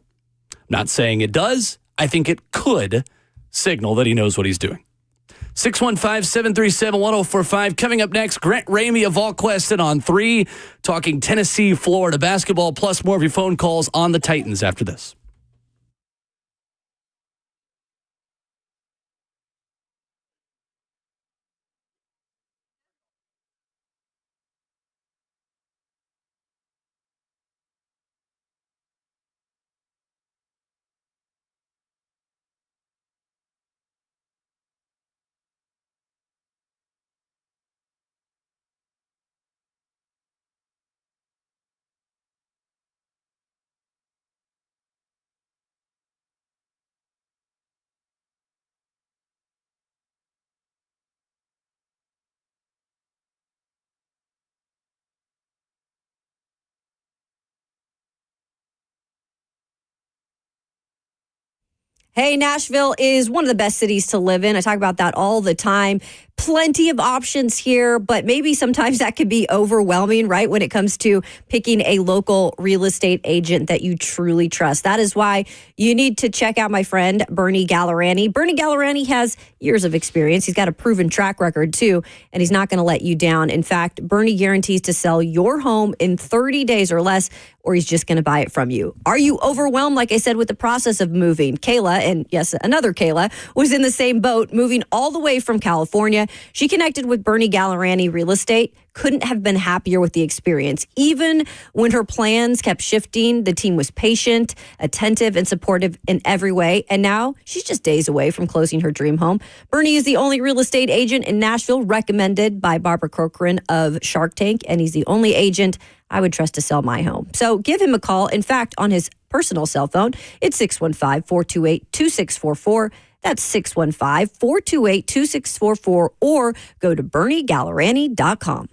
Speaker 7: I'm not saying it does. I think it could signal that he knows what he's doing. 615-737-1045. Coming up next, Grant Ramey of VolQuest on 3, talking Tennessee, Florida basketball, plus more of your phone calls on the Titans after this.
Speaker 8: Hey, Nashville is one of the best cities to live in. I talk about that all the time. Plenty of options here, but maybe sometimes that could be overwhelming, right? When it comes to picking a local real estate agent that you truly trust. That is why you need to check out my friend, Bernie Gallerani. Bernie Gallerani has years of experience. He's got a proven track record too, and he's not going to let you down. In fact, Bernie guarantees to sell your home in 30 days or less, or he's just going to buy it from you. Are you overwhelmed, like I said, with the process of moving? Kayla, and yes, another Kayla, was in the same boat, moving all the way from California. She connected with Bernie Gallerani Real Estate. Couldn't have been happier with the experience. Even when her plans kept shifting, the team was patient, attentive, and supportive in every way. And now she's just days away from closing her dream home. Bernie is the only real estate agent in Nashville recommended by Barbara Corcoran of Shark Tank, and he's the only agent I would trust to sell my home. So give him a call. In fact, on his personal cell phone, it's 615-428-2644. That's 615-428-2644, or go to BernieGallerani.com.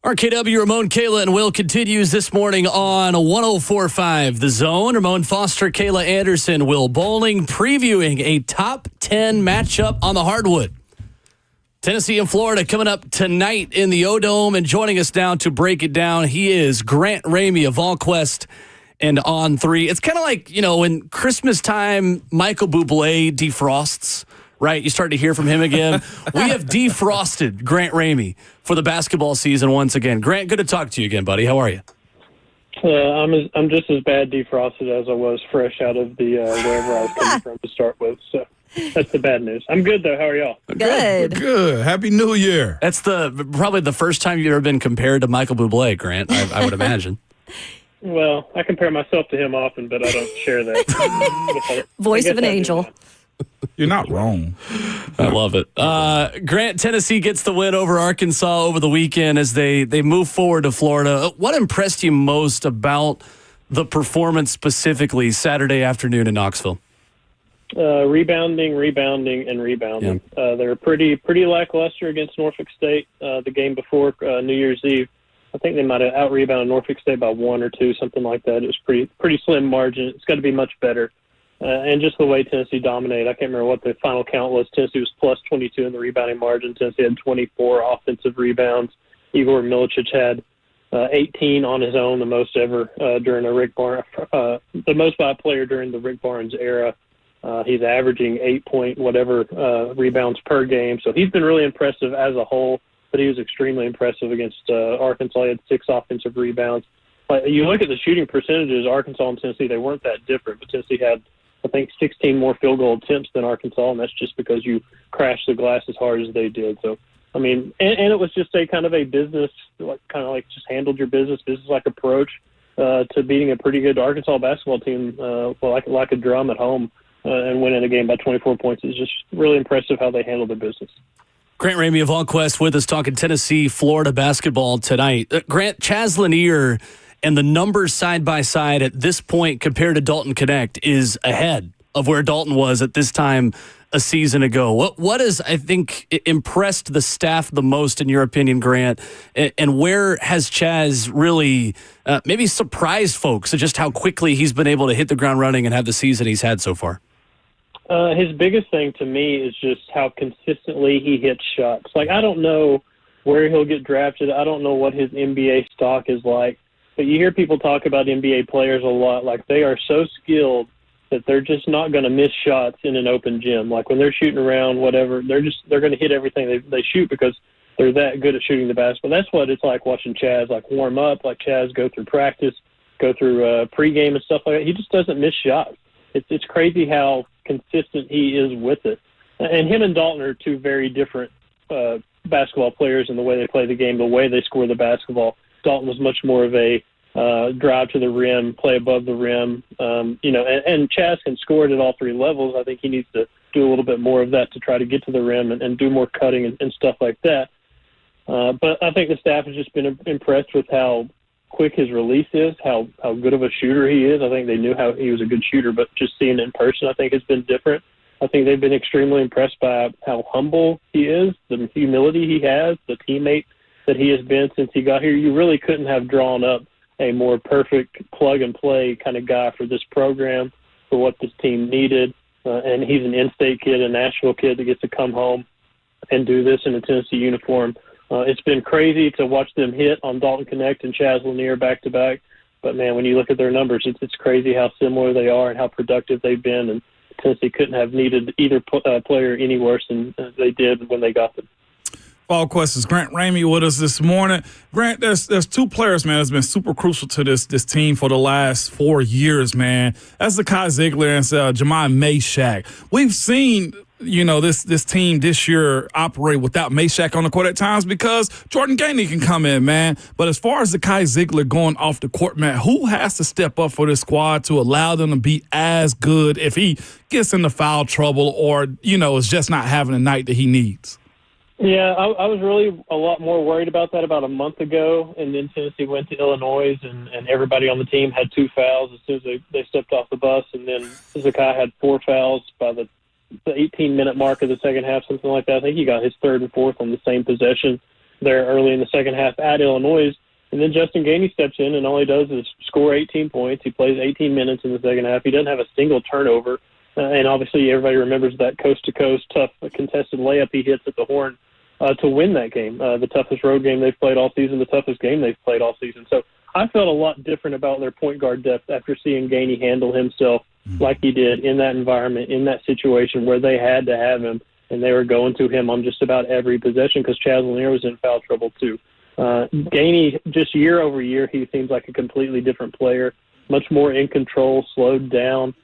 Speaker 7: RKW, Ramon, Kayla, and Will continues this morning on 104.5 The Zone. Ramon Foster, Kayla Anderson, Will Bowling, previewing a top 10 matchup on the hardwood. Tennessee and Florida coming up tonight in the O-Dome, and joining us now to break it down, he is Grant Ramey of VolQuest and On3. It's kind of like, when Christmas time, Michael Bublé defrosts, right? You start to hear from him again. We have defrosted Grant Ramey for the basketball season once again. Grant, good to talk to you again, buddy. How are you?
Speaker 13: I'm just as bad defrosted as I was fresh out of the wherever I was coming from to start with. So that's the bad news. I'm good though. How are y'all?
Speaker 9: Good. Happy New Year.
Speaker 7: That's probably the first time you've ever been compared to Michael Bublé, Grant. I would imagine.
Speaker 13: Well, I compare myself to him often, but I don't share that.
Speaker 8: Voice of an angel.
Speaker 9: You're not wrong.
Speaker 7: I love it. Grant, Tennessee gets the win over Arkansas over the weekend as they move forward to Florida. What impressed you most about the performance specifically Saturday afternoon in Knoxville?
Speaker 13: Rebounding. Yeah. They were pretty lackluster against Norfolk State the game before New Year's Eve. I think they might have out-rebounded Norfolk State by 1 or 2, something like that. It was pretty slim margin. It's got to be much better. And just the way Tennessee dominated, I can't remember what the final count was. Tennessee was plus 22 in the rebounding margin. Tennessee had 24 offensive rebounds. Igor Milicic had 18 on his own, the most ever during a Rick Barnes, the most by a player during the Rick Barnes era. He's averaging 8 rebounds per game. So he's been really impressive as a whole, but he was extremely impressive against Arkansas. He had 6 offensive rebounds. You look at the shooting percentages, Arkansas and Tennessee, they weren't that different, but Tennessee had, I think, 16 more field goal attempts than Arkansas, and that's just because you crashed the glass as hard as they did. So, I mean, and it was just a kind of a business, like just handled your business-like approach to beating a pretty good Arkansas basketball team, like a drum at home, and winning a game by 24 points. It's just really impressive how they handled their business.
Speaker 7: Grant Ramey of VolQuest with us talking Tennessee, Florida basketball tonight. Grant, Chaz Lanier and the numbers side by side at this point compared to Dalton Connect is ahead of where Dalton was at this time a season ago. What has, I think, impressed the staff the most, in your opinion, Grant? And where has Chaz really maybe surprised folks at just how quickly he's been able to hit the ground running and have the season he's had so far?
Speaker 13: His biggest thing to me is just how consistently he hits shots. Like, I don't know where he'll get drafted. I don't know what his NBA stock is like. But you hear people talk about NBA players a lot. Like, they are so skilled that they're just not going to miss shots in an open gym. Like, when they're shooting around, whatever, they're going to hit everything they shoot because they're that good at shooting the basketball. That's what it's like watching Chaz, like, warm up, like Chaz go through practice, go through pregame and stuff like that. He just doesn't miss shots. It's crazy how consistent he is with it. And him and Dalton are two very different basketball players in the way they play the game, the way they score the basketball. Dalton was much more of a drive to the rim, play above the rim, and Chaz can score it at all 3 levels. I think he needs to do a little bit more of that to try to get to the rim and do more cutting and stuff like that. But I think the staff has just been impressed with how quick his release is, how good of a shooter he is. I think they knew how he was a good shooter, but just seeing it in person, I think has been different. I think they've been extremely impressed by how humble he is, the humility he has, the teammate that he has been since he got here. You really couldn't have drawn up a more perfect plug-and-play kind of guy for this program, for what this team needed. And he's an in-state kid, a Nashville kid that gets to come home and do this in a Tennessee uniform. It's been crazy to watch them hit on Dalton Connect and Chaz Lanier back-to-back. But, man, when you look at their numbers, it's crazy how similar they are and how productive they've been. And Tennessee couldn't have needed either player any worse than they did when they got them.
Speaker 9: VolQuest is Grant Ramey with us this morning. Grant, there's 2 players, man, that's been super crucial to this team for the last 4 years, man. That's the Kai Ziegler and Jemai Mayshak. We've seen, this team this year operate without Mayshak on the court at times because Jordan Gainey can come in, man. But as far as the Kai Ziegler going off the court, man, who has to step up for this squad to allow them to be as good if he gets into foul trouble or, is just not having the night that he needs?
Speaker 13: Yeah, I was really a lot more worried about that about a month ago, and then Tennessee went to Illinois, and everybody on the team had 2 fouls as soon as they stepped off the bus, and then Zakai had 4 fouls by the 18-minute mark of the second half, something like that. I think he got his 3rd and 4th on the same possession. there early in the second half at Illinois. And then Justin Gainey steps in, and all he does is score 18 points. He plays 18 minutes in the second half. He doesn't have a single turnover. And obviously everybody remembers that coast-to-coast tough contested layup he hits at the horn to win that game, the toughest road game they've played all season, the toughest game they've played all season. So I felt a lot different about their point guard depth after seeing Gainey handle himself like he did in that environment, in that situation where they had to have him, and they were going to him on just about every possession because Chaz Lanier was in foul trouble too. Gainey, just year over year, he seems like a completely different player, much more in control, slowed down.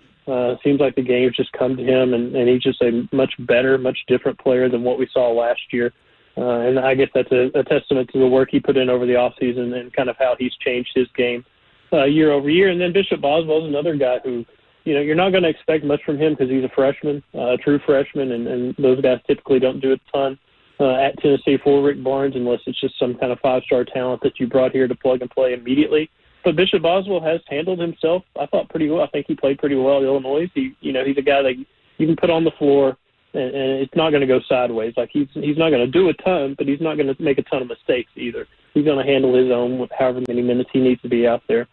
Speaker 13: Seems like the game's just come to him, and he's just a much better, much different player than what we saw last year. And I guess that's a testament to the work he put in over the offseason and kind of how he's changed his game year over year. And then Bishop Boswell's another guy who, you're not going to expect much from him because he's a freshman, a true freshman, and those guys typically don't do a ton at Tennessee for Rick Barnes unless it's just some kind of five-star talent that you brought here to plug and play immediately. But Bishop Boswell has handled himself, I thought, pretty well. I think he played pretty well at Illinois. He's a guy that you can put on the floor, and it's not going to go sideways. Like he's not going to do a ton, but he's not going to make a ton of mistakes either. He's going to handle his own with however many minutes he needs to be out there.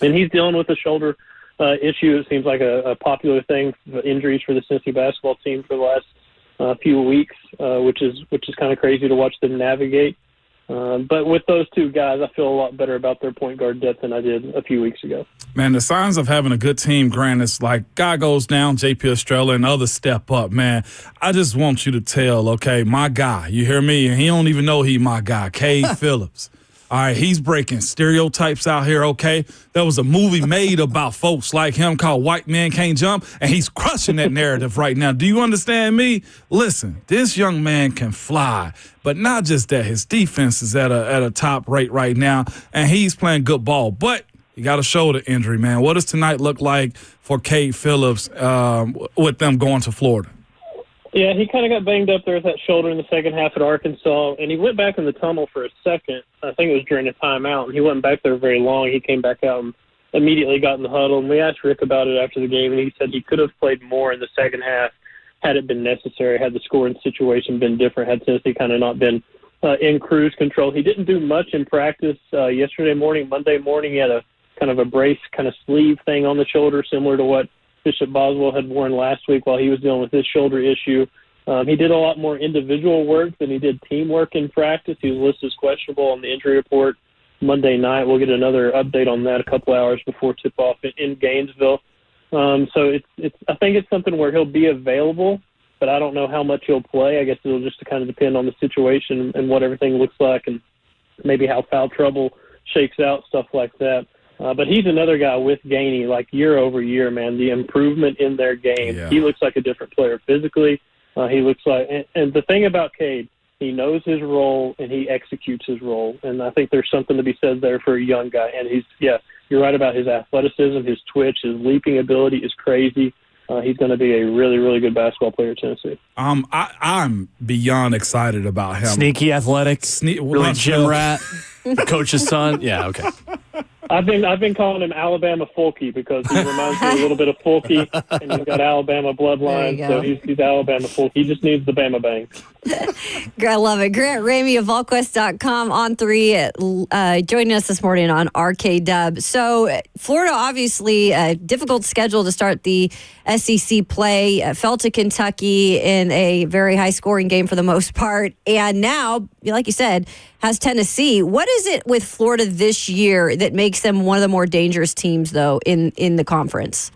Speaker 13: And he's dealing with a shoulder issue. It seems like a popular thing, injuries for the Cincinnati basketball team for the last few weeks, which is kind of crazy to watch them navigate. But with those two guys, I feel a lot better about their point guard depth than I did a few weeks ago.
Speaker 9: Man, the signs of having a good team, Grant, is like guy goes down, JP Estrella, and others step up, man. I just want you to tell, okay, my guy, you hear me? And he don't even know he my guy, Cade Phillips. All right, he's breaking stereotypes out here, okay? There was a movie made about folks like him called White Men Can't Jump, and he's crushing that narrative right now. Do you understand me? Listen, this young man can fly, but not just that. His defense is at a top rate right now, and he's playing good ball. But you got a shoulder injury, man. What does tonight look like for Cade Phillips with them going to Florida?
Speaker 13: Yeah, he kind of got banged up there with that shoulder in the second half at Arkansas, and he went back in the tunnel for a second. I think it was during a timeout, and he wasn't back there very long. He came back out and immediately got in the huddle, and we asked Rick about it after the game, and he said he could have played more in the second half had it been necessary, had the scoring situation been different, had Tennessee kind of not been in cruise control. He didn't do much in practice yesterday morning. Monday morning, he had a kind of a brace kind of sleeve thing on the shoulder, similar to what Bishop Boswell had worn last week while he was dealing with his shoulder issue. He did a lot more individual work than he did teamwork in practice. He was listed as questionable on the injury report Monday night. We'll get another update on that a couple hours before tip-off in Gainesville. So I think it's something where he'll be available, but I don't know how much he'll play. I guess it'll just kind of depend on the situation and what everything looks like and maybe how foul trouble shakes out, stuff like that. But he's another guy with Gainey, like year over year, man, the improvement in their game. Yeah. He looks like a different player physically. He looks like, and the thing about Cade, he knows his role and he executes his role. And I think there's something to be said there for a young guy. And you're right about his athleticism, his twitch, his leaping ability is crazy. He's going to be a really, really good basketball player at Tennessee.
Speaker 9: I'm beyond excited about him.
Speaker 7: Sneaky athletic, really gym rat, the coach's son. Yeah, okay.
Speaker 13: I've been calling him Alabama Fulky because he reminds me a little bit of Fulky, and he's got Alabama bloodline, so he's Alabama Fulky. He just needs the Bama bang.
Speaker 8: I love it. Grant Ramey of VolQuest.com on 3 joining us this morning on RKW. So Florida, obviously, a difficult schedule to start the SEC play. Fell to Kentucky in a very high-scoring game for the most part. And now, like you said, has Tennessee. What is it with Florida this year that makes them one of the more dangerous teams, though, in the conference?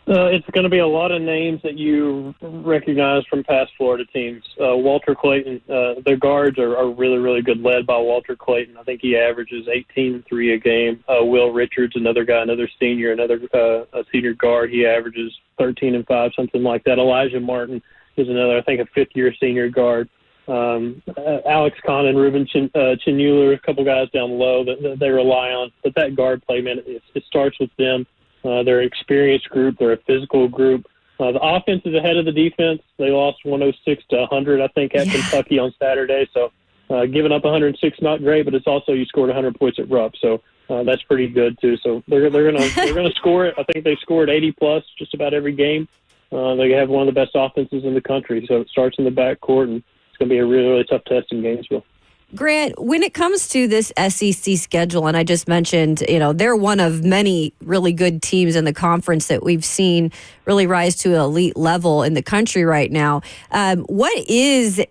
Speaker 13: It's going to be a lot of names that you recognize from past Florida teams. Walter Clayton, their guards are really, really good, led by Walter Clayton. I think he averages 18-3 a game. Will Richards, another guy, another senior, a senior guard. He averages 13-5, something like that. Elijah Martin is another, I think, a fifth-year senior guard. Alex Kahn and Ruben Chinula, a couple guys down low that they rely on. But that guard play, man, it starts with them. They're an experienced group. They're a physical group. The offense is ahead of the defense. They lost 106-100, I think, at Kentucky on Saturday. So giving up 106, not great, but it's also you scored 100 points at Rupp. So that's pretty good too. So they're gonna score it. I think they scored 80+ just about every game. They have one of the best offenses in the country. So it starts in the backcourt, and it's gonna be a really, really tough test in Gainesville.
Speaker 8: Grant, when it comes to this SEC schedule, and I just mentioned, they're one of many really good teams in the conference that we've seen really rise to an elite level in the country right now. What is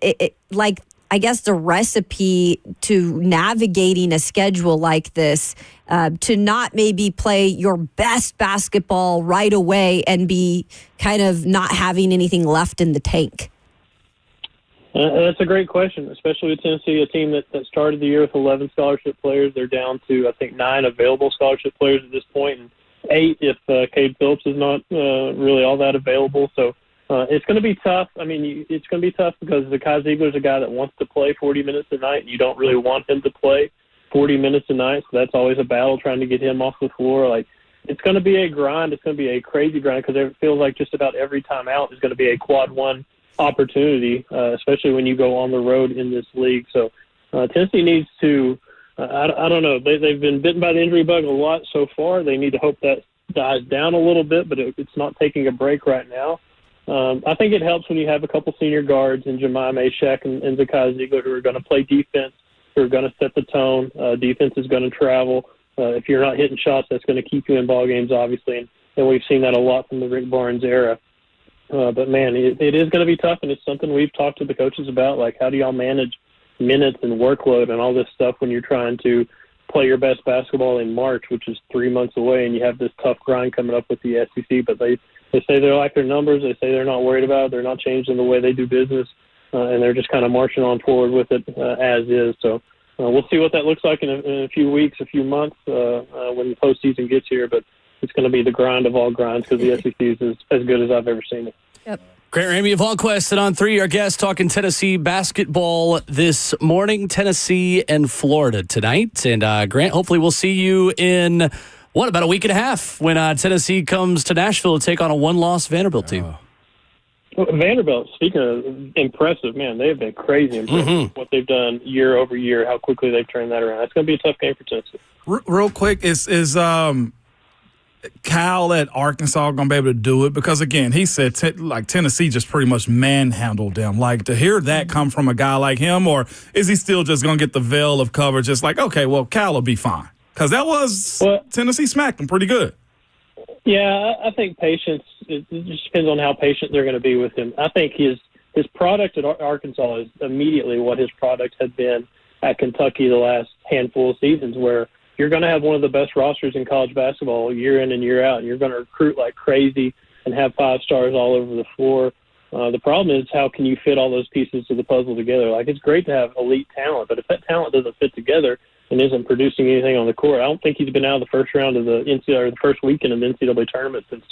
Speaker 8: I guess, the recipe to navigating a schedule like this, to not maybe play your best basketball right away and be kind of not having anything left in the tank?
Speaker 13: That's a great question, especially with Tennessee, a team that started the year with 11 scholarship players. They're down to, I think, 9 available scholarship players at this point, and 8 if Cade Phillips is not really all that available. So it's going to be tough. I mean, it's going to be tough because Kai Ziegler's a guy that wants to play 40 minutes a night, and you don't really want him to play 40 minutes a night. So that's always a battle trying to get him off the floor. Like, it's going to be a grind. It's going to be a crazy grind because it feels like just about every time out is going to be a quad one opportunity, especially when you go on the road in this league. So Tennessee needs to, I don't know, they've been bitten by the injury bug a lot so far. They need to hope that dies down a little bit, but it's not taking a break right now. I think it helps when you have a couple senior guards in Jemai Mashak and Zakai Ziegler who are going to play defense, who are going to set the tone. Defense is going to travel. If you're not hitting shots, that's going to keep you in ball games, obviously, and we've seen that a lot from the Rick Barnes era. But, man, it is going to be tough, and it's something we've talked to the coaches about, like how do y'all manage minutes and workload and all this stuff when you're trying to play your best basketball in March, which is 3 months away, and you have this tough grind coming up with the SEC. But they say they like their numbers. They say they're not worried about it. They're not changing the way they do business, and they're just kind of marching on forward with it as is. So we'll see what that looks like in a few weeks, a few months when the postseason gets here. But it's going to be the grind of all grinds because the SEC is as good as I've ever seen it.
Speaker 8: Yep.
Speaker 7: Grant Ramey of VolQuest and On 3, our guest talking Tennessee basketball this morning, Tennessee and Florida tonight. And Grant, hopefully we'll see you in, about a week and a half when Tennessee comes to Nashville to take on a one-loss Vanderbilt team.
Speaker 13: Vanderbilt, speaking of impressive, man, they have been crazy impressive what they've done year over year, how quickly they've turned that around. It's going to be a tough game for Tennessee.
Speaker 9: Real quick, is Cal at Arkansas going to be able to do it? Because, again, he said Tennessee just pretty much manhandled them. Like, to hear that come from a guy like him, or is he still just going to get the veil of cover just like, okay, well, Cal will be fine? Because that was Tennessee smacked them pretty good.
Speaker 13: Yeah, I think patience, it just depends on how patient they're going to be with him. I think his product at Arkansas is immediately what his product had been at Kentucky the last handful of seasons, where you're going to have one of the best rosters in college basketball year in and year out, and you're going to recruit like crazy and have 5 stars all over the floor. The problem is, how can you fit all those pieces of the puzzle together? Like, it's great to have elite talent, but if that talent doesn't fit together and isn't producing anything on the court, I don't think he's been out of the first round of the NCAA, or the first weekend of the NCAA tournament since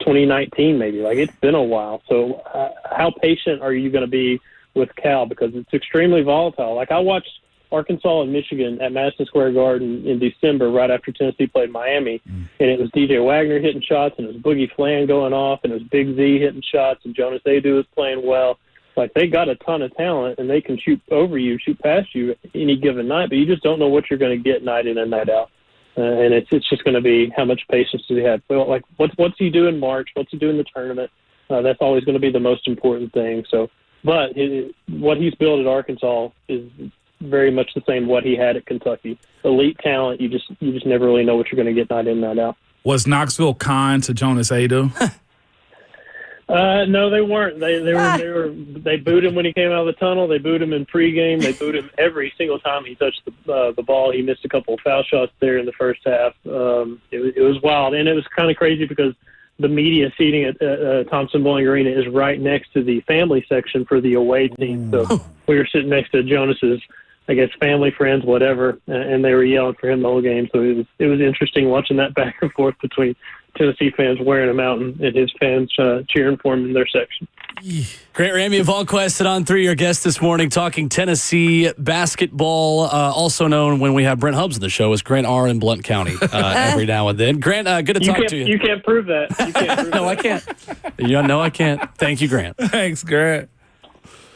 Speaker 13: 2019 maybe. Like, it's been a while. So how patient are you going to be with Cal? Because it's extremely volatile. Like, I watched Arkansas and Michigan at Madison Square Garden in December, right after Tennessee played Miami, and it was DJ Wagner hitting shots, and it was Boogie Flan going off, and it was Big Z hitting shots, and Jonas Adu was playing well. Like, they got a ton of talent, and they can shoot over you, shoot past you any given night, but you just don't know what you're going to get night in and night out. And it's just going to be how much patience do they have. Well, like, what's he do in March? What's he do in the tournament? That's always going to be the most important thing. So, but what he's built at Arkansas is very much the same what he had at Kentucky. Elite talent, you just never really know what you're going to get night in, night out.
Speaker 9: Was Knoxville kind to Jonas Adu?
Speaker 13: No, they weren't. They booed him when he came out of the tunnel. They booed him in pregame. They booed him every single time he touched the ball. He missed a couple of foul shots there in the first half. It was wild, and it was kind of crazy because the media seating at Thompson Bowling Arena is right next to the family section for the away team. So we were sitting next to Jonas's, I guess, family, friends, whatever, and they were yelling for him the whole game. So it was interesting watching that back and forth between Tennessee fans wearing him out and his fans cheering for him in their section.
Speaker 7: Grant Ramey of VolQuest and On 3, your guest this morning, talking Tennessee basketball, also known when we have Brent Hubbs on the show as Grant R. in Blount County every now and then. Grant, good to talk to you.
Speaker 13: You can't prove that.
Speaker 7: No, I can't. No, I can't. Thank you, Grant.
Speaker 9: Thanks, Grant.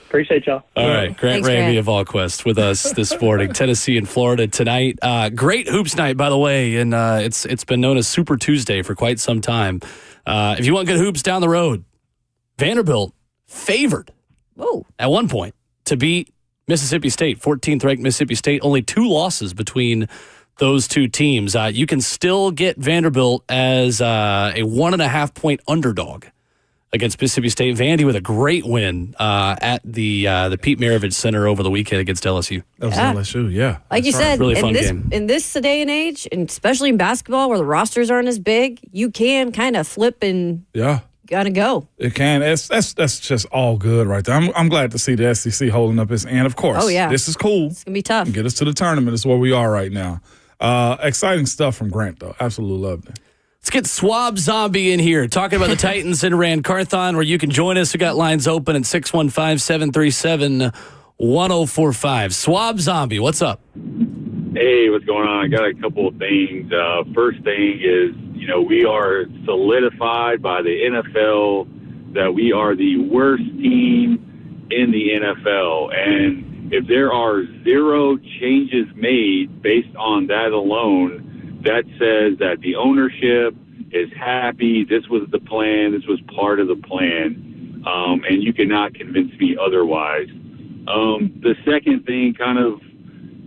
Speaker 13: Appreciate y'all.
Speaker 7: All right, Grant Ramey of VolQuest with us this morning. Tennessee and Florida tonight. Great hoops night, by the way, and it's been known as Super Tuesday for quite some time. If you want good hoops down the road, Vanderbilt favored at one point to beat Mississippi State, 14th ranked Mississippi State, only 2 losses between those two teams. You can still get Vanderbilt as a 1.5 point underdog against Mississippi State. Vandy with a great win at the Pete Maravich Center over the weekend against LSU.
Speaker 9: That was LSU, yeah.
Speaker 8: Like you said,
Speaker 7: really fun game.
Speaker 8: In this day and age, and especially in basketball where the rosters aren't as big, you can kind of flip and gotta go.
Speaker 9: It can. That's just all good right there. I'm glad to see the SEC holding up its end. Of course, this is cool.
Speaker 8: It's going to be tough.
Speaker 9: Get us to the tournament is where we are right now. Exciting stuff from Grant, though. Absolutely loved it.
Speaker 7: Let's get Swab Zombie in here, talking about the Titans and Ran Carthon, where you can join us. We got lines open at 615-737-1045. Swab Zombie, what's up?
Speaker 14: Hey, what's going on? I got a couple of things. First thing is, we are solidified by the NFL that we are the worst team in the NFL. And if there are 0 changes made based on that alone, that says that the ownership is happy. This was the plan. This was part of the plan. And you cannot convince me otherwise. The second thing, kind of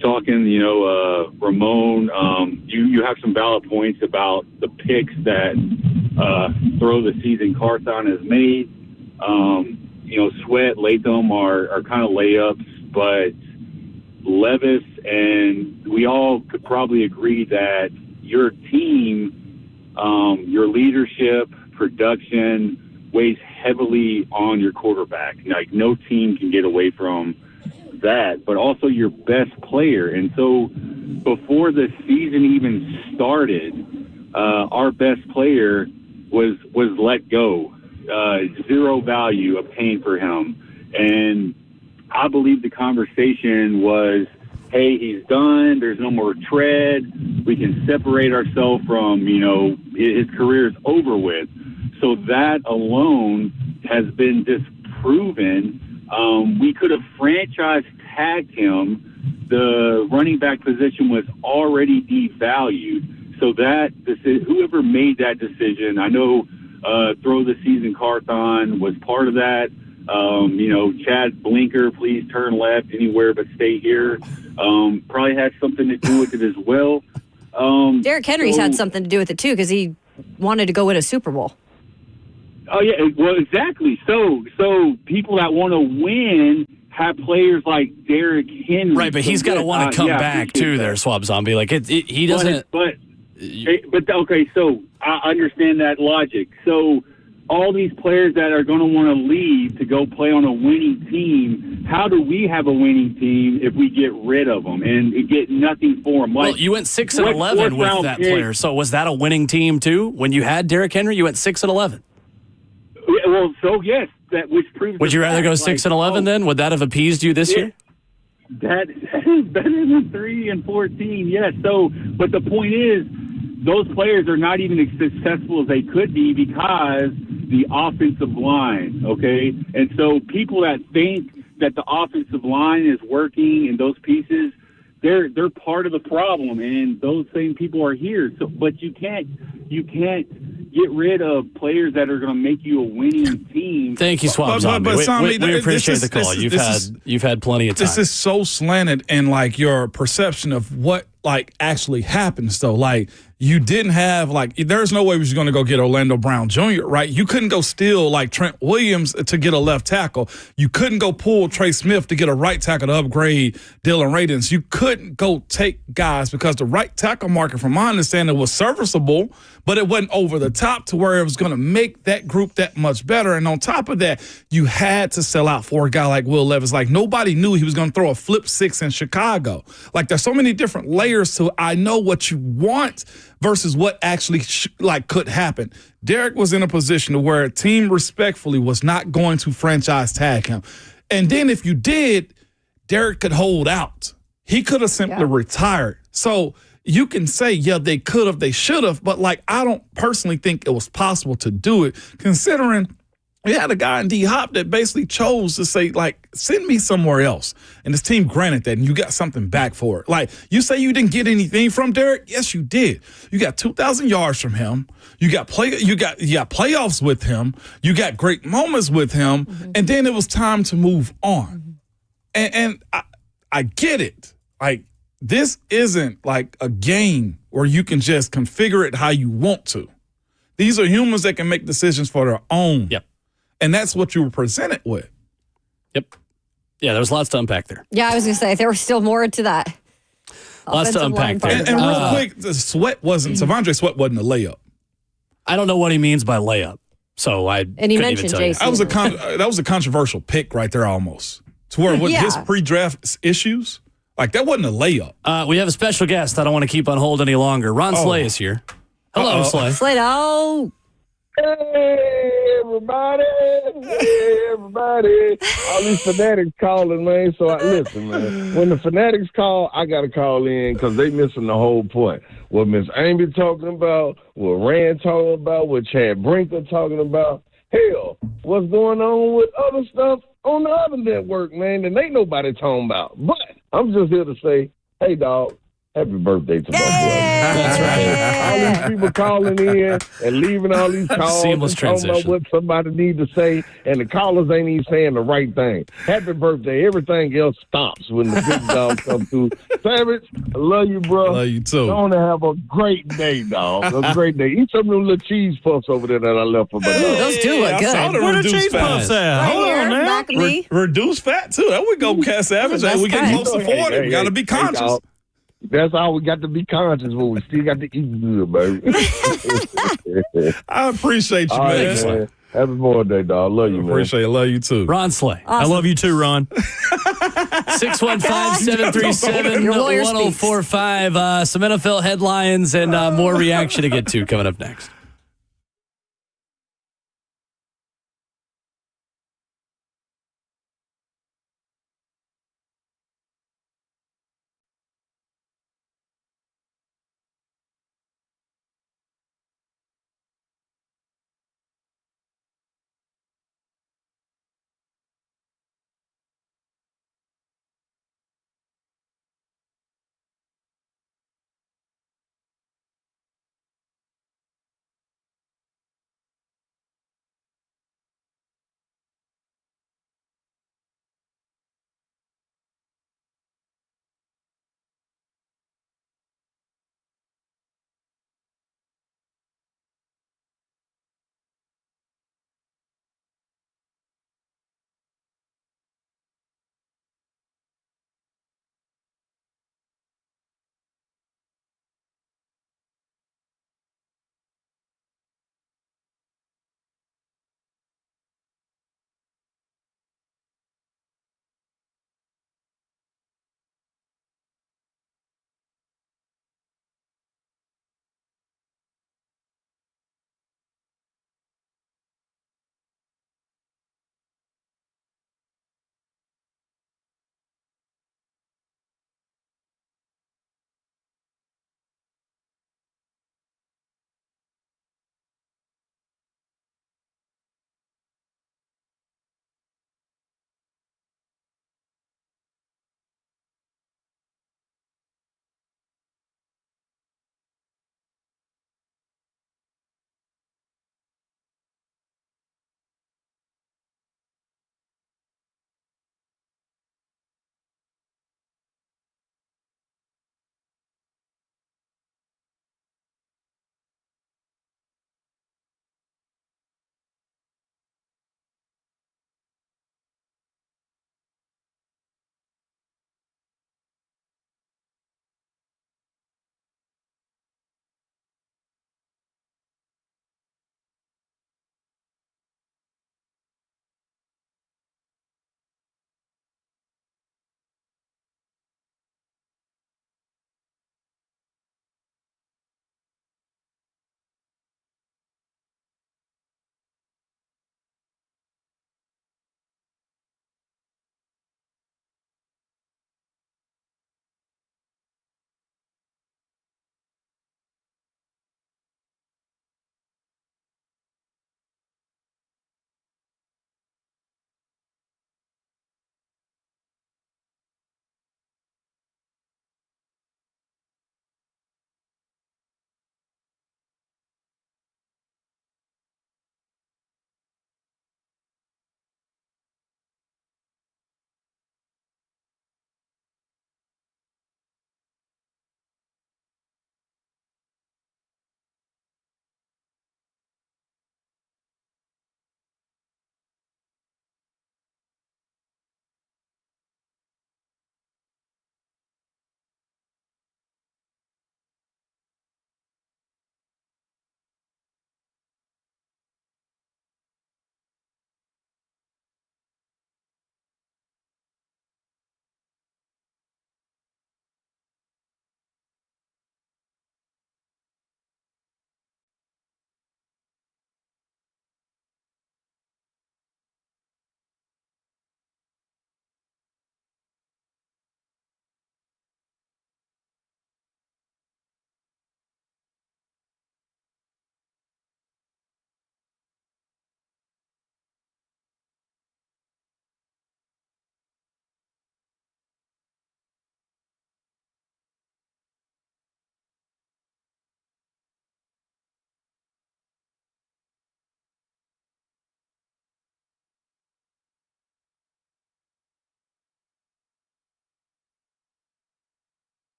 Speaker 14: talking, Ramon, you have some valid points about the picks that throw the season Carthon has made. Sweat, Latham are kind of layups, but Levis and we all could probably agree that your team, your leadership, production weighs heavily on your quarterback. Like, no team can get away from that, but also your best player. And so before the season even started, our best player was let go. 0 value obtained for him. And I believe the conversation was, hey, he's done. There's no more tread. We can separate ourselves from, his career is over with. So that alone has been disproven. We could have franchise tagged him. The running back position was already devalued. So that whoever made that decision, I know throw the season Carthon was part of that. Chad Blinker, please turn left anywhere but stay here. Probably had something to do with it as well.
Speaker 8: Derrick Henry's had something to do with it too, because he wanted to go win a Super Bowl.
Speaker 14: Oh yeah, well exactly. So people that want to win have players like Derrick Henry,
Speaker 7: right? But he's got to want to come back too. There, Swab Zombie. Like he doesn't.
Speaker 14: But okay, so I understand that logic. So all these players that are going to want to leave to go play on a winning team, how do we have a winning team if we get rid of them and get nothing for them?
Speaker 7: Well, you went 6-11 with that player. So was that a winning team too? When you had Derrick Henry, you went 6-11.
Speaker 14: Well, so yes, that which proves.
Speaker 7: Would you rather go 6-11 then? Would that have appeased you this year?
Speaker 14: That is better than 3-14. Yes. So, but the point is, those players are not even as successful as they could be because the offensive line. Okay, and so people that think that the offensive line is working and those pieces, they're part of the problem, and those same people are here. So, but you can't get rid of players that are going to make you a winning team.
Speaker 7: Thank you, Swab Zombie. We appreciate the call. You've had plenty of time.
Speaker 9: This is so slanted in like your perception of what like actually happens though. Like you didn't have there's no way we was going to go get Orlando Brown Jr., right? You couldn't go steal like Trent Williams to get a left tackle. You couldn't go pull Trey Smith to get a right tackle to upgrade Dylan Radins. You couldn't go take guys because the right tackle market, from my understanding, was serviceable, but it wasn't over the top to where it was going to make that group that much better. And on top of that, you had to sell out for a guy like Will Levis. Like nobody knew he was going to throw a flip 6 in Chicago. Like there's so many different layers to I know what you want versus what actually could happen. Derrick was in a position to where a team respectfully was not going to franchise tag him. And then if you did, Derrick could hold out. He could have simply retired. So you can say, yeah, they could have, they should have, but I don't personally think it was possible to do it, considering we had a guy in D-Hop that basically chose to say, send me somewhere else. And this team granted that, and you got something back for it. You say you didn't get anything from Derrick? Yes, you did. You got 2,000 yards from him. You got playoffs with him. You got great moments with him. Mm-hmm. And then it was time to move on. And I get it. Like, this isn't like a game where you can just configure it how you want to. These are humans that can make decisions for their own.
Speaker 7: Yep.
Speaker 9: And that's what you were presented with.
Speaker 7: Yep. Yeah, there was lots to unpack there.
Speaker 8: Yeah, I was going to say, there was still more to that.
Speaker 7: Lots to unpack there.
Speaker 9: And real quick, Savondre Sweat wasn't a layup.
Speaker 7: I don't know what he means by layup. So
Speaker 8: And he mentioned Jason.
Speaker 9: That was a controversial pick right there almost. To where with his pre-draft issues, like that wasn't a layup.
Speaker 7: We have a special guest. I don't want to keep on hold any longer. Ron Slay is here. Hello, Slay.
Speaker 8: Slay, oh.
Speaker 15: Hey, everybody. Hey, everybody. All these fanatics calling, man. So listen, man. When the fanatics call, I got to call in because they missing the whole point. What Miss Amy talking about, what Ran talking about, what Chad Brinker talking about. Hell, what's going on with other stuff on the other network, man, that ain't nobody talking about. But I'm just here to say, hey, dog, happy birthday to my boy.
Speaker 7: That's right.
Speaker 15: All these people calling in and leaving all these calls
Speaker 7: Seamless
Speaker 15: and talking about
Speaker 7: transition.
Speaker 15: what somebody need to say, and the callers ain't even saying the right thing. Happy birthday. Everything else stops when the big dog come through. Savage, I love you, bro.
Speaker 9: Love you, too.
Speaker 15: I want to have a great day, dog. A great day. Eat some of them little cheese puffs over there that I left for my dog.
Speaker 8: Those do look good.
Speaker 9: I saw the
Speaker 6: Where the
Speaker 9: reduced
Speaker 6: cheese
Speaker 9: fat.
Speaker 6: puffs at?
Speaker 8: Right
Speaker 6: Hold
Speaker 8: here,
Speaker 6: on now.
Speaker 8: back of me.
Speaker 9: Reduced fat, too. That would go Cat Savage.
Speaker 8: That's
Speaker 9: Hey, we getting
Speaker 8: kind.
Speaker 9: close to 40. We got to be conscious.
Speaker 15: dog. That's all we got to be conscious, but we still got to eat good, baby.
Speaker 9: I appreciate you,
Speaker 15: All right,
Speaker 9: man.
Speaker 15: man. Happy birthday, dog. Love you, man.
Speaker 9: Appreciate it. Love you, too.
Speaker 7: Ron Slay.
Speaker 6: I love you too, Ron.
Speaker 7: 615-737-1045. Some NFL headlines and more reaction to get to coming up next.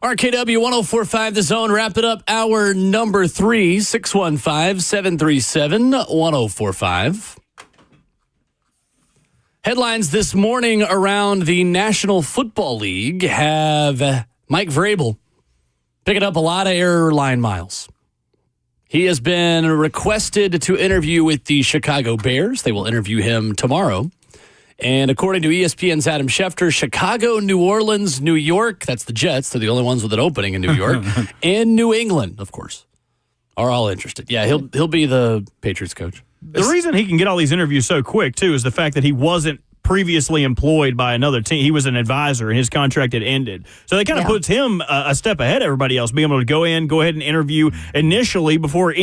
Speaker 7: RKW 104.5 The Zone. Wrap it up. Hour number 3, 615-737-1045. Headlines this morning around the National Football League have Mike Vrabel picking up a lot of airline miles. He has been requested to interview with the Chicago Bears. They will interview him tomorrow. And according to ESPN's Adam Schefter, Chicago, New Orleans, New York, that's the Jets, they're the only ones with an opening in New York, and New England, of course, are all interested. Yeah, he'll be the Patriots coach.
Speaker 6: The reason he can get all these interviews so quick, too, is the fact that he wasn't previously employed by another team. He was an advisor, and his contract had ended. So that kind of puts him a step ahead of everybody else, being able to go ahead and interview initially before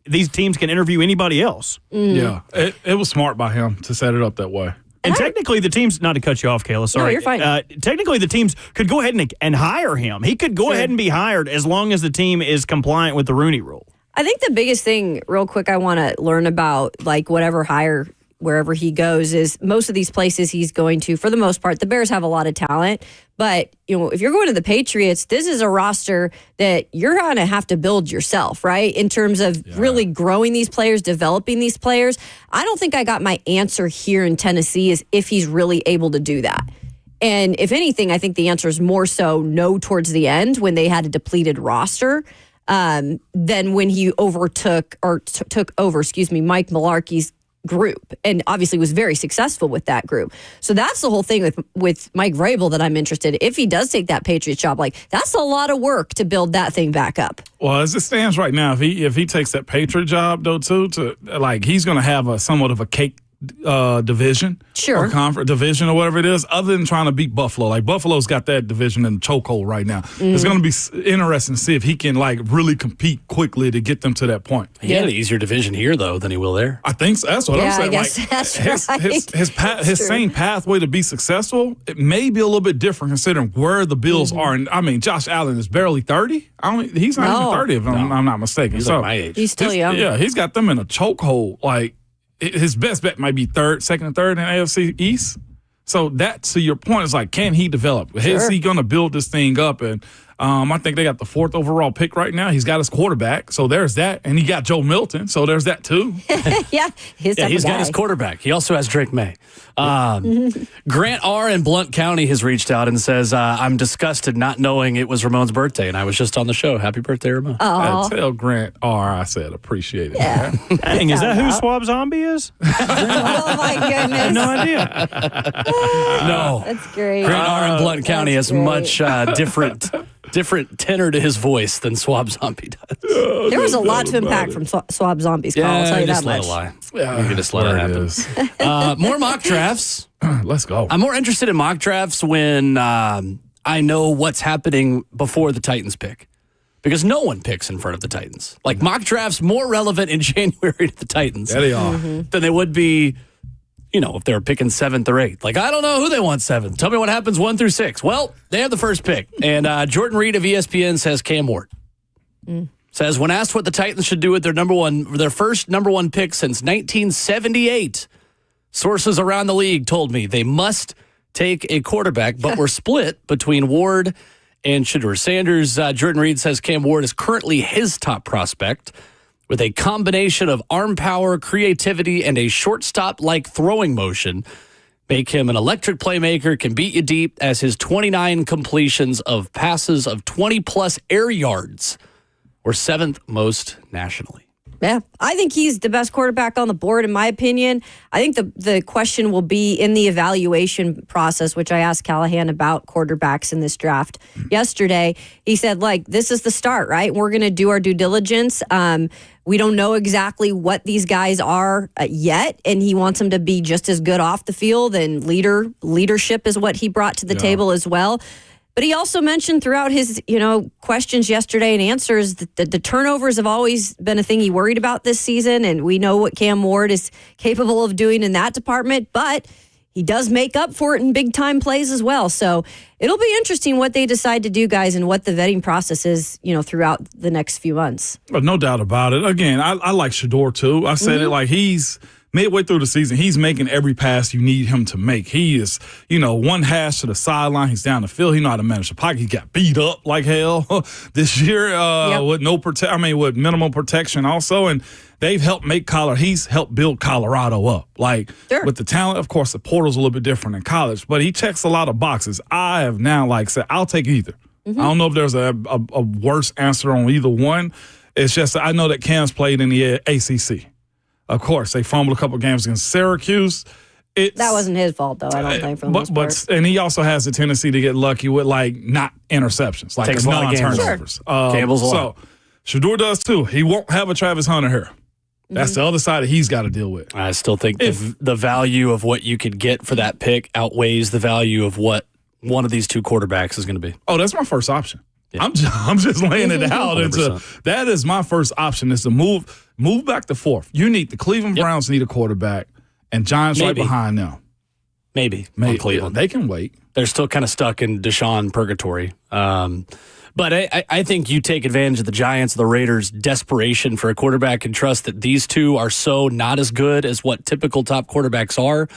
Speaker 6: these teams can interview anybody else.
Speaker 9: Yeah, it was smart by him to set it up that way.
Speaker 6: And technically, the teams, not to cut you off, Kayla, sorry.
Speaker 8: No, you're fine.
Speaker 6: Technically, the teams could go ahead and hire him. He could go ahead and be hired as long as the team is compliant with the Rooney Rule.
Speaker 8: I think the biggest thing, real quick, I want to learn about, like, whatever hire, wherever he goes, is most of these places he's going to, for the most part, the Bears have a lot of talent. But, if you're going to the Patriots, this is a roster that you're going to have to build yourself, right? In terms of really growing these players, developing these players. I don't think I got my answer here in Tennessee is if he's really able to do that. And if anything, I think the answer is more so no towards the end when they had a depleted roster than when he took over, Mike Mularkey's group, and obviously was very successful with that group. So that's the whole thing with Mike Vrabel that I'm interested in. If he does take that Patriots job, like, that's a lot of work to build that thing back up.
Speaker 9: Well, as it stands right now, if he takes that Patriot job though too, he's going to have somewhat of a cake division, or conference division, or whatever it is, other than trying to beat Buffalo. Like, Buffalo's got that division in the chokehold right now. It's going to be interesting to see if he can really compete quickly to get them to that point.
Speaker 7: He had an easier division here though than he will there.
Speaker 9: I think so. That's what I'm saying.
Speaker 8: I guess that's right.
Speaker 9: His same pathway to be successful, it may be a little bit different considering where the Bills are. And I mean, Josh Allen is barely 30. He's not even 30 if I'm not mistaken.
Speaker 7: He's like my age.
Speaker 8: He's still young.
Speaker 9: Yeah, he's got them in a chokehold. Like, his best bet might be second and third in AFC East. So that, to your point, is like, can he develop? Is he going to build this thing up? And I think they got the 4th overall pick right now. He's got his quarterback, so there's that. And he got Joe Milton, so there's that too.
Speaker 7: He's got his quarterback. He also has Drake May. Grant R. in Blount County has reached out and says, I'm disgusted not knowing it was Ramon's birthday, and I was just on the show. Happy birthday, Ramon.
Speaker 9: Tell Grant R. I said appreciate it.
Speaker 8: Yeah.
Speaker 6: Dang, is that who Swab Zombie is?
Speaker 8: Oh, my goodness.
Speaker 6: I had no idea.
Speaker 7: No.
Speaker 8: That's great.
Speaker 7: Grant R. in Blount County has much different tenor to his voice than Swab Zombie does.
Speaker 8: There was a lot to unpack from Swab Zombie's call, I'll tell you that much.
Speaker 7: You can just let it happen. More mock drafts.
Speaker 9: Let's go.
Speaker 7: I'm more interested in mock drafts when I know what's happening before the Titans pick. Because no one picks in front of the Titans. Like, mock drafts more relevant in January to the Titans
Speaker 9: they are.
Speaker 7: than they would be, if they were picking 7th or 8th. Like, I don't know who they want 7th. Tell me what happens 1 through 6. Well, they have the first pick. And Jordan Reed of ESPN says Cam Ward. Says, when asked what the Titans should do with their first number 1 pick since 1978, sources around the league told me they must take a quarterback, but were split between Ward and Shedeur Sanders. Jordan Reed says Cam Ward is currently his top prospect, with a combination of arm power, creativity, and a shortstop-like throwing motion. Make him an electric playmaker, can beat you deep, as his 29 completions of passes of 20-plus air yards were 7th most nationally.
Speaker 8: Yeah, I think he's the best quarterback on the board, in my opinion. I think the question will be in the evaluation process, which I asked Callahan about quarterbacks in this draft yesterday. He said, this is the start, right? We're going to do our due diligence. We don't know exactly what these guys are yet, and he wants them to be just as good off the field, and leadership is what he brought to the table as well. But he also mentioned throughout his, questions yesterday and answers that the turnovers have always been a thing he worried about this season, and we know what Cam Ward is capable of doing in that department, but he does make up for it in big-time plays as well. So it'll be interesting what they decide to do, guys, and what the vetting process is, throughout the next few months.
Speaker 9: No doubt about it. Again, I like Shedeur, too. I said it, he's midway through the season, he's making every pass you need him to make. He is, one hash to the sideline. He's down the field. He know how to manage the pocket. He got beat up like hell this year with with minimal protection also. And they've helped he's helped build Colorado up. Like, with the talent, of course, the portal's a little bit different in college, but he checks a lot of boxes. I have now, said, I'll take either. Mm-hmm. I don't know if there's a worse answer on either one. It's just I know that Cam's played in the ACC. Of course, they fumbled a couple games against Syracuse.
Speaker 8: That wasn't his fault, though. I don't think for the most part.
Speaker 9: And he also has a tendency to get lucky with not interceptions, like non-turnovers.
Speaker 7: Campbell's a lot.
Speaker 9: So Shedeur does too. He won't have a Travis Hunter here. That's the other side that he's got to deal with.
Speaker 7: I still think the value of what you could get for that pick outweighs the value of what one of these two quarterbacks is going to be.
Speaker 9: Oh, that's my first option. Yeah. I'm just laying it out. That is my first option is to move back to fourth. You need the Cleveland Browns need a quarterback, and Giants right behind them.
Speaker 7: Maybe on Cleveland.
Speaker 9: They can wait.
Speaker 7: They're still kind of stuck in Deshaun purgatory. But I think you take advantage of the Giants, the Raiders' desperation for a quarterback and trust that these two are so not as good as what typical top quarterbacks are,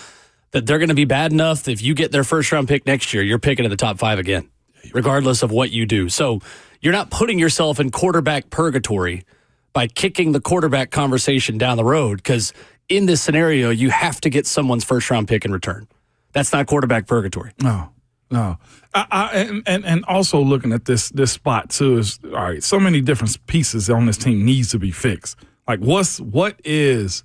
Speaker 7: that they're going to be bad enough that if you get their first-round pick next year, you're picking in the top 5 again, regardless of what you do. So you're not putting yourself in quarterback purgatory by kicking the quarterback conversation down the road, because in this scenario, you have to get someone's first-round pick in return. That's not quarterback purgatory.
Speaker 9: No. And also looking at this spot too is all right. So many different pieces on this team needs to be fixed. Like what is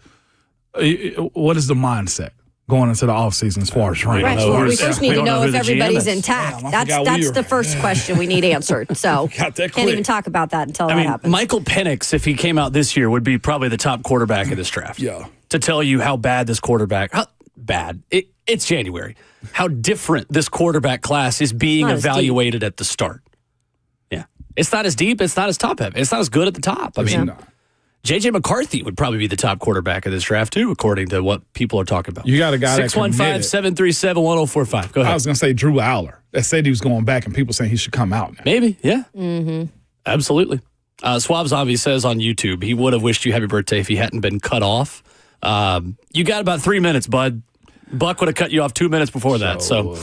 Speaker 9: the mindset going into the offseason as far as training?
Speaker 8: Right. Well, we first need to know if everybody's intact. That's the first question we need answered. So can't even talk about that until that happens.
Speaker 7: Michael Penix, if he came out this year, would be probably the top quarterback in this draft.
Speaker 9: Yeah.
Speaker 7: To tell you how bad this quarterback, it's January. How different this quarterback class is being evaluated at the start. Yeah. It's not as deep. It's not as top heavy. It's not as good at the top. I mean, J.J. McCarthy would probably be the top quarterback of this draft, too, according to what people are talking about.
Speaker 9: You got a guy
Speaker 7: 615-737-1045. Go ahead.
Speaker 9: I was going to say Drew Aller. That said he was going back, and people saying he should come out now.
Speaker 7: Maybe, yeah. Mm-hmm. Absolutely. Swab Zombie says on YouTube, he would have wished you happy birthday if he hadn't been cut off. You got about 3 minutes, bud. Buck would have cut you off 2 minutes before that. So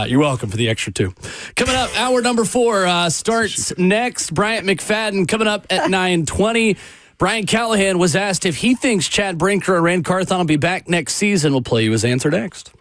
Speaker 7: you're welcome for the extra 2. Coming up, hour number 4 starts next. Bryant McFadden coming up at 9:20. Brian Callahan was asked if he thinks Chad Brinker and Ran Carthon will be back next season. We'll play you his answer next.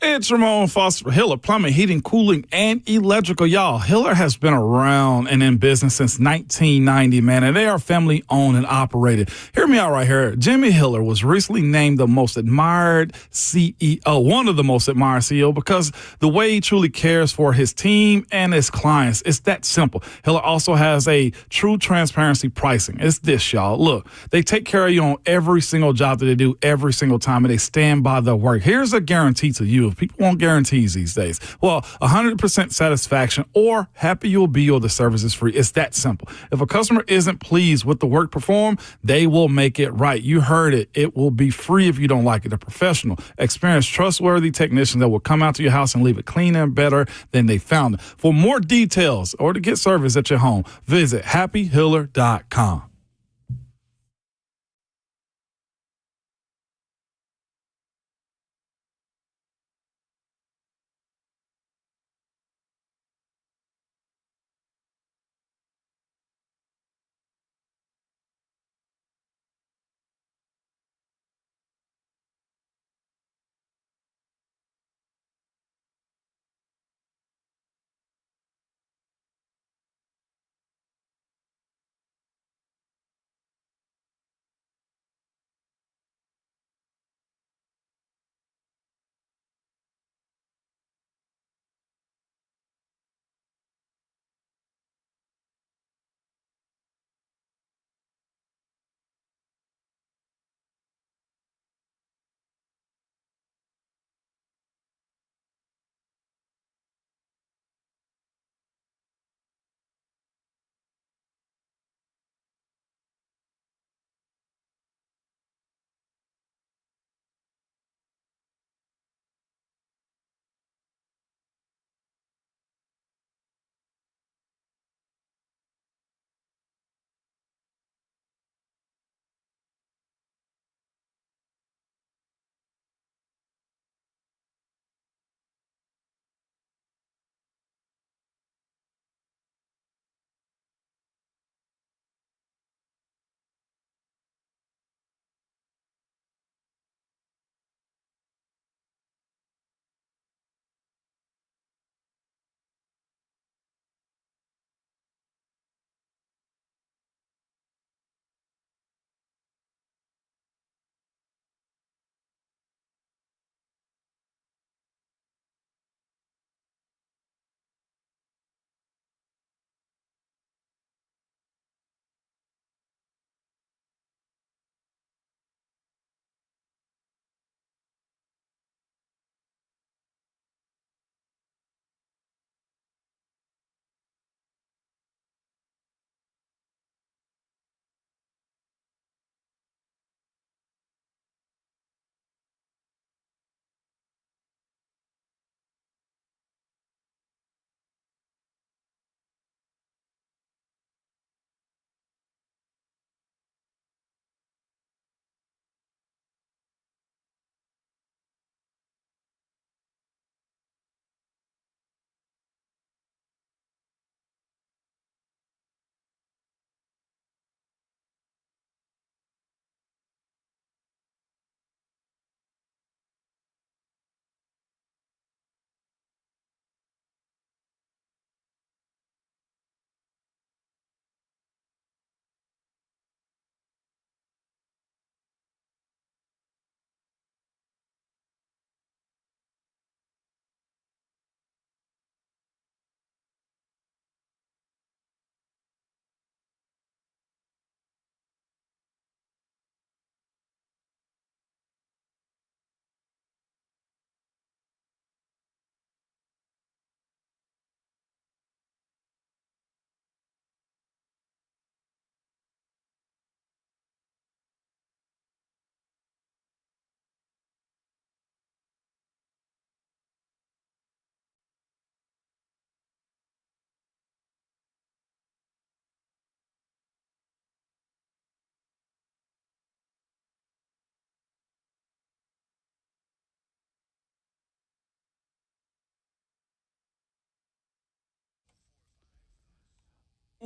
Speaker 9: It's Ramon Foster Hiller, plumbing, heating, cooling, and electrical. Y'all, Hiller has been around and in business since 1990, man, and they are family owned and operated. Hear me out right here. Jimmy Hiller was recently named the most admired CEO, one of the most admired CEO, because the way he truly cares for his team and his clients. It's that simple. Hiller also has a true transparency pricing. It's this, y'all. Look, they take care of you on every single job that they do every single time, and they stand by their work. Here's a guarantee to you. People want guarantees these days. Well, 100% satisfaction or happy you'll be or the service is free. It's that simple. If a customer isn't pleased with the work performed, they will make it right. You heard it. It will be free if you don't like it. A professional, experienced, trustworthy technician that will come out to your house and leave it clean and better than they found it. For more details or to get service at your home, visit happyhiller.com.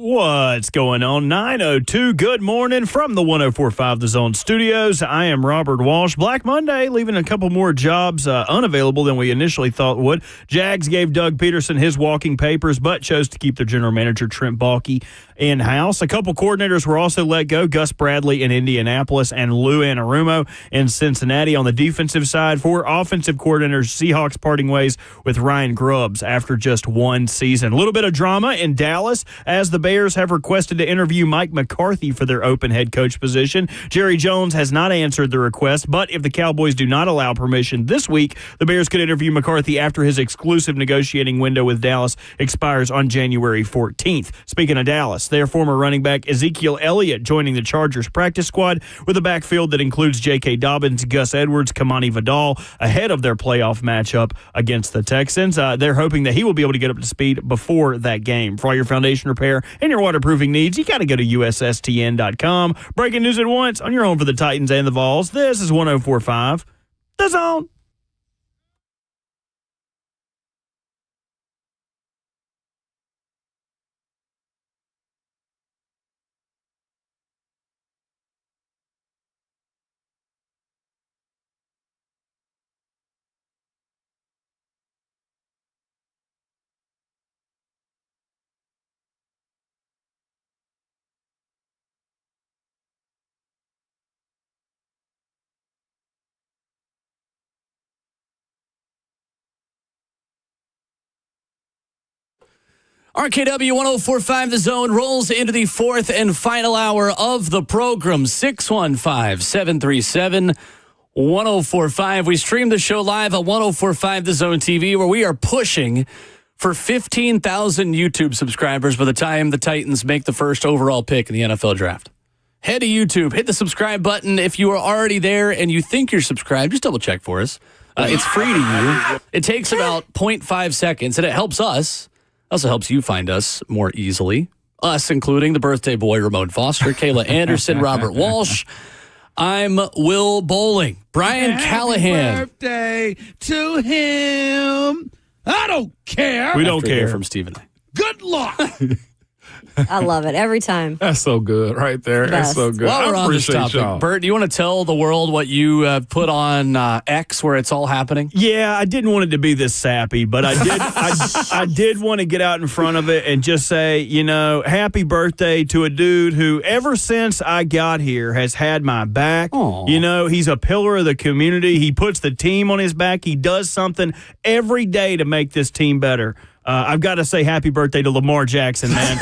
Speaker 6: What's going on? 9:02. Good morning from the 104.5 The Zone studios. I am Robert Walsh. Black Monday, leaving a couple more jobs unavailable than we initially thought would. Jags gave Doug Peterson his walking papers, but chose to keep their general manager, Trent Baalke, in-house. A couple coordinators were also let go. Gus Bradley in Indianapolis and Lou Anarumo in Cincinnati. On the defensive side, for offensive coordinators, Seahawks parting ways with Ryan Grubbs after just one season. A little bit of drama in Dallas as the Bears have requested to interview Mike McCarthy for their open head coach position. Jerry Jones has not answered the request, but if the Cowboys do not allow permission this week, the Bears could interview McCarthy after his exclusive negotiating window with Dallas expires on January 14th. Speaking of Dallas, their former running back Ezekiel Elliott joining the Chargers practice squad with a backfield that includes J.K. Dobbins, Gus Edwards, Kamani Vidal ahead of their playoff matchup against the Texans. They're hoping that he will be able to get up to speed before that game. For all your foundation repair and your waterproofing needs, you got to go to USSTN.com. Breaking news at once on your home for the Titans and the Vols. This is 104.5 The Zone.
Speaker 7: RKW 104.5 The Zone rolls into the fourth and final hour of the program. 615-737-1045. We stream the show live at 104.5 The Zone TV, where we are pushing for 15,000 YouTube subscribers by the time the Titans make the first overall pick in the NFL draft. Head to YouTube, hit the subscribe button. If you are already there and you think you're subscribed, just double check for us. It's free to you. It takes about 0.5 seconds, and it helps us. Also helps you find us more easily. Us, including the birthday boy, Ramon Foster, Kayla Anderson, Robert Walsh. I'm Will Bowling. Brian Callahan.
Speaker 3: Happy birthday to him. I don't care.
Speaker 6: We don't care.
Speaker 7: From Stephen.
Speaker 3: Good luck.
Speaker 8: I love it every time.
Speaker 9: That's so good right there. That's so good.
Speaker 7: While we're
Speaker 9: I
Speaker 7: on this
Speaker 9: appreciate
Speaker 7: topic,
Speaker 9: y'all.
Speaker 7: Bert, do you want to tell the world what you put on X where it's all happening?
Speaker 6: Yeah, I didn't want it to be this sappy, but I did. I did want to get out in front of it and just say, happy birthday to a dude who, ever since I got here, has had my back.
Speaker 7: Aww.
Speaker 6: He's a pillar of the community. He puts the team on his back. He does something every day to make this team better. I've got to say happy birthday to Lamar Jackson, man.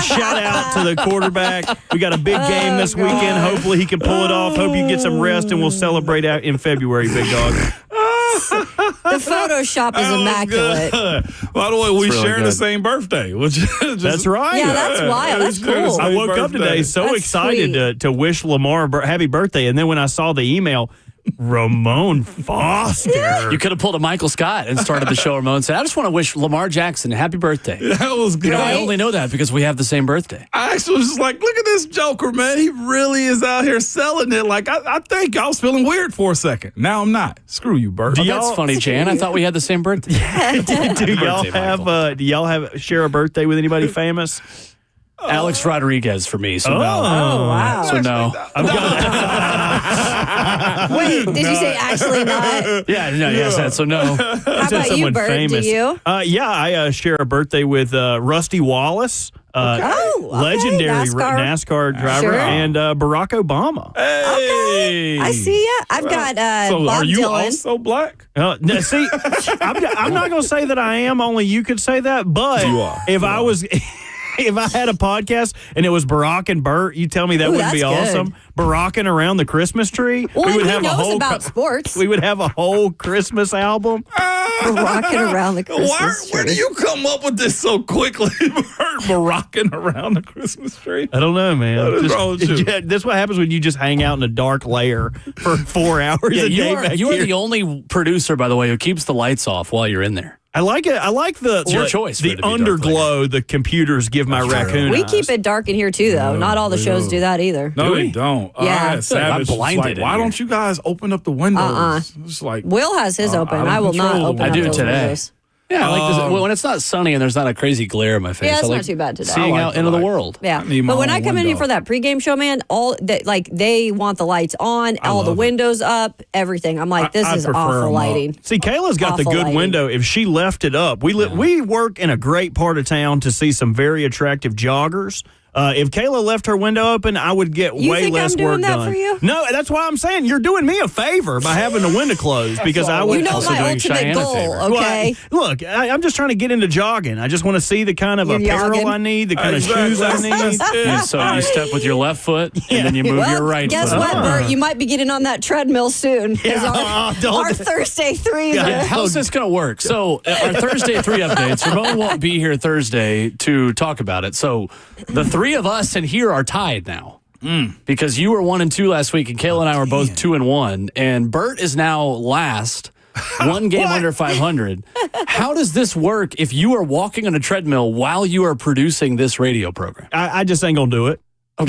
Speaker 6: Shout out to the quarterback. We got a big game this weekend. Hopefully he can pull it off. Hope you get some rest, and we'll celebrate out in February, big dog.
Speaker 8: The Photoshop is immaculate.
Speaker 9: By the way, we
Speaker 7: really
Speaker 9: share
Speaker 7: good.
Speaker 9: the same birthday.
Speaker 6: That's right.
Speaker 8: Yeah, that's wild. That's cool.
Speaker 6: I woke up today so
Speaker 8: That's
Speaker 6: excited to wish Lamar happy birthday, and then when I saw the email, Ramon Foster.
Speaker 7: You could have pulled a Michael Scott and started the show, Ramon, and said, I just want to wish Lamar Jackson a happy birthday.
Speaker 9: That was good.
Speaker 7: I only know that because we have the same birthday.
Speaker 9: I actually was just like, look at this Joker, man. He really is out here selling it. Like, I think I was feeling weird for a second. Now I'm not. Screw you, Bert.
Speaker 7: Oh, that's funny, Jan. I thought we had the same birthday.
Speaker 6: Do y'all have share a birthday with anybody famous?
Speaker 7: Alex Rodriguez for me. So no.
Speaker 8: Oh, wow.
Speaker 7: So no.
Speaker 8: Wait, did you say actually not?
Speaker 7: Yeah, no, yes, that's so no.
Speaker 8: How about you, Bert? Do you?
Speaker 6: I share a birthday with Rusty Wallace, legendary NASCAR driver,
Speaker 8: Sure.
Speaker 6: and Barack Obama.
Speaker 9: Hey.
Speaker 8: I see ya. I've got
Speaker 9: So
Speaker 8: Bob
Speaker 9: are you
Speaker 8: Dylan.
Speaker 9: also black?
Speaker 6: See, I'm not going to say that I am. Only you could say that. But
Speaker 9: You are.
Speaker 6: if I was. If I had a podcast and it was Barack and Bert, you tell me that wouldn't be
Speaker 8: that's
Speaker 6: awesome? Baracking around the Christmas tree?
Speaker 8: Well,
Speaker 6: we would
Speaker 8: he
Speaker 6: have
Speaker 8: knows
Speaker 6: a whole
Speaker 8: about sports.
Speaker 6: We would have a whole Christmas album.
Speaker 8: Rocking around the Christmas tree.
Speaker 9: Where do you come up with this so quickly? Baracking around the Christmas tree?
Speaker 6: I don't know, man.
Speaker 9: What is wrong with you?
Speaker 6: This is what happens when you just hang out in a dark lair for 4 hours a day.
Speaker 7: You are the only producer, by the way, who keeps the lights off while you're in there.
Speaker 6: I like it. I like
Speaker 7: It's your choice for
Speaker 6: the
Speaker 7: it to be dark
Speaker 6: underglow the computers give my raccoon
Speaker 8: We
Speaker 6: eyes.
Speaker 8: keep it dark in here too, though. Not all the shows do that either.
Speaker 9: No, they don't.
Speaker 8: Yeah.
Speaker 9: Savage.
Speaker 7: I'm blinded
Speaker 9: Like,
Speaker 7: in
Speaker 9: why
Speaker 7: here.
Speaker 9: don't you guys open up the windows? It's like
Speaker 8: Will has his open.
Speaker 9: out of
Speaker 8: I will not
Speaker 9: control.
Speaker 8: open
Speaker 9: I
Speaker 8: up
Speaker 7: do
Speaker 8: those
Speaker 7: today.
Speaker 8: windows.
Speaker 7: Yeah, I like this. When it's not sunny and there's not a crazy glare in my face.
Speaker 8: Yeah, it's
Speaker 7: I like
Speaker 8: not too bad today.
Speaker 7: Seeing out into the world.
Speaker 8: Yeah, but when I come in here for that pregame show, man, all that they want the lights on, all the windows up, everything. I'm like, this is awful lighting.
Speaker 6: See, Kayla's got the good window. If she left it up, we work in a great part of town to see some very attractive joggers. If Kayla left her window open, I would get way less work done.
Speaker 8: For you?
Speaker 6: No, that's why I'm saying you're doing me a favor by having the window closed because I would.
Speaker 8: You know my ultimate goal, okay?
Speaker 6: Well, look, I'm just trying to get into jogging. I just want to see the kind of apparel I need, the kind of shoes I need.
Speaker 7: So you step with your left foot and then you move your right foot.
Speaker 8: Guess what, Bert? You might be getting on that treadmill soon. Our Thursday threes.
Speaker 7: How's this going to work? So our Thursday 3 updates. Ramon won't be here Thursday to talk about it. So the 3 of us in here are tied now because you were 1 and 2 last week, and Kayla and I were both 2 and 1, and Bert is now last, 1 game under 500. How does this work if you are walking on a treadmill while you are producing this radio program?
Speaker 6: I just ain't gonna do it. I'm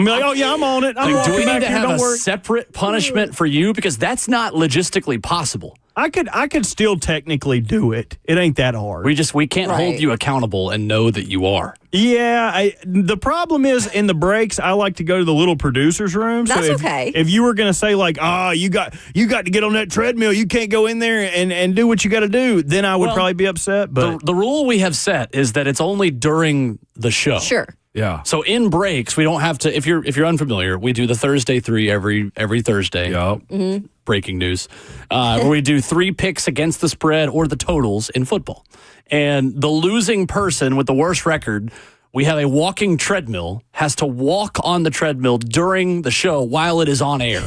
Speaker 6: like, oh yeah, I'm on it.
Speaker 7: Do we need to have a separate punishment for you because that's not logistically possible?
Speaker 6: I could still technically do it. It ain't that hard.
Speaker 7: We can't hold you accountable and know that you are.
Speaker 6: Yeah, the problem is in the breaks, I like to go to the little producer's room.
Speaker 8: That's
Speaker 6: so
Speaker 8: okay.
Speaker 6: If you were going to say like, you got to get on that treadmill, you can't go in there and do what you got to do, then I would probably be upset. But
Speaker 7: the rule we have set is that it's only during the show.
Speaker 8: Sure.
Speaker 9: Yeah.
Speaker 7: So in breaks, we don't have to. If you're unfamiliar, we do the Thursday 3 every Thursday.
Speaker 9: Yep.
Speaker 7: Breaking news, where we do 3 picks against the spread or the totals in football, and the losing person with the worst record, we have a walking treadmill, has to walk on the treadmill during the show while it is on air.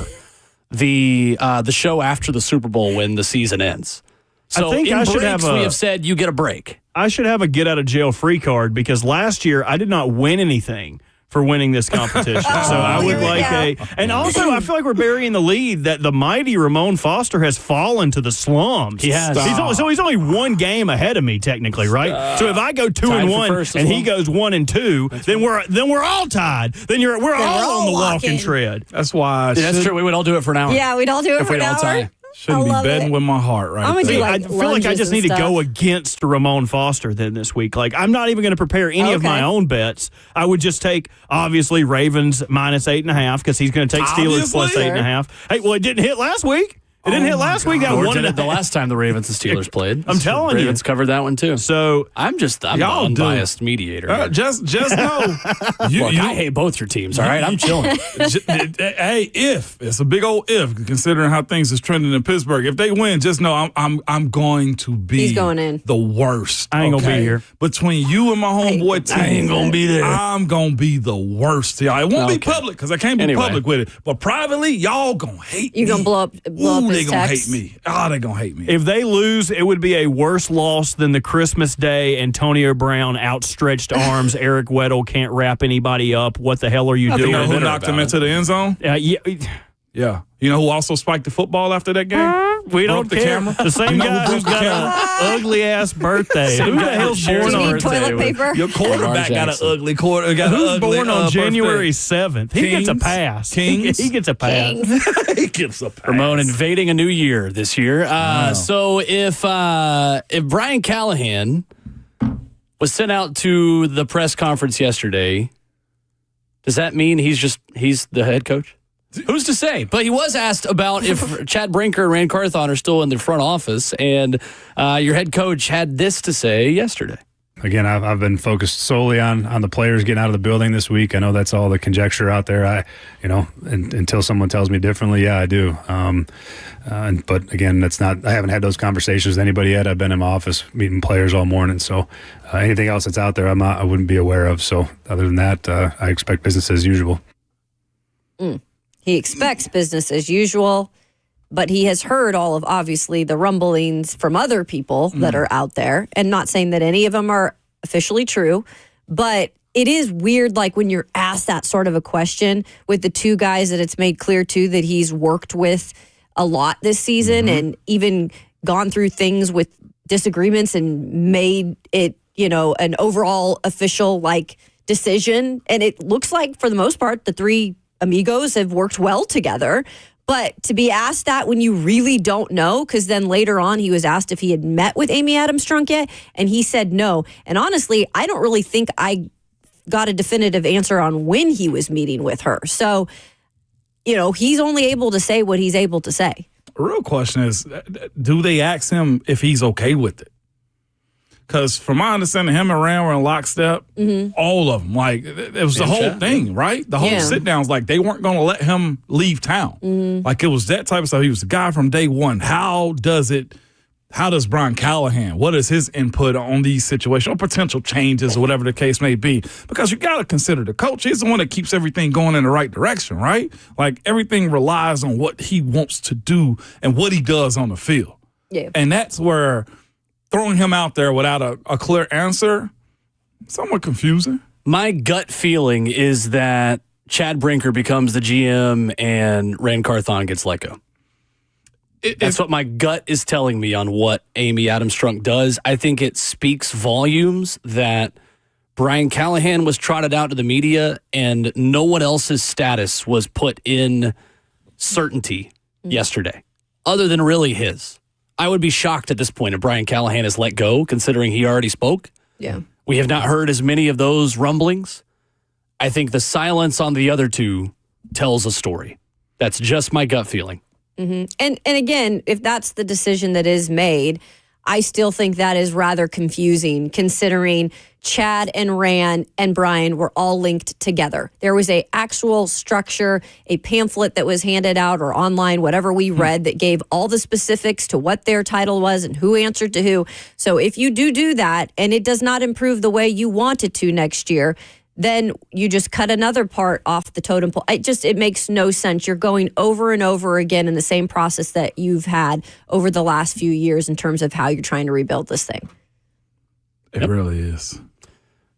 Speaker 7: The show after the Super Bowl when the season ends. So
Speaker 6: I think
Speaker 7: in
Speaker 6: I should
Speaker 7: breaks,
Speaker 6: have
Speaker 7: we have said you get a break.
Speaker 6: I should have a get out of jail free card because last year I did not win anything for winning this competition. So I would like and also I feel like we're burying the lead that the mighty Ramon Foster has fallen to the slums.
Speaker 7: He has.
Speaker 6: He's only 1 game ahead of me technically, right? So if I go 2 and 1 and he goes 1 and 2, then we're all tied. Then we're all on the walking tread.
Speaker 9: That's why.
Speaker 7: That's true. We would all do it for an hour.
Speaker 8: Yeah, we'd all do it for an hour.
Speaker 7: Tie.
Speaker 9: Shouldn't be betting with my heart right
Speaker 8: I'm gonna
Speaker 9: there.
Speaker 8: do
Speaker 6: I feel like I just need to go against Ramon Foster then this week. Like I'm not even going to prepare any of my own bets. I would just take obviously Ravens -8.5 because he's going to take Steelers plus 8.5. Hey, well it didn't hit last week. It didn't hit last week. That
Speaker 7: Or
Speaker 6: one
Speaker 7: did it the last time the Ravens and Steelers played.
Speaker 6: I'm telling you.
Speaker 7: Ravens covered that one too.
Speaker 6: So
Speaker 7: I'm the unbiased mediator.
Speaker 9: Just know.
Speaker 7: Look, I hate both your teams, all right? I'm chilling.
Speaker 9: Hey, if it's a big old if, considering how things is trending in Pittsburgh, if they win, just know I'm going to be
Speaker 8: He's going in.
Speaker 9: the worst.
Speaker 6: I ain't gonna be here.
Speaker 9: Between you and my homeboy team,
Speaker 6: I ain't gonna be there.
Speaker 9: I'm gonna be the worst. Yeah, it won't be public because I can't be public with it. But privately, y'all gonna hate me.
Speaker 8: You gonna blow up
Speaker 9: they
Speaker 8: his
Speaker 9: gonna
Speaker 8: text?
Speaker 9: hate me. Oh, they gonna hate me.
Speaker 6: if they lose, it would be a worse loss than the Christmas Day Antonio Brown outstretched arms. Eric Weddle can't wrap anybody up. What the hell are you doing?
Speaker 9: You know who knocked him into the end zone?
Speaker 6: Yeah.
Speaker 9: You know who also spiked the football after that game?
Speaker 6: We don't
Speaker 9: the
Speaker 6: care.
Speaker 9: camera?
Speaker 6: The same guy who's got an ugly ass birthday. Who the hell's born on
Speaker 8: toilet paper?
Speaker 9: Your quarterback got an ugly quarter.
Speaker 6: Who's born on January 7th? He gets a pass.
Speaker 9: Kings.
Speaker 6: He gets a pass.
Speaker 9: He gets a pass.
Speaker 7: Ramon invading a new year this year. So if Brian Callahan was sent out to the press conference yesterday, does that mean he's the head coach? Who's to say? But he was asked about if Chad Brinker and Ran Carthon are still in the front office, and your head coach had this to say yesterday.
Speaker 10: Again, I've been focused solely on the players getting out of the building this week. I know that's all the conjecture out there. Until someone tells me differently, yeah, I do. But again, that's not. I haven't had those conversations with anybody yet. I've been in my office meeting players all morning. So anything else that's out there, I wouldn't be aware of. So other than that, I expect business as usual.
Speaker 8: He expects business as usual, but he has heard all of, obviously, the rumblings from other people that are out there, and not saying that any of them are officially true, but it is weird, like, when you're asked that sort of a question with the 2 guys that it's made clear, too, that he's worked with a lot this season and even gone through things with disagreements and made it, an overall official, decision. And it looks like, for the most part, the 3 amigos have worked well together, But to be asked that when you really don't know, because then later on he was asked if he had met with Amy Adams Strunk yet, and he said no. And honestly, I don't really think I got a definitive answer on when he was meeting with her. So, he's only able to say what he's able to say.
Speaker 9: The real question is, do they ask him if he's okay with it? Because from my understanding, him and Ran were in lockstep. All of them. Like, it was the whole thing, right? The whole sit-downs, like, they weren't going to let him leave town. Like, it was that type of stuff. He was the guy from day one. How does Brian Callahan, what is his input on these situations or potential changes or whatever the case may be? Because you got to consider the coach. He's the one that keeps everything going in the right direction, right? Like, everything relies on what he wants to do and what he does on the field.
Speaker 8: Yeah.
Speaker 9: And that's where throwing him out there without a clear answer, somewhat confusing.
Speaker 7: My gut feeling is that Chad Brinker becomes the GM and Ran Carthon gets let go. That's what my gut is telling me on what Amy Adams Strunk does. I think it speaks volumes that Brian Callahan was trotted out to the media and no one else's status was put in certainty yesterday, other than really his. I would be shocked at this point if Brian Callahan is let go, considering he already spoke.
Speaker 8: Yeah.
Speaker 7: We have not heard as many of those rumblings. I think the silence on the other two tells a story. That's just my gut feeling.
Speaker 8: And again, if that's the decision that is made, I still think that is rather confusing considering Chad and Ran and Brian were all linked together. There was a actual structure, a pamphlet that was handed out or online, whatever we read, that gave all the specifics to what their title was and who answered to who. So if you do that and it does not improve the way you want it to next year, then you just cut another part off the totem pole. It makes no sense. You're going over and over again in the same process that you've had over the last few years in terms of how you're trying to rebuild this thing.
Speaker 9: It really is.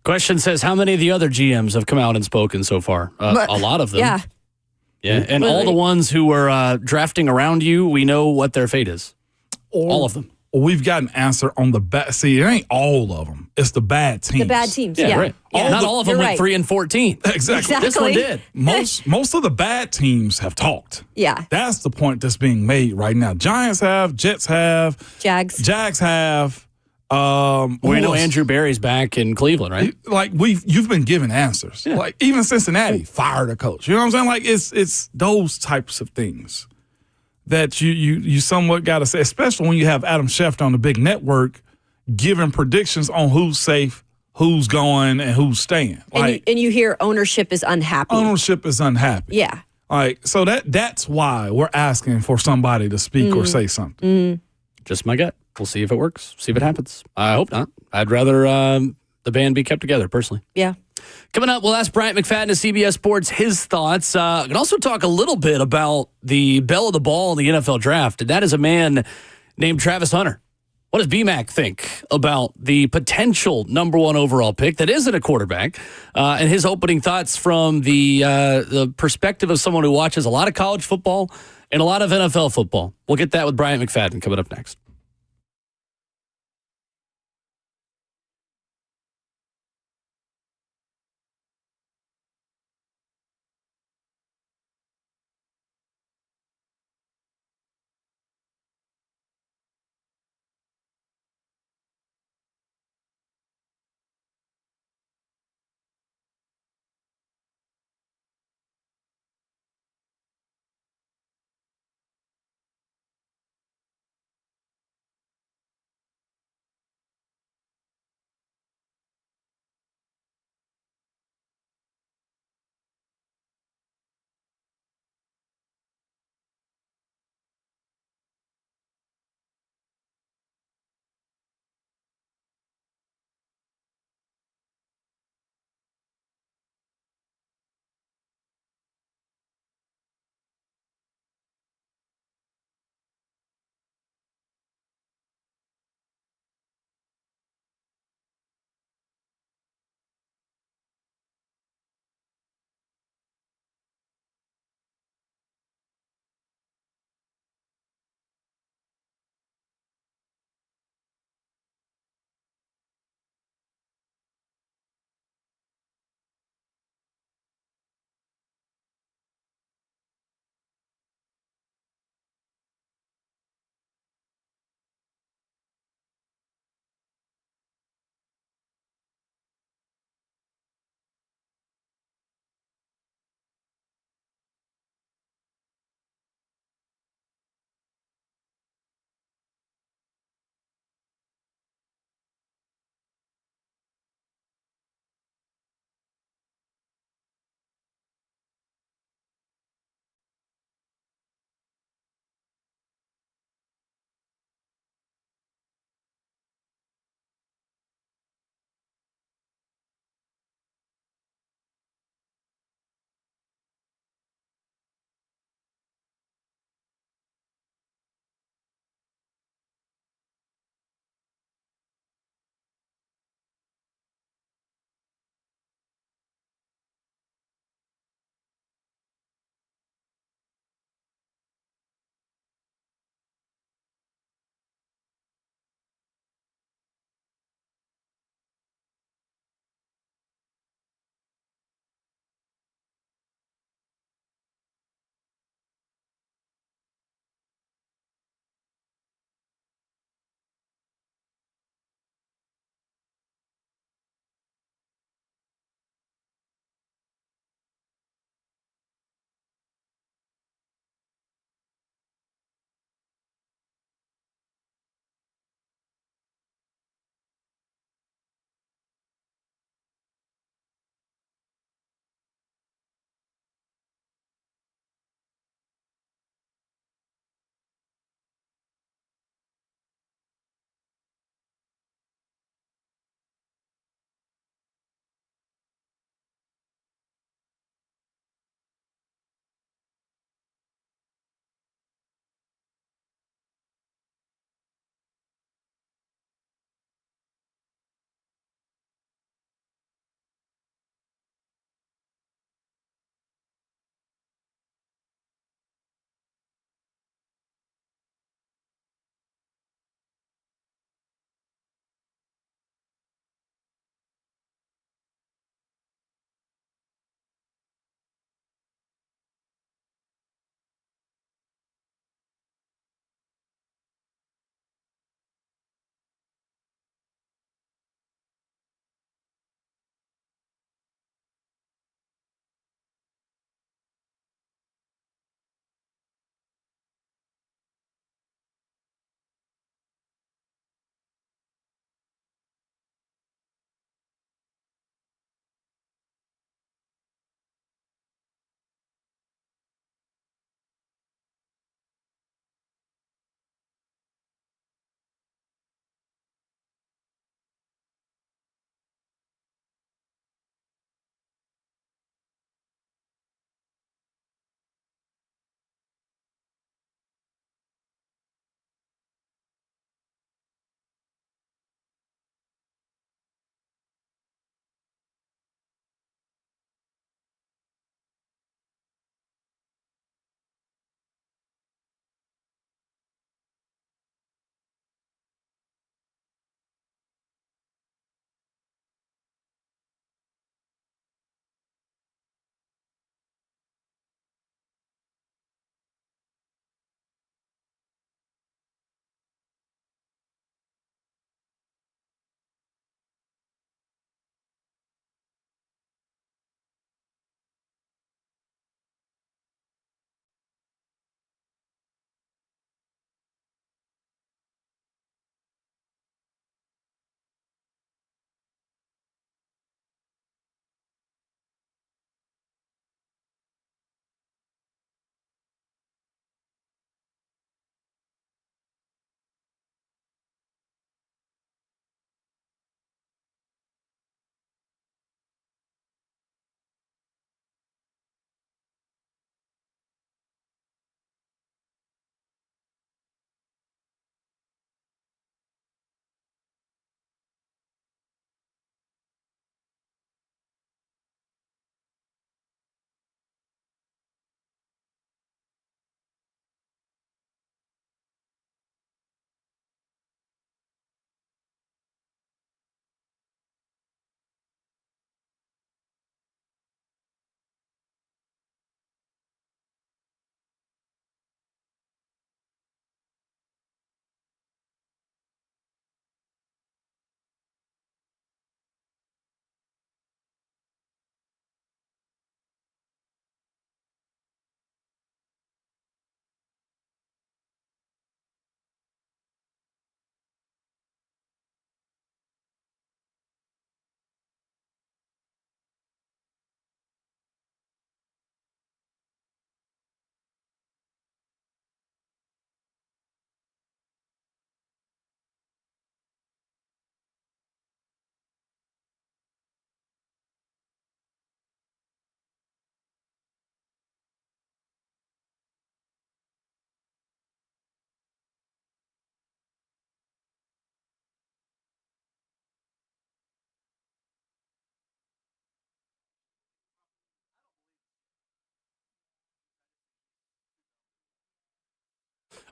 Speaker 7: Question says, how many of the other GMs have come out and spoken so far? A lot of them.
Speaker 8: Yeah.
Speaker 7: Yeah, and all the ones who were drafting around you, we know what their fate is. All of them.
Speaker 9: We've got an answer on the bad. See, it ain't all of them. It's the bad teams.
Speaker 8: The bad teams, yeah.
Speaker 7: Right. Not all of them went 3-14.
Speaker 9: Exactly.
Speaker 7: This one did.
Speaker 9: Most of the bad teams have talked.
Speaker 8: Yeah.
Speaker 9: That's the point that's being made right now. Giants have, Jets have, Jags have.
Speaker 7: We know Andrew Berry's back in Cleveland, right?
Speaker 9: Like you've been given answers. Yeah. Like even Cincinnati fired a coach. You know what I'm saying? Like it's those types of things that you somewhat got to say, especially when you have Adam Schefter on the big network giving predictions on who's safe, who's going, and who's staying.
Speaker 8: And you hear ownership is unhappy.
Speaker 9: Ownership is unhappy.
Speaker 8: Yeah.
Speaker 9: So that's why we're asking for somebody to speak or say something.
Speaker 7: Just my gut. We'll see if it works. See if it happens. I hope not. I'd rather the band be kept together, personally.
Speaker 8: Yeah.
Speaker 7: Coming up, we'll ask Bryant McFadden of CBS Sports his thoughts. We can also talk a little bit about the belle of the ball in the NFL draft, and that is a man named Travis Hunter. What does BMAC think about the potential number one overall pick that isn't a quarterback? And his opening thoughts from the perspective of someone who watches a lot of college football and a lot of NFL football. We'll get that with Bryant McFadden coming up next.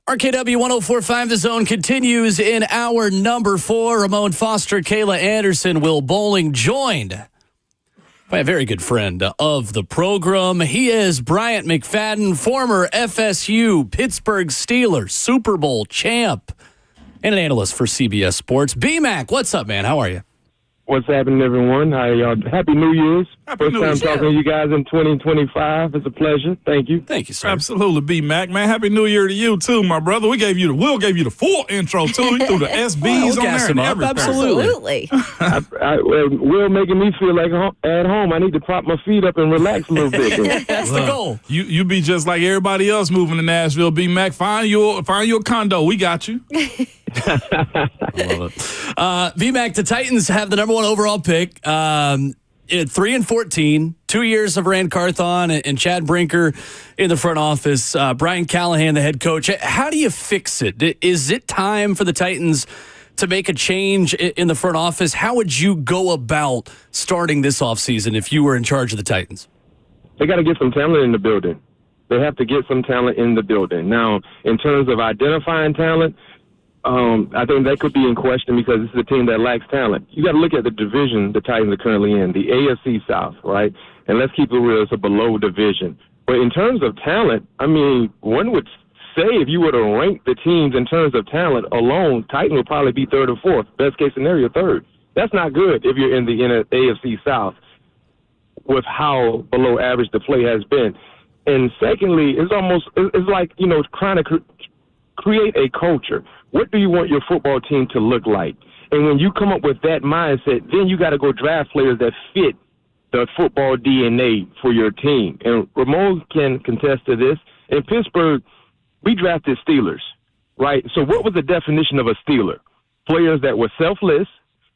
Speaker 7: RKW 104.5 The Zone continues in hour number 4. Ramon Foster, Kayla Anderson, Will Bowling, joined by a very good friend of the program. He is Bryant McFadden, former FSU, Pittsburgh Steelers, Super Bowl champ, and an analyst for CBS Sports. B-Mac, what's up, man? How are you?
Speaker 15: What's happening, everyone? How y'all? Happy New Year's.
Speaker 9: Happy New
Speaker 15: First
Speaker 9: Year's.
Speaker 15: time talking to you guys in 2025. It's a pleasure. Thank you.
Speaker 7: Thank you, sir.
Speaker 9: Absolutely, B-Mac, man. Happy New Year to you, too, my brother. Will gave you the full intro, too. He threw the SBs on there and everything.
Speaker 7: Absolutely.
Speaker 15: Will making me feel like at home. I need to prop my feet up and relax a little bit.
Speaker 7: That's the goal.
Speaker 9: You be just like everybody else moving to Nashville, B-Mac. Find you a condo. We got you.
Speaker 7: I love it. V-Mac, the Titans have the number 1 overall pick. 3-14, 2 years of Ran Carthon and Chad Brinker in the front office. Brian Callahan, the head coach. How do you fix it? Is it time for the Titans to make a change in the front office? How would you go about starting this offseason if you were in charge of the Titans?
Speaker 15: They got to get some talent in the building. They have to get some talent in the building. Now, in terms of identifying talent, I think that could be in question because this is a team that lacks talent. You got to look at the division the Titans are currently in, the AFC South, right? And let's keep it real, it's a below division. But in terms of talent, I mean, one would say if you were to rank the teams in terms of talent alone, Titans would probably be 3rd or 4th. Best case scenario, 3rd. That's not good if you're in the AFC South with how below average the play has been. And secondly, it's like, trying to create a culture. What do you want your football team to look like? And when you come up with that mindset, then you got to go draft players that fit the football DNA for your team. And Ramon can contest to this. In Pittsburgh, we drafted Steelers, right? So what was the definition of a Steeler? Players that were selfless,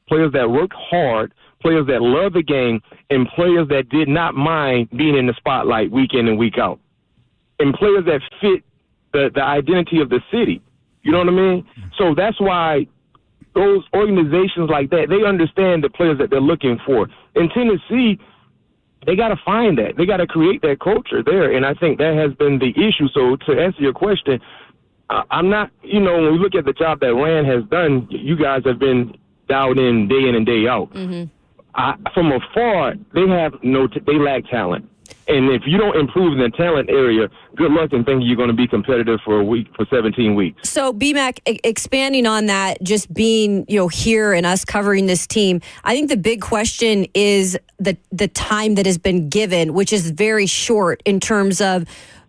Speaker 15: players that worked hard, players that loved the game, and players that did not mind being in the spotlight week in and week out. And players that fit the identity of the city. You know what I mean? So that's why those organizations like that, they understand the players that they're looking for. In Tennessee, they got to find that. They got to create that culture there, and I think that has been the issue. So to answer your question, I'm not, when we look at the job that Ran has done, you guys have been dialed in and day out. Mm-hmm. From afar, they lack talent. And if you don't improve in the talent area, good luck and thinking you're going to be competitive for 17 weeks.
Speaker 8: So, BMAC, expanding on that, just being here and us covering this team, I think the big question is the time that has been given, which is very short in terms of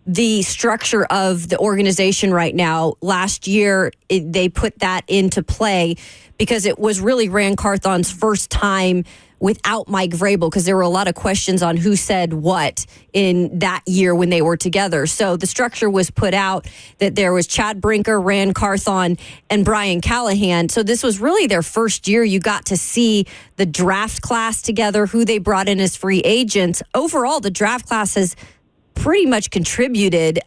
Speaker 8: the structure of the organization right now. Last year, they put that into play because it was really Ran Carthon's first time without Mike Vrabel, because there were a lot of questions on who said what in that year when they were together. So the structure was put out that there was Chad Brinker, Ran Carthon, and Brian Callahan. So this was really their first year. You got to see the draft class together, who they brought in as free agents. Overall, the draft class has pretty much contributed.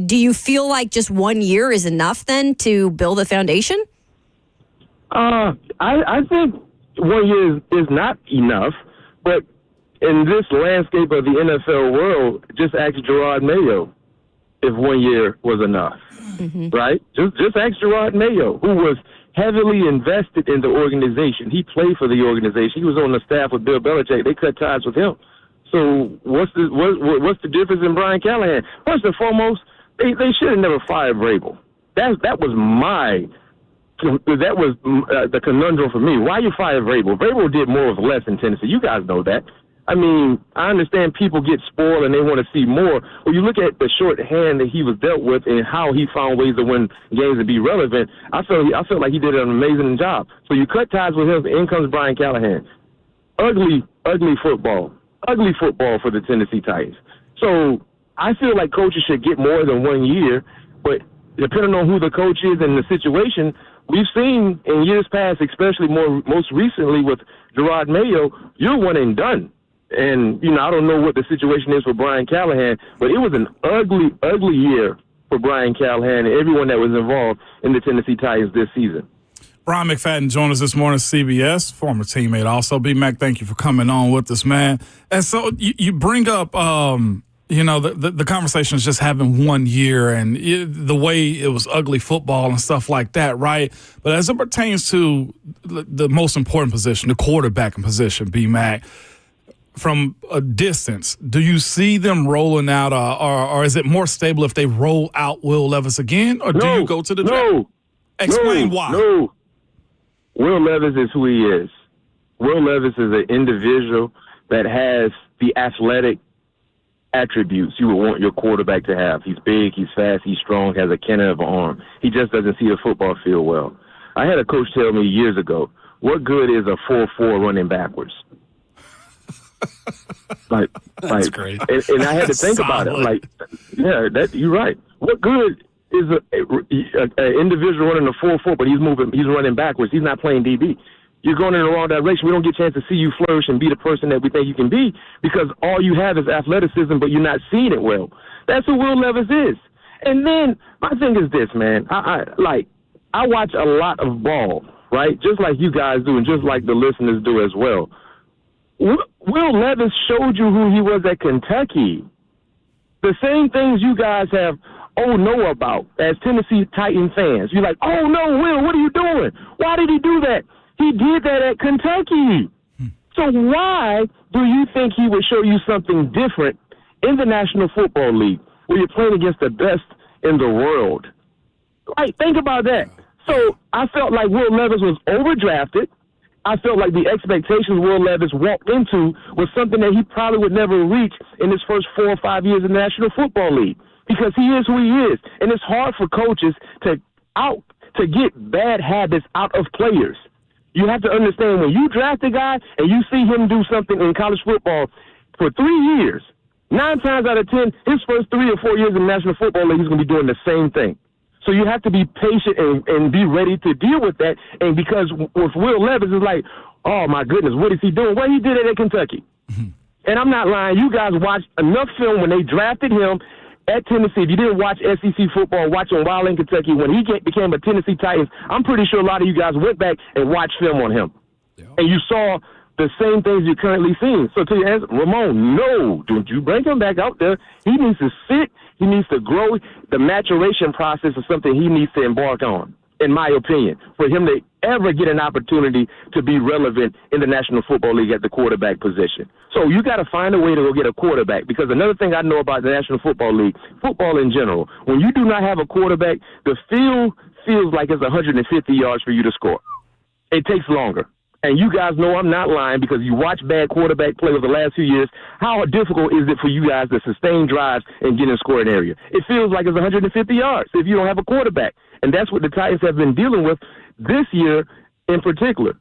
Speaker 8: Do you feel like just 1 year is enough then to build a foundation?
Speaker 15: I think 1 year is not enough, but in this landscape of the NFL world, just ask Gerard Mayo if 1 year was enough, right? Just ask Gerard Mayo, who was heavily invested in the organization. He played for the organization. He was on the staff with Bill Belichick. They cut ties with him. So what's the difference in Brian Callahan? First and foremost, they should have never fired Vrabel. That was the conundrum for me. Why you fire Vrabel? Vrabel did more with less in Tennessee. You guys know that. I mean, I understand people get spoiled and they want to see more. When you look at the shorthand that he was dealt with and how he found ways to win games and be relevant, I felt like he did an amazing job. So you cut ties with him, in comes Brian Callahan. Ugly football. Ugly football for the Tennessee Titans. So I feel like coaches should get more than 1 year, but depending on who the coach is and the situation, we've seen in years past, especially most recently with Gerard Mayo, you're one and done. And, I don't know what the situation is for Brian Callahan, but it was an ugly year for Brian Callahan and everyone that was involved in the Tennessee Titans this season.
Speaker 9: Brian McFadden joined us this morning, CBS, former teammate also. B-Mac, thank you for coming on with us, man. And so you bring up, you know, the conversation is just having 1 year and the way it was ugly football and stuff like that, right? But as it pertains to the most important position, the quarterbacking position, B-Mac, from a distance, do you see them rolling out, or is it more stable if they roll out Will Levis again, or do you go to the draft? Explain why.
Speaker 15: No. Will Levis is who he is. Will Levis is an individual that has the athletic attributes you would want your quarterback to have. He's big, he's fast, he's strong, has a cannon of an arm. He just doesn't see the football field well. I had a coach tell me years ago, what good is a 4-4 running backwards? That's great. And I had to think about it. Like, yeah, you're right. What good is an individual running a 4-4, but he's running backwards. He's not playing DB. You're going in the wrong direction. We don't get a chance to see you flourish and be the person that we think you can be because all you have is athleticism, but you're not seeing it well. That's who Will Levis is. And then my thing is this, man. I watch a lot of ball, right? Just like you guys do and just like the listeners do as well. Will Levis showed you who he was at Kentucky. The same things you guys have know about as Tennessee Titan fans. You're like, oh, no, Will, what are you doing? Why did he do that? He did that at Kentucky. So why do you think he would show you something different in the National Football League where you're playing against the best in the world? Right, think about that. So I felt like Will Levis was overdrafted. I felt like the expectations Will Levis walked into was something that he probably would never reach in his first 4 or 5 years in the National Football League because he is who he is. And it's hard for coaches to get bad habits out of players. You have to understand when you draft a guy and you see him do something in college football for 3 years, 9 times out of 10, his first 3 or 4 years in the National Football League, he's going to be doing the same thing. So you have to be patient and be ready to deal with that. And because with Will Levis, it's like, oh, my goodness, what is he doing? Well, he did it at Kentucky. And I'm not lying. You guys watched enough film when they drafted him at Tennessee. If you didn't watch SEC football, watch him while in Kentucky. When he became a Tennessee Titans, I'm pretty sure a lot of you guys went back and watched film on him. And you saw the same things you're currently seeing. So to answer, Ramon, no, don't you bring him back out there. He needs to sit. He needs to grow. The maturation process is something he needs to embark on, in my opinion, for him to ever get an opportunity to be relevant in the National Football League at the quarterback position. So you got to find a way to go get a quarterback, because another thing I know about the National Football League, football in general, when you do not have a quarterback, the field feels like it's 150 yards for you to score. It takes longer. And you guys know I'm not lying because you watch bad quarterback play over the last few years. How difficult is it for you guys to sustain drives and get in scoring area? It feels like it's 150 yards if you don't have a quarterback. And that's what the Titans have been dealing with this year in particular.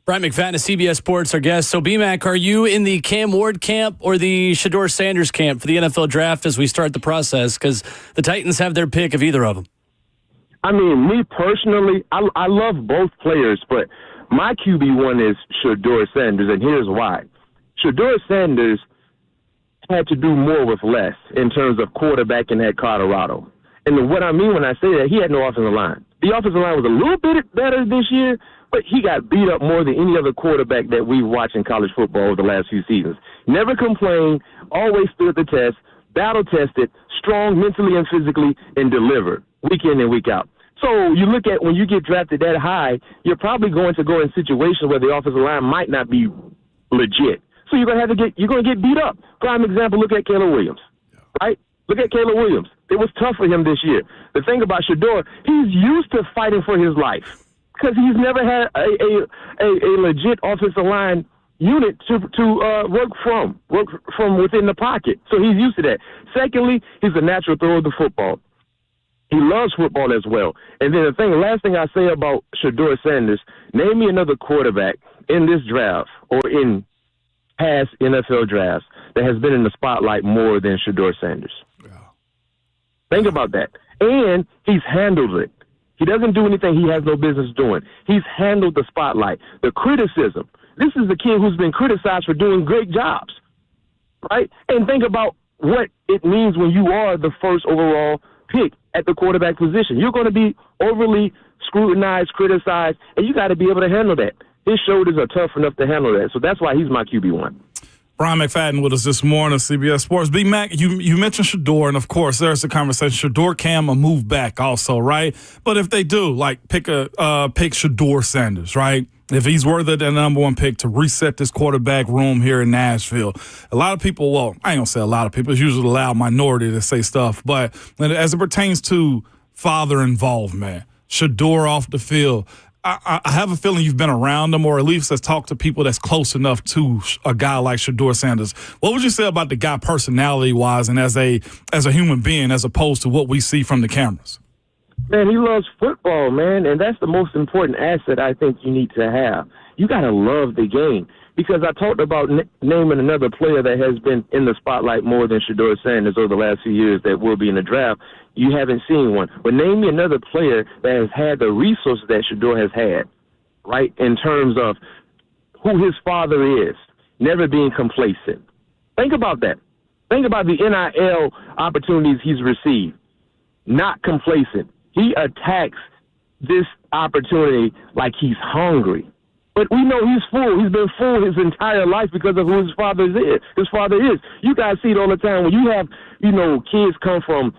Speaker 7: Bryant McFadden of CBS Sports, our guest. So, BMAC, are you in the Cam Ward camp or the Shedeur Sanders camp for the NFL draft as we start the process? Because the Titans have their pick of either of them.
Speaker 15: I mean, me personally, I love both players, but my QB1 is Shedeur Sanders, and here's why. Shedeur Sanders had to do more with less in terms of quarterbacking at Colorado. And what I mean when I say that, he had no offensive line. The offensive line was a little bit better this year, but he got beat up more than any other quarterback that we've watched in college football over the last few seasons. Never complained, always stood the test, battle-tested, strong mentally and physically, and delivered week in and week out. So you look at when you get drafted that high, you're probably going to go in situations where the offensive line might not be legit. So you're going to get beat up. Prime example, look at Caleb Williams, right? Look at Caleb Williams. It was tough for him this year. The thing about Shedeur, he's used to fighting for his life because he's never had a legit offensive line unit to work from within the pocket. So he's used to that. Secondly, he's a natural thrower of the football. He loves football as well. And then the last thing I say about Shedeur Sanders, name me another quarterback in this draft or in past NFL drafts that has been in the spotlight more than Shedeur Sanders. Yeah. Think about that. And he's handled it. He doesn't do anything he has no business doing. He's handled the spotlight, the criticism. This is the kid who's been criticized for doing great jobs, right? And think about what it means when you are the first overall pick at the quarterback position. You're going to be overly scrutinized, criticized, and you got to be able to handle that. His shoulders are tough enough to handle that. So that's why he's my QB1.
Speaker 9: Bryant McFadden with us this morning, CBS Sports. B-Mac, you mentioned Shedeur, and of course, there's the conversation. Shedeur can a move back also, right? But if they do, like, pick Shedeur Sanders, right? If he's worthy of the number one pick to reset this quarterback room here in Nashville, a lot of people, well, I ain't going to say a lot of people, it's usually a loud minority to say stuff, but as it pertains to father involvement, Shedeur off the field, I have a feeling you've been around him, or at least has talked to people that's close enough to a guy like Shedeur Sanders. What would you say about the guy personality-wise and as a human being as opposed to what we see from the cameras?
Speaker 16: Man, he loves football, man, and that's the most important asset I think you need to have. You got to love the game. Because I talked about naming another player that has been in the spotlight more than Shedeur Sanders over the last few years that will be in the draft. You haven't seen one. But name me another player that has had the resources that Shedeur has had, right, in terms of who his father is, never being complacent. Think about that. Think about the NIL opportunities he's received. Not complacent. He attacks this opportunity like he's hungry. But we know he's full. He's been full his entire life because of who his father is. You guys see it all the time. When you have, kids come from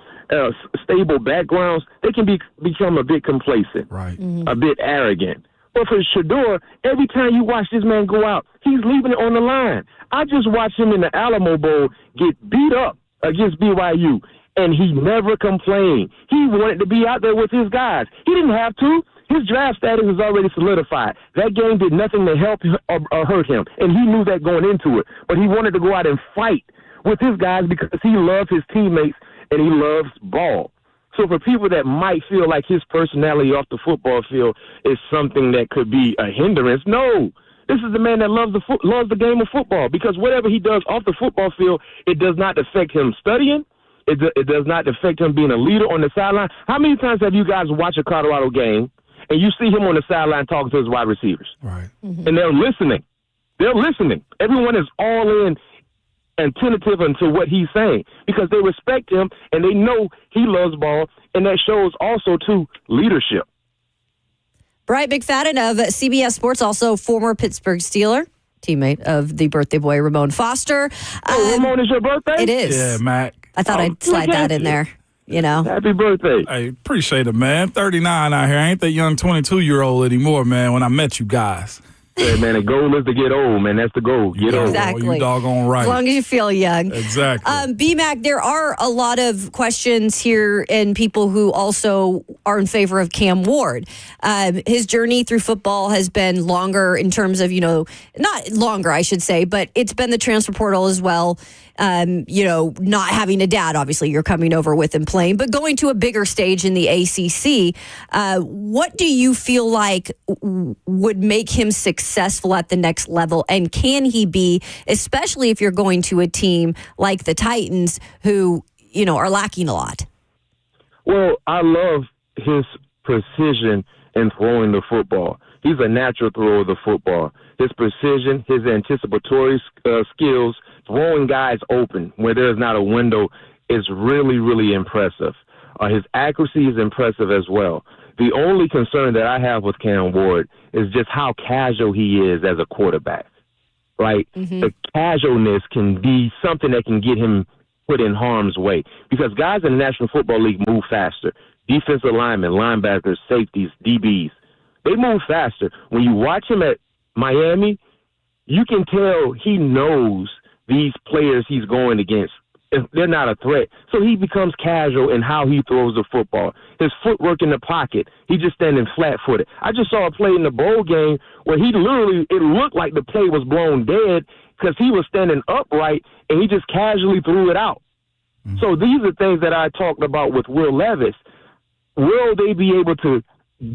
Speaker 16: stable backgrounds, they can become a bit complacent,
Speaker 9: right?
Speaker 16: A bit arrogant. But for Shedeur, every time you watch this man go out, he's leaving it on the line. I just watched him in the Alamo Bowl get beat up against BYU, and he never complained. He wanted to be out there with his guys. He didn't have to. His draft status is already solidified. That game did nothing to help or hurt him, and he knew that going into it. But he wanted to go out and fight with his guys because he loves his teammates and he loves ball. So for people that might feel like his personality off the football field is something that could be a hindrance, no. This is the man that loves the game of football, because whatever he does off the football field, it does not affect him studying. It does not affect him being a leader on the sideline. How many times have you guys watched a Colorado game and you see him on the sideline talking to his wide receivers?
Speaker 9: Right.
Speaker 16: Mm-hmm. And they're listening. They're listening. Everyone is all in and tentative into what he's saying because they respect him and they know he loves ball, and that shows also, too, leadership.
Speaker 8: Bryant McFadden of CBS Sports, also former Pittsburgh Steeler, teammate of the birthday boy, Ramon Foster.
Speaker 16: Ramon, is your birthday?
Speaker 8: It is.
Speaker 9: Yeah, Mac.
Speaker 8: I thought I'd slide that in there.
Speaker 16: Happy birthday.
Speaker 9: Hey, appreciate it, man. 39 out here. I ain't that young 22-year-old anymore, man, when I met you guys.
Speaker 16: Yeah, man, the goal is to get old, man. That's the goal. Get old.
Speaker 8: Exactly.
Speaker 9: Oh, you doggone right.
Speaker 8: As long as you feel young.
Speaker 9: Exactly.
Speaker 8: B-Mac, there are a lot of questions here and people who also are in favor of Cam Ward. His journey through football has been longer in terms of, not longer, I should say, but it's been the transfer portal as well. Not having a dad, obviously, you're coming over with and playing, but going to a bigger stage in the ACC. What do you feel like would make him successful at the next level? And can he be, especially if you're going to a team like the Titans who, are lacking a lot?
Speaker 16: Well, I love his precision in throwing the football. He's a natural thrower of the football. His precision, his anticipatory skills, throwing guys open where there's not a window is really, really impressive. His accuracy is impressive as well. The only concern that I have with Cam Ward is just how casual he is as a quarterback, right? Mm-hmm. The casualness can be something that can get him put in harm's way because guys in the National Football League move faster. Defensive linemen, linebackers, safeties, DBs, they move faster. When you watch him at Miami, you can tell he knows these players he's going against, if they're not a threat. So he becomes casual in how he throws the football. His footwork in the pocket, he just standing flat-footed. I just saw a play in the bowl game where it looked like the play was blown dead because he was standing upright and he just casually threw it out. Mm-hmm. So these are things that I talked about with Will Levis. Will they be able to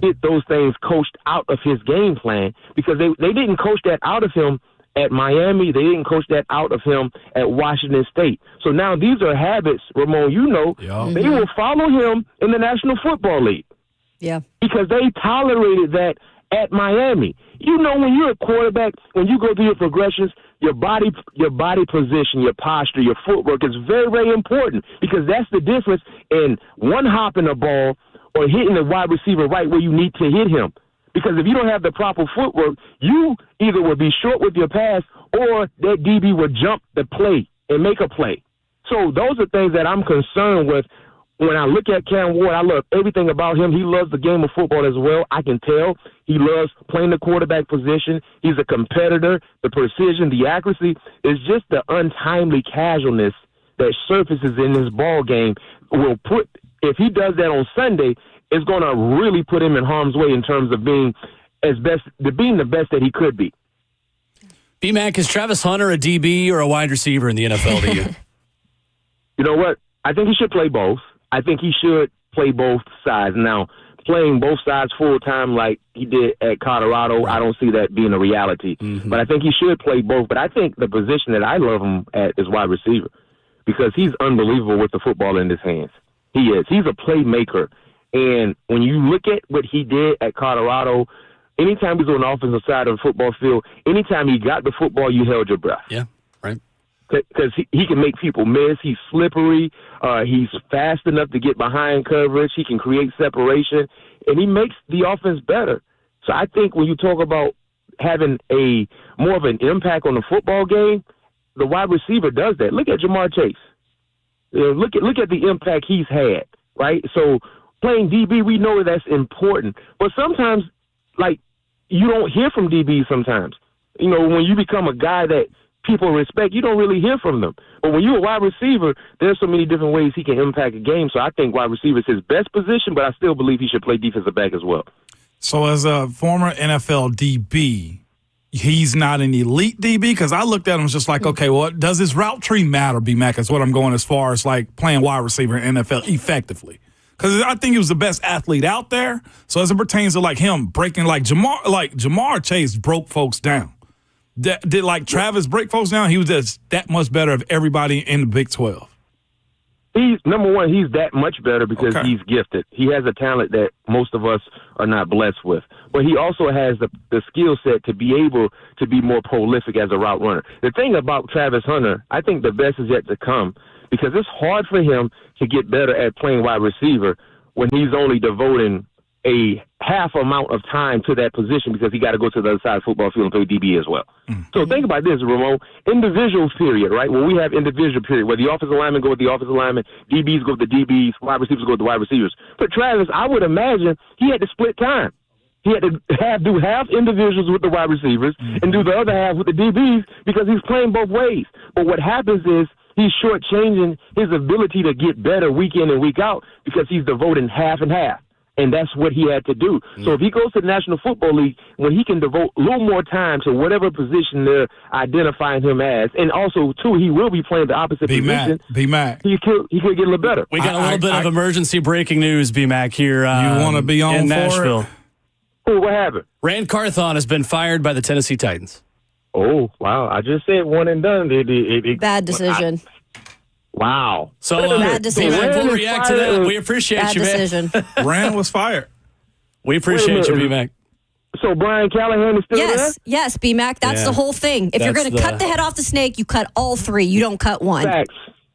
Speaker 16: get those things coached out of his game plan? Because they didn't coach that out of him at Miami. They didn't coach that out of him at Washington State. So now these are habits, Ramon, they will follow him in the National Football League.
Speaker 8: Yeah.
Speaker 16: Because they tolerated that at Miami. When you're a quarterback, when you go through your progressions, your body position, your posture, your footwork is very, very important because that's the difference in one hopping a ball or hitting the wide receiver right where you need to hit him. Because if you don't have the proper footwork, you either will be short with your pass or that DB would jump the play and make a play. So those are things that I'm concerned with. When I look at Cam Ward, I love everything about him. He loves the game of football as well. I can tell he loves playing the quarterback position. He's a competitor. The precision, the accuracy is just the untimely casualness that surfaces in this ball game. If he does that on Sunday, it's going to really put him in harm's way in terms of being the best that he could be.
Speaker 7: B-Mac, is Travis Hunter a DB or a wide receiver in the NFL to you?
Speaker 16: You know what? I think he should play both. I think he should play both sides. Now, playing both sides full-time like he did at Colorado, I don't see that being a reality. Mm-hmm. But I think he should play both. But I think the position that I love him at is wide receiver because he's unbelievable with the football in his hands. He is. He's a playmaker. And when you look at what he did at Colorado, anytime he's on the offensive side of the football field, anytime he got the football, you held your breath.
Speaker 7: Yeah, right.
Speaker 16: Because he can make people miss. He's slippery. He's fast enough to get behind coverage. He can create separation, and he makes the offense better. So I think when you talk about having more of an impact on the football game, the wide receiver does that. Look at Jamar Chase. Look at the impact he's had, right? So playing DB, we know that's important. But sometimes, you don't hear from DBs sometimes. When you become a guy that people respect, you don't really hear from them. But when you're a wide receiver, there's so many different ways he can impact a game. So I think wide receiver is his best position, but I still believe he should play defensive back as well.
Speaker 9: So as a former NFL DB, he's not an elite DB? Because I looked at him just like, okay, well, does his route tree matter, B-Mac, is what I'm going as far as playing wide receiver in NFL effectively. Because I think he was the best athlete out there. So as it pertains to him breaking, Jamar Chase broke folks down. Did Travis break folks down? He was just that much better of everybody in the Big 12.
Speaker 16: He's number one. He's that much better because he's gifted. He has a talent that most of us are not blessed with. But he also has the skill set to be able to be more prolific as a route runner. The thing about Travis Hunter, I think the best is yet to come because it's hard for him to get better at playing wide receiver when he's only devoting a half amount of time to that position because he got to go to the other side of the football field and play DB as well. So think about this, Ramon. Individual period, right? When we have individual period, where the offensive linemen go with the offensive linemen, DBs go with the DBs, wide receivers go with the wide receivers. For Travis, I would imagine he had to split time. He had to do half individuals with the wide receivers and do the other half with the DBs because he's playing both ways. But what happens is he's shortchanging his ability to get better week in and week out because he's devoting half and half. And that's what he had to do. So if he goes to the National Football League, when he can devote a little more time to whatever position they're identifying him as, and also, too, he will be playing the opposite position.
Speaker 9: B-Mac.
Speaker 16: He could get a little better.
Speaker 7: We got a little bit of emergency breaking news, B-Mac, here
Speaker 9: you want to be on
Speaker 7: in
Speaker 9: for
Speaker 7: Nashville.
Speaker 9: It?
Speaker 16: Oh, what happened?
Speaker 7: Ran Carthon has been fired by the Tennessee Titans.
Speaker 16: Oh, wow. I just said one and done.
Speaker 8: Bad decision.
Speaker 16: Wow.
Speaker 7: So,
Speaker 8: bad decision.
Speaker 7: We'll react to that. We appreciate
Speaker 8: Bad
Speaker 7: you,
Speaker 8: decision.
Speaker 7: man.
Speaker 9: Ran was fired.
Speaker 7: We appreciate you, B-Mac.
Speaker 16: So Brian Callahan is still there?
Speaker 8: Yes, B-Mac. That's the whole thing. If you're going to cut the head off the snake, you cut all three. You don't cut one.
Speaker 16: Facts.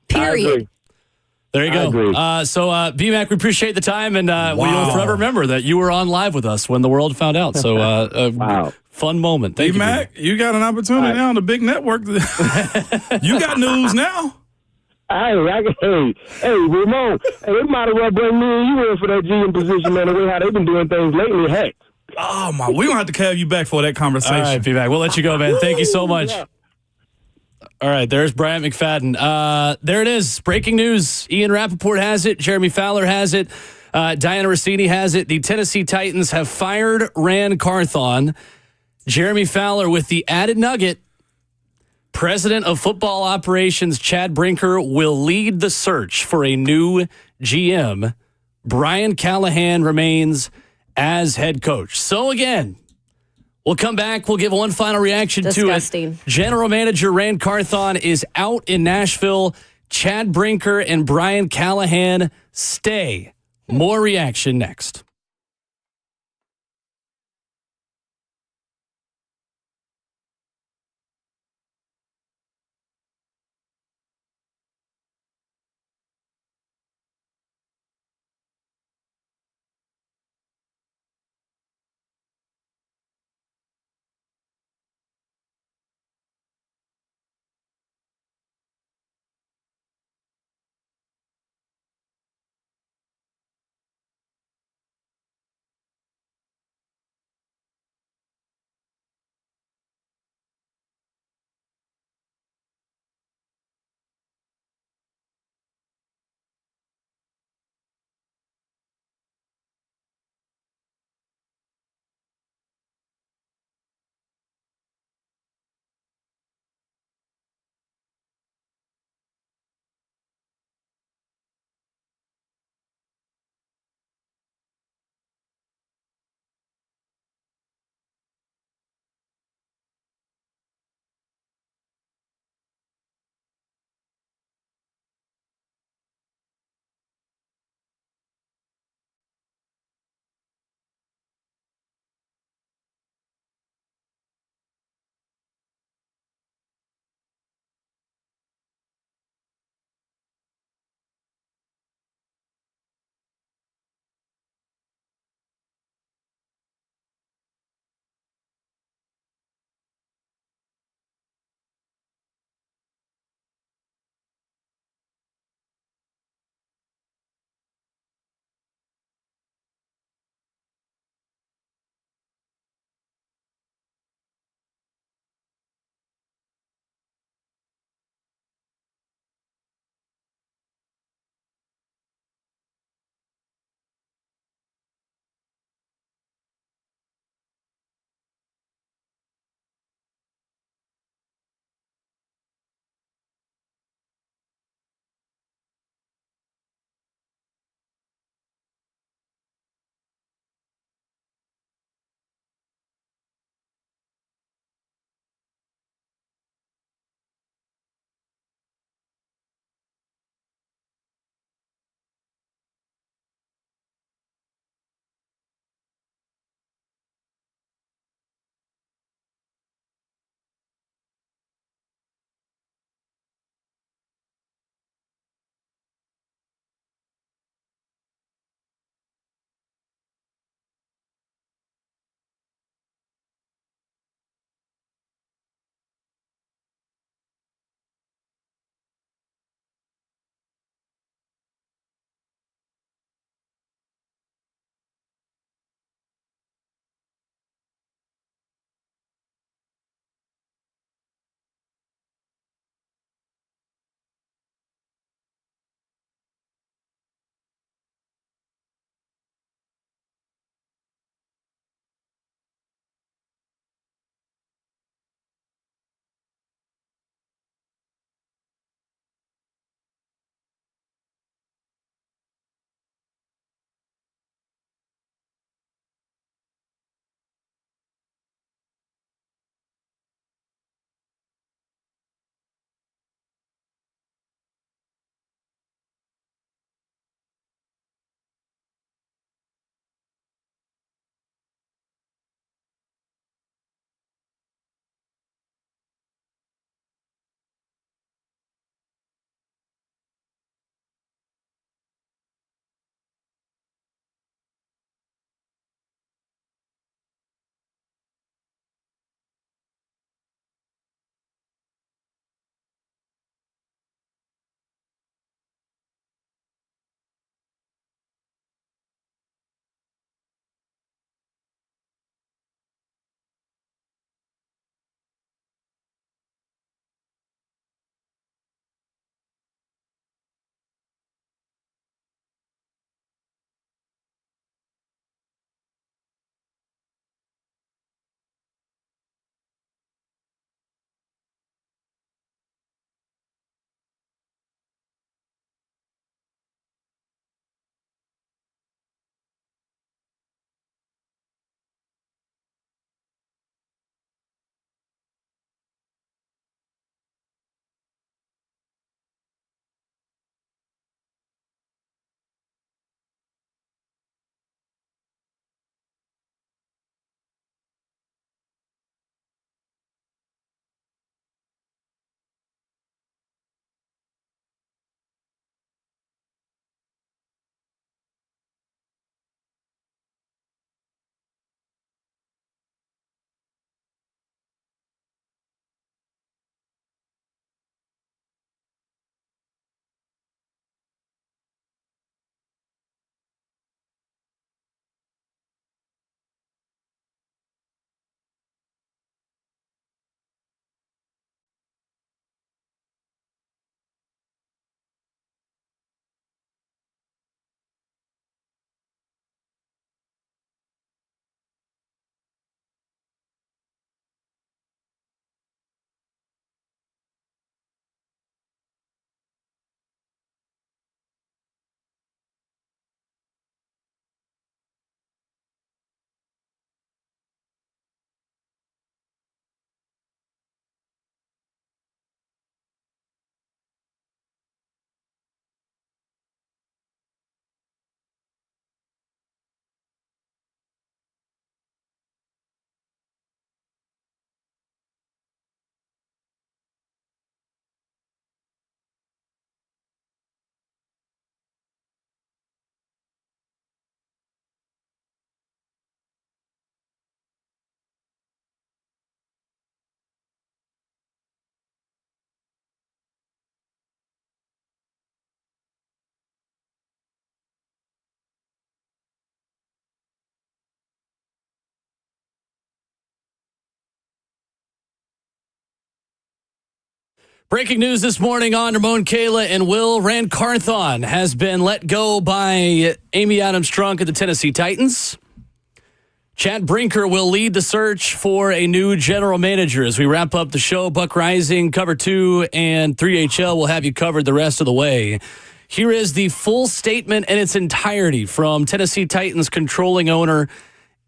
Speaker 8: Period.
Speaker 7: There you go. So, B-Mac, we appreciate the time, and we will forever remember that you were on live with us when the world found out. So,
Speaker 16: wow.
Speaker 7: Fun moment. Thank
Speaker 9: B-Mac, you got an opportunity now on the big network. You got news now.
Speaker 16: Hey, Ramon, they might as well bring me and you in for that GM position, man, the way how they've been doing things lately. Heck.
Speaker 9: Oh, my. We're going to have to have you back for that conversation.
Speaker 7: All right, B-Mac. We'll let you go, man. Thank you so much.
Speaker 16: Yeah.
Speaker 7: All right, there's Bryant McFadden. There it is. Breaking news. Ian Rappaport has it. Jeremy Fowler has it. Diana Rossini has it. The Tennessee Titans have fired Ran Carthon. Jeremy Fowler with the added nugget. President of Football Operations Chad Brinker will lead the search for a new GM. Brian Callahan remains as head coach. So again, we'll come back. We'll give one final reaction to it. General Manager Ran Carthon is out in Nashville. Chad Brinker and Brian Callahan stay. More reaction next. Breaking news this morning on Ramon, Kayla, and Will. Ran Carthon has been let go by Amy Adams Strunk of the Tennessee Titans. Chad Brinker will lead the search for a new general manager as we wrap up the show. Buck Rising, Cover 2, and 3HL will have you covered the rest of the way. Here is the full statement in its entirety from Tennessee Titans controlling owner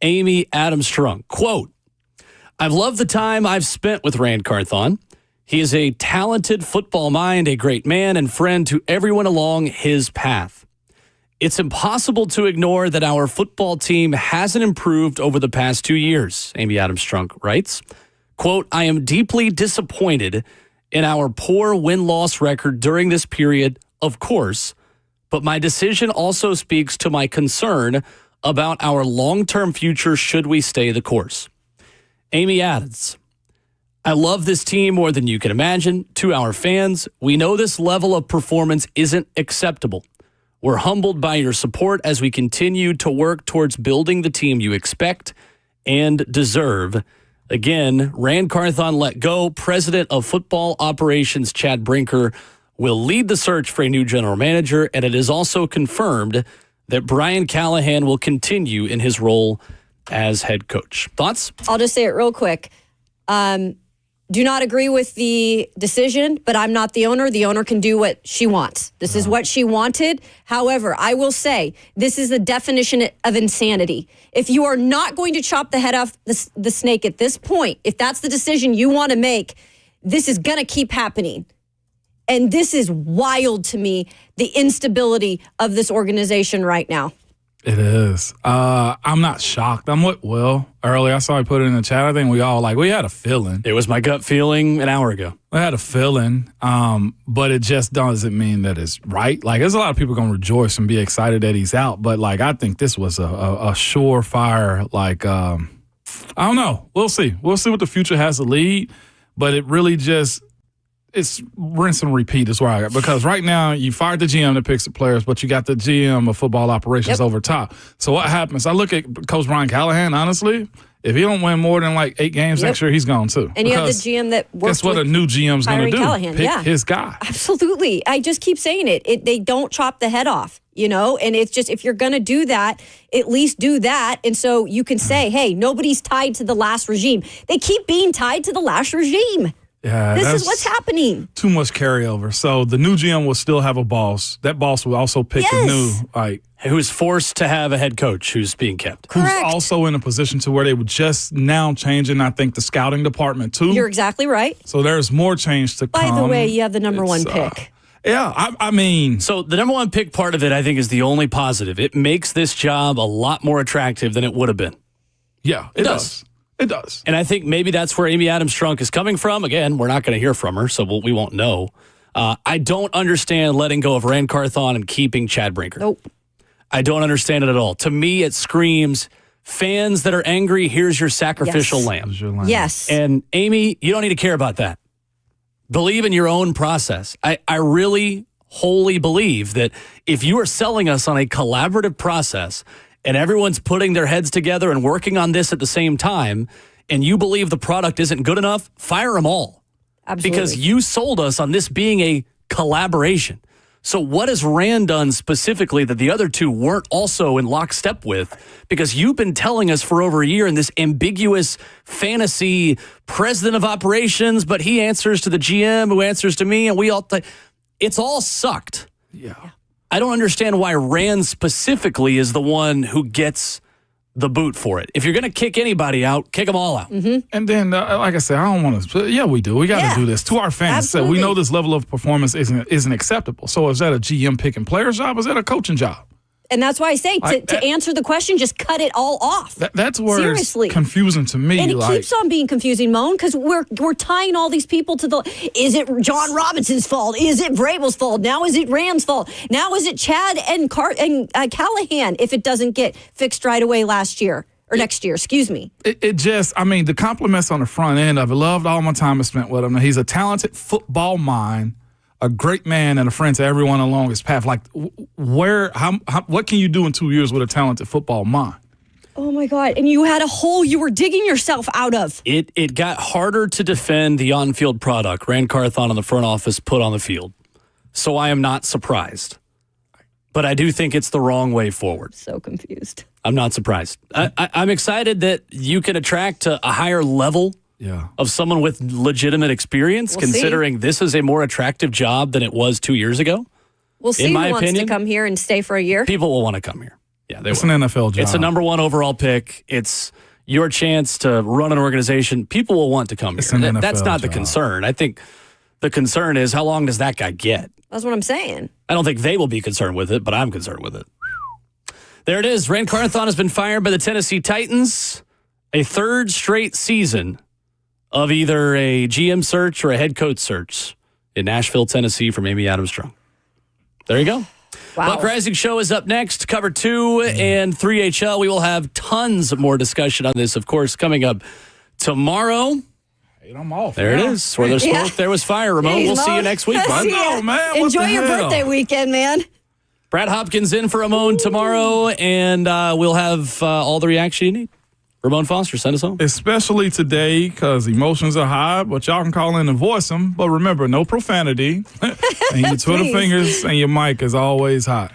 Speaker 7: Amy Adams Strunk. Quote, "I've loved the time I've spent with Ran Carthon. He is a talented football mind, a great man, and friend to everyone along his path. It's impossible to ignore that our football team hasn't improved over the past 2 years," Amy Adams Strunk writes. Quote, "I am deeply disappointed in our poor win-loss record during this period, of course, but my decision also speaks to my concern about our long-term future should we stay the course." Amy adds, "I love this team more than you can imagine. To our fans, we know this level of performance isn't acceptable. We're humbled by your support as we continue to work towards building the team you expect and deserve." Again, Ran Carthon let go. President of Football Operations Chad Brinker will lead the search for a new general manager, and it is also confirmed that Brian Callahan will continue in his role as head coach. Thoughts?
Speaker 8: I'll just say it real quick. Do not agree with the decision, but I'm not the owner. The owner can do what she wants. This is what she wanted. However, I will say this is the definition of insanity. If you are not going to chop the head off the snake at this point, if that's the decision you want to make, this is going to keep happening. And this is wild to me, the instability of this organization right now.
Speaker 9: It is. I'm not shocked. I'm with Will earlier. I saw he put it in the chat. I think we had a feeling.
Speaker 7: It was my gut feeling an hour ago.
Speaker 9: We had a feeling, but it just doesn't mean that it's right. Like, there's a lot of people going to rejoice and be excited that he's out, but, like, I think this was a surefire, like, I don't know. We'll see. We'll see what the future has to lead, but it really just – it's rinse and repeat is where I got, because right now you fired the GM that picks the players, but you got the GM of football operations over top. So what happens? I look at Coach Brian Callahan, honestly, if he don't win more than like 8 games next year, he's gone too.
Speaker 8: And you have the GM that works.
Speaker 9: That's what a new GM's going to do.
Speaker 8: Callahan.
Speaker 9: Pick his guy.
Speaker 8: Absolutely. I just keep saying it. They don't chop the head off, and it's just, if you're going to do that, at least do that. And so you can say, hey, nobody's tied to the last regime. They keep being tied to the last regime.
Speaker 9: Yeah,
Speaker 8: this is what's happening.
Speaker 9: Too much carryover. So the new GM will still have a boss. That boss will also pick a new,
Speaker 7: who's forced to have a head coach who's being kept.
Speaker 8: Correct.
Speaker 9: Who's also in a position to where they would just now changing, I think, the scouting department too.
Speaker 8: You're exactly right.
Speaker 9: So there's more change to come.
Speaker 8: By the way, you have the number one pick.
Speaker 9: I mean.
Speaker 7: So the number one pick part of it, I think, is the only positive. It makes this job a lot more attractive than it would have been.
Speaker 9: Yeah, it does. It does.
Speaker 7: And I think maybe that's where Amy Adams Strunk is coming from. Again, we're not going to hear from her, so we won't know. I don't understand letting go of Ran Carthon and keeping Chad Brinker.
Speaker 8: Nope.
Speaker 7: I don't understand it at all. To me, it screams, fans that are angry, here's your sacrificial lamb.
Speaker 8: Yes.
Speaker 7: And Amy, you don't need to care about that. Believe in your own process. I really wholly believe that if you are selling us on a collaborative process and everyone's putting their heads together and working on this at the same time, and you believe the product isn't good enough, fire them all.
Speaker 8: Absolutely.
Speaker 7: Because you sold us on this being a collaboration. So what has Ran done specifically that the other two weren't also in lockstep with? Because you've been telling us for over a year in this ambiguous fantasy president of operations, but he answers to the GM who answers to me, and we all it's all sucked.
Speaker 9: Yeah.
Speaker 7: I don't understand why Ran specifically is the one who gets the boot for it. If you're going to kick anybody out, kick them all out.
Speaker 8: Mm-hmm.
Speaker 9: And then, like I said, I don't want to. Yeah, we do. We got to do this to our fans. So we know this level of performance isn't acceptable. So is that a GM picking player's job? Or is that a coaching job?
Speaker 8: And that's why I say to answer the question, just cut it all off.
Speaker 9: That's where
Speaker 8: Seriously.
Speaker 9: It's confusing to me.
Speaker 8: And it keeps on being confusing, Moan, because we're tying all these people to is it John Robinson's fault? Is it Vrabel's fault? Now is it Ram's fault? Now is it Chad and Callahan if it doesn't get fixed right away next year, excuse me.
Speaker 9: It just, the compliments on the front end of it. Loved all my time I spent with him. He's a talented football mind, a great man, and a friend to everyone along his path. Like, what can you do in 2 years with a talented football mind?
Speaker 8: Oh my God. And you had a hole you were digging yourself out of.
Speaker 7: It got harder to defend the on-field product Ran Carthon in the front office put on the field. So I am not surprised. But I do think it's the wrong way forward.
Speaker 8: So confused.
Speaker 7: I'm not surprised. I'm excited that you can attract a higher level of someone with legitimate experience, considering this is a more attractive job than it was 2 years ago.
Speaker 8: We'll see who wants to come here and stay for a year.
Speaker 7: People will want to come here. Yeah,
Speaker 9: it's an NFL job.
Speaker 7: It's a number 1 overall pick. It's your chance to run an organization. People will want to come here. That's not the concern. I think the concern is how long does that guy get?
Speaker 8: That's what I'm saying.
Speaker 7: I don't think they will be concerned with it, but I'm concerned with it. There it is. Ran Carthon has been fired by the Tennessee Titans. A third straight season of either a GM search or a head coach search in Nashville, Tennessee from Amy Adams Strunk. There you go.
Speaker 8: Wow.
Speaker 7: Buck Rising Show is up next. Cover 2 and 3HL. We will have tons more discussion on this, of course, coming up tomorrow.
Speaker 9: I'm off.
Speaker 7: There it is. Where there's smoke, there was fire. Ramon, we'll see you next week, bud.
Speaker 9: No, man.
Speaker 8: Enjoy your birthday weekend, man.
Speaker 7: Brad Hopkins in for Ramon tomorrow, and we'll have all the reaction you need. Ramon Foster, send us home.
Speaker 9: Especially today, because emotions are high, but y'all can call in and voice them. But remember, no profanity. And your Twitter fingers and your mic is always hot.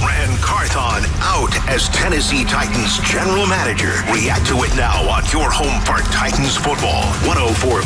Speaker 17: Ran Carthon out as Tennessee Titans general manager. React to it now on your home for Titans football. 104.5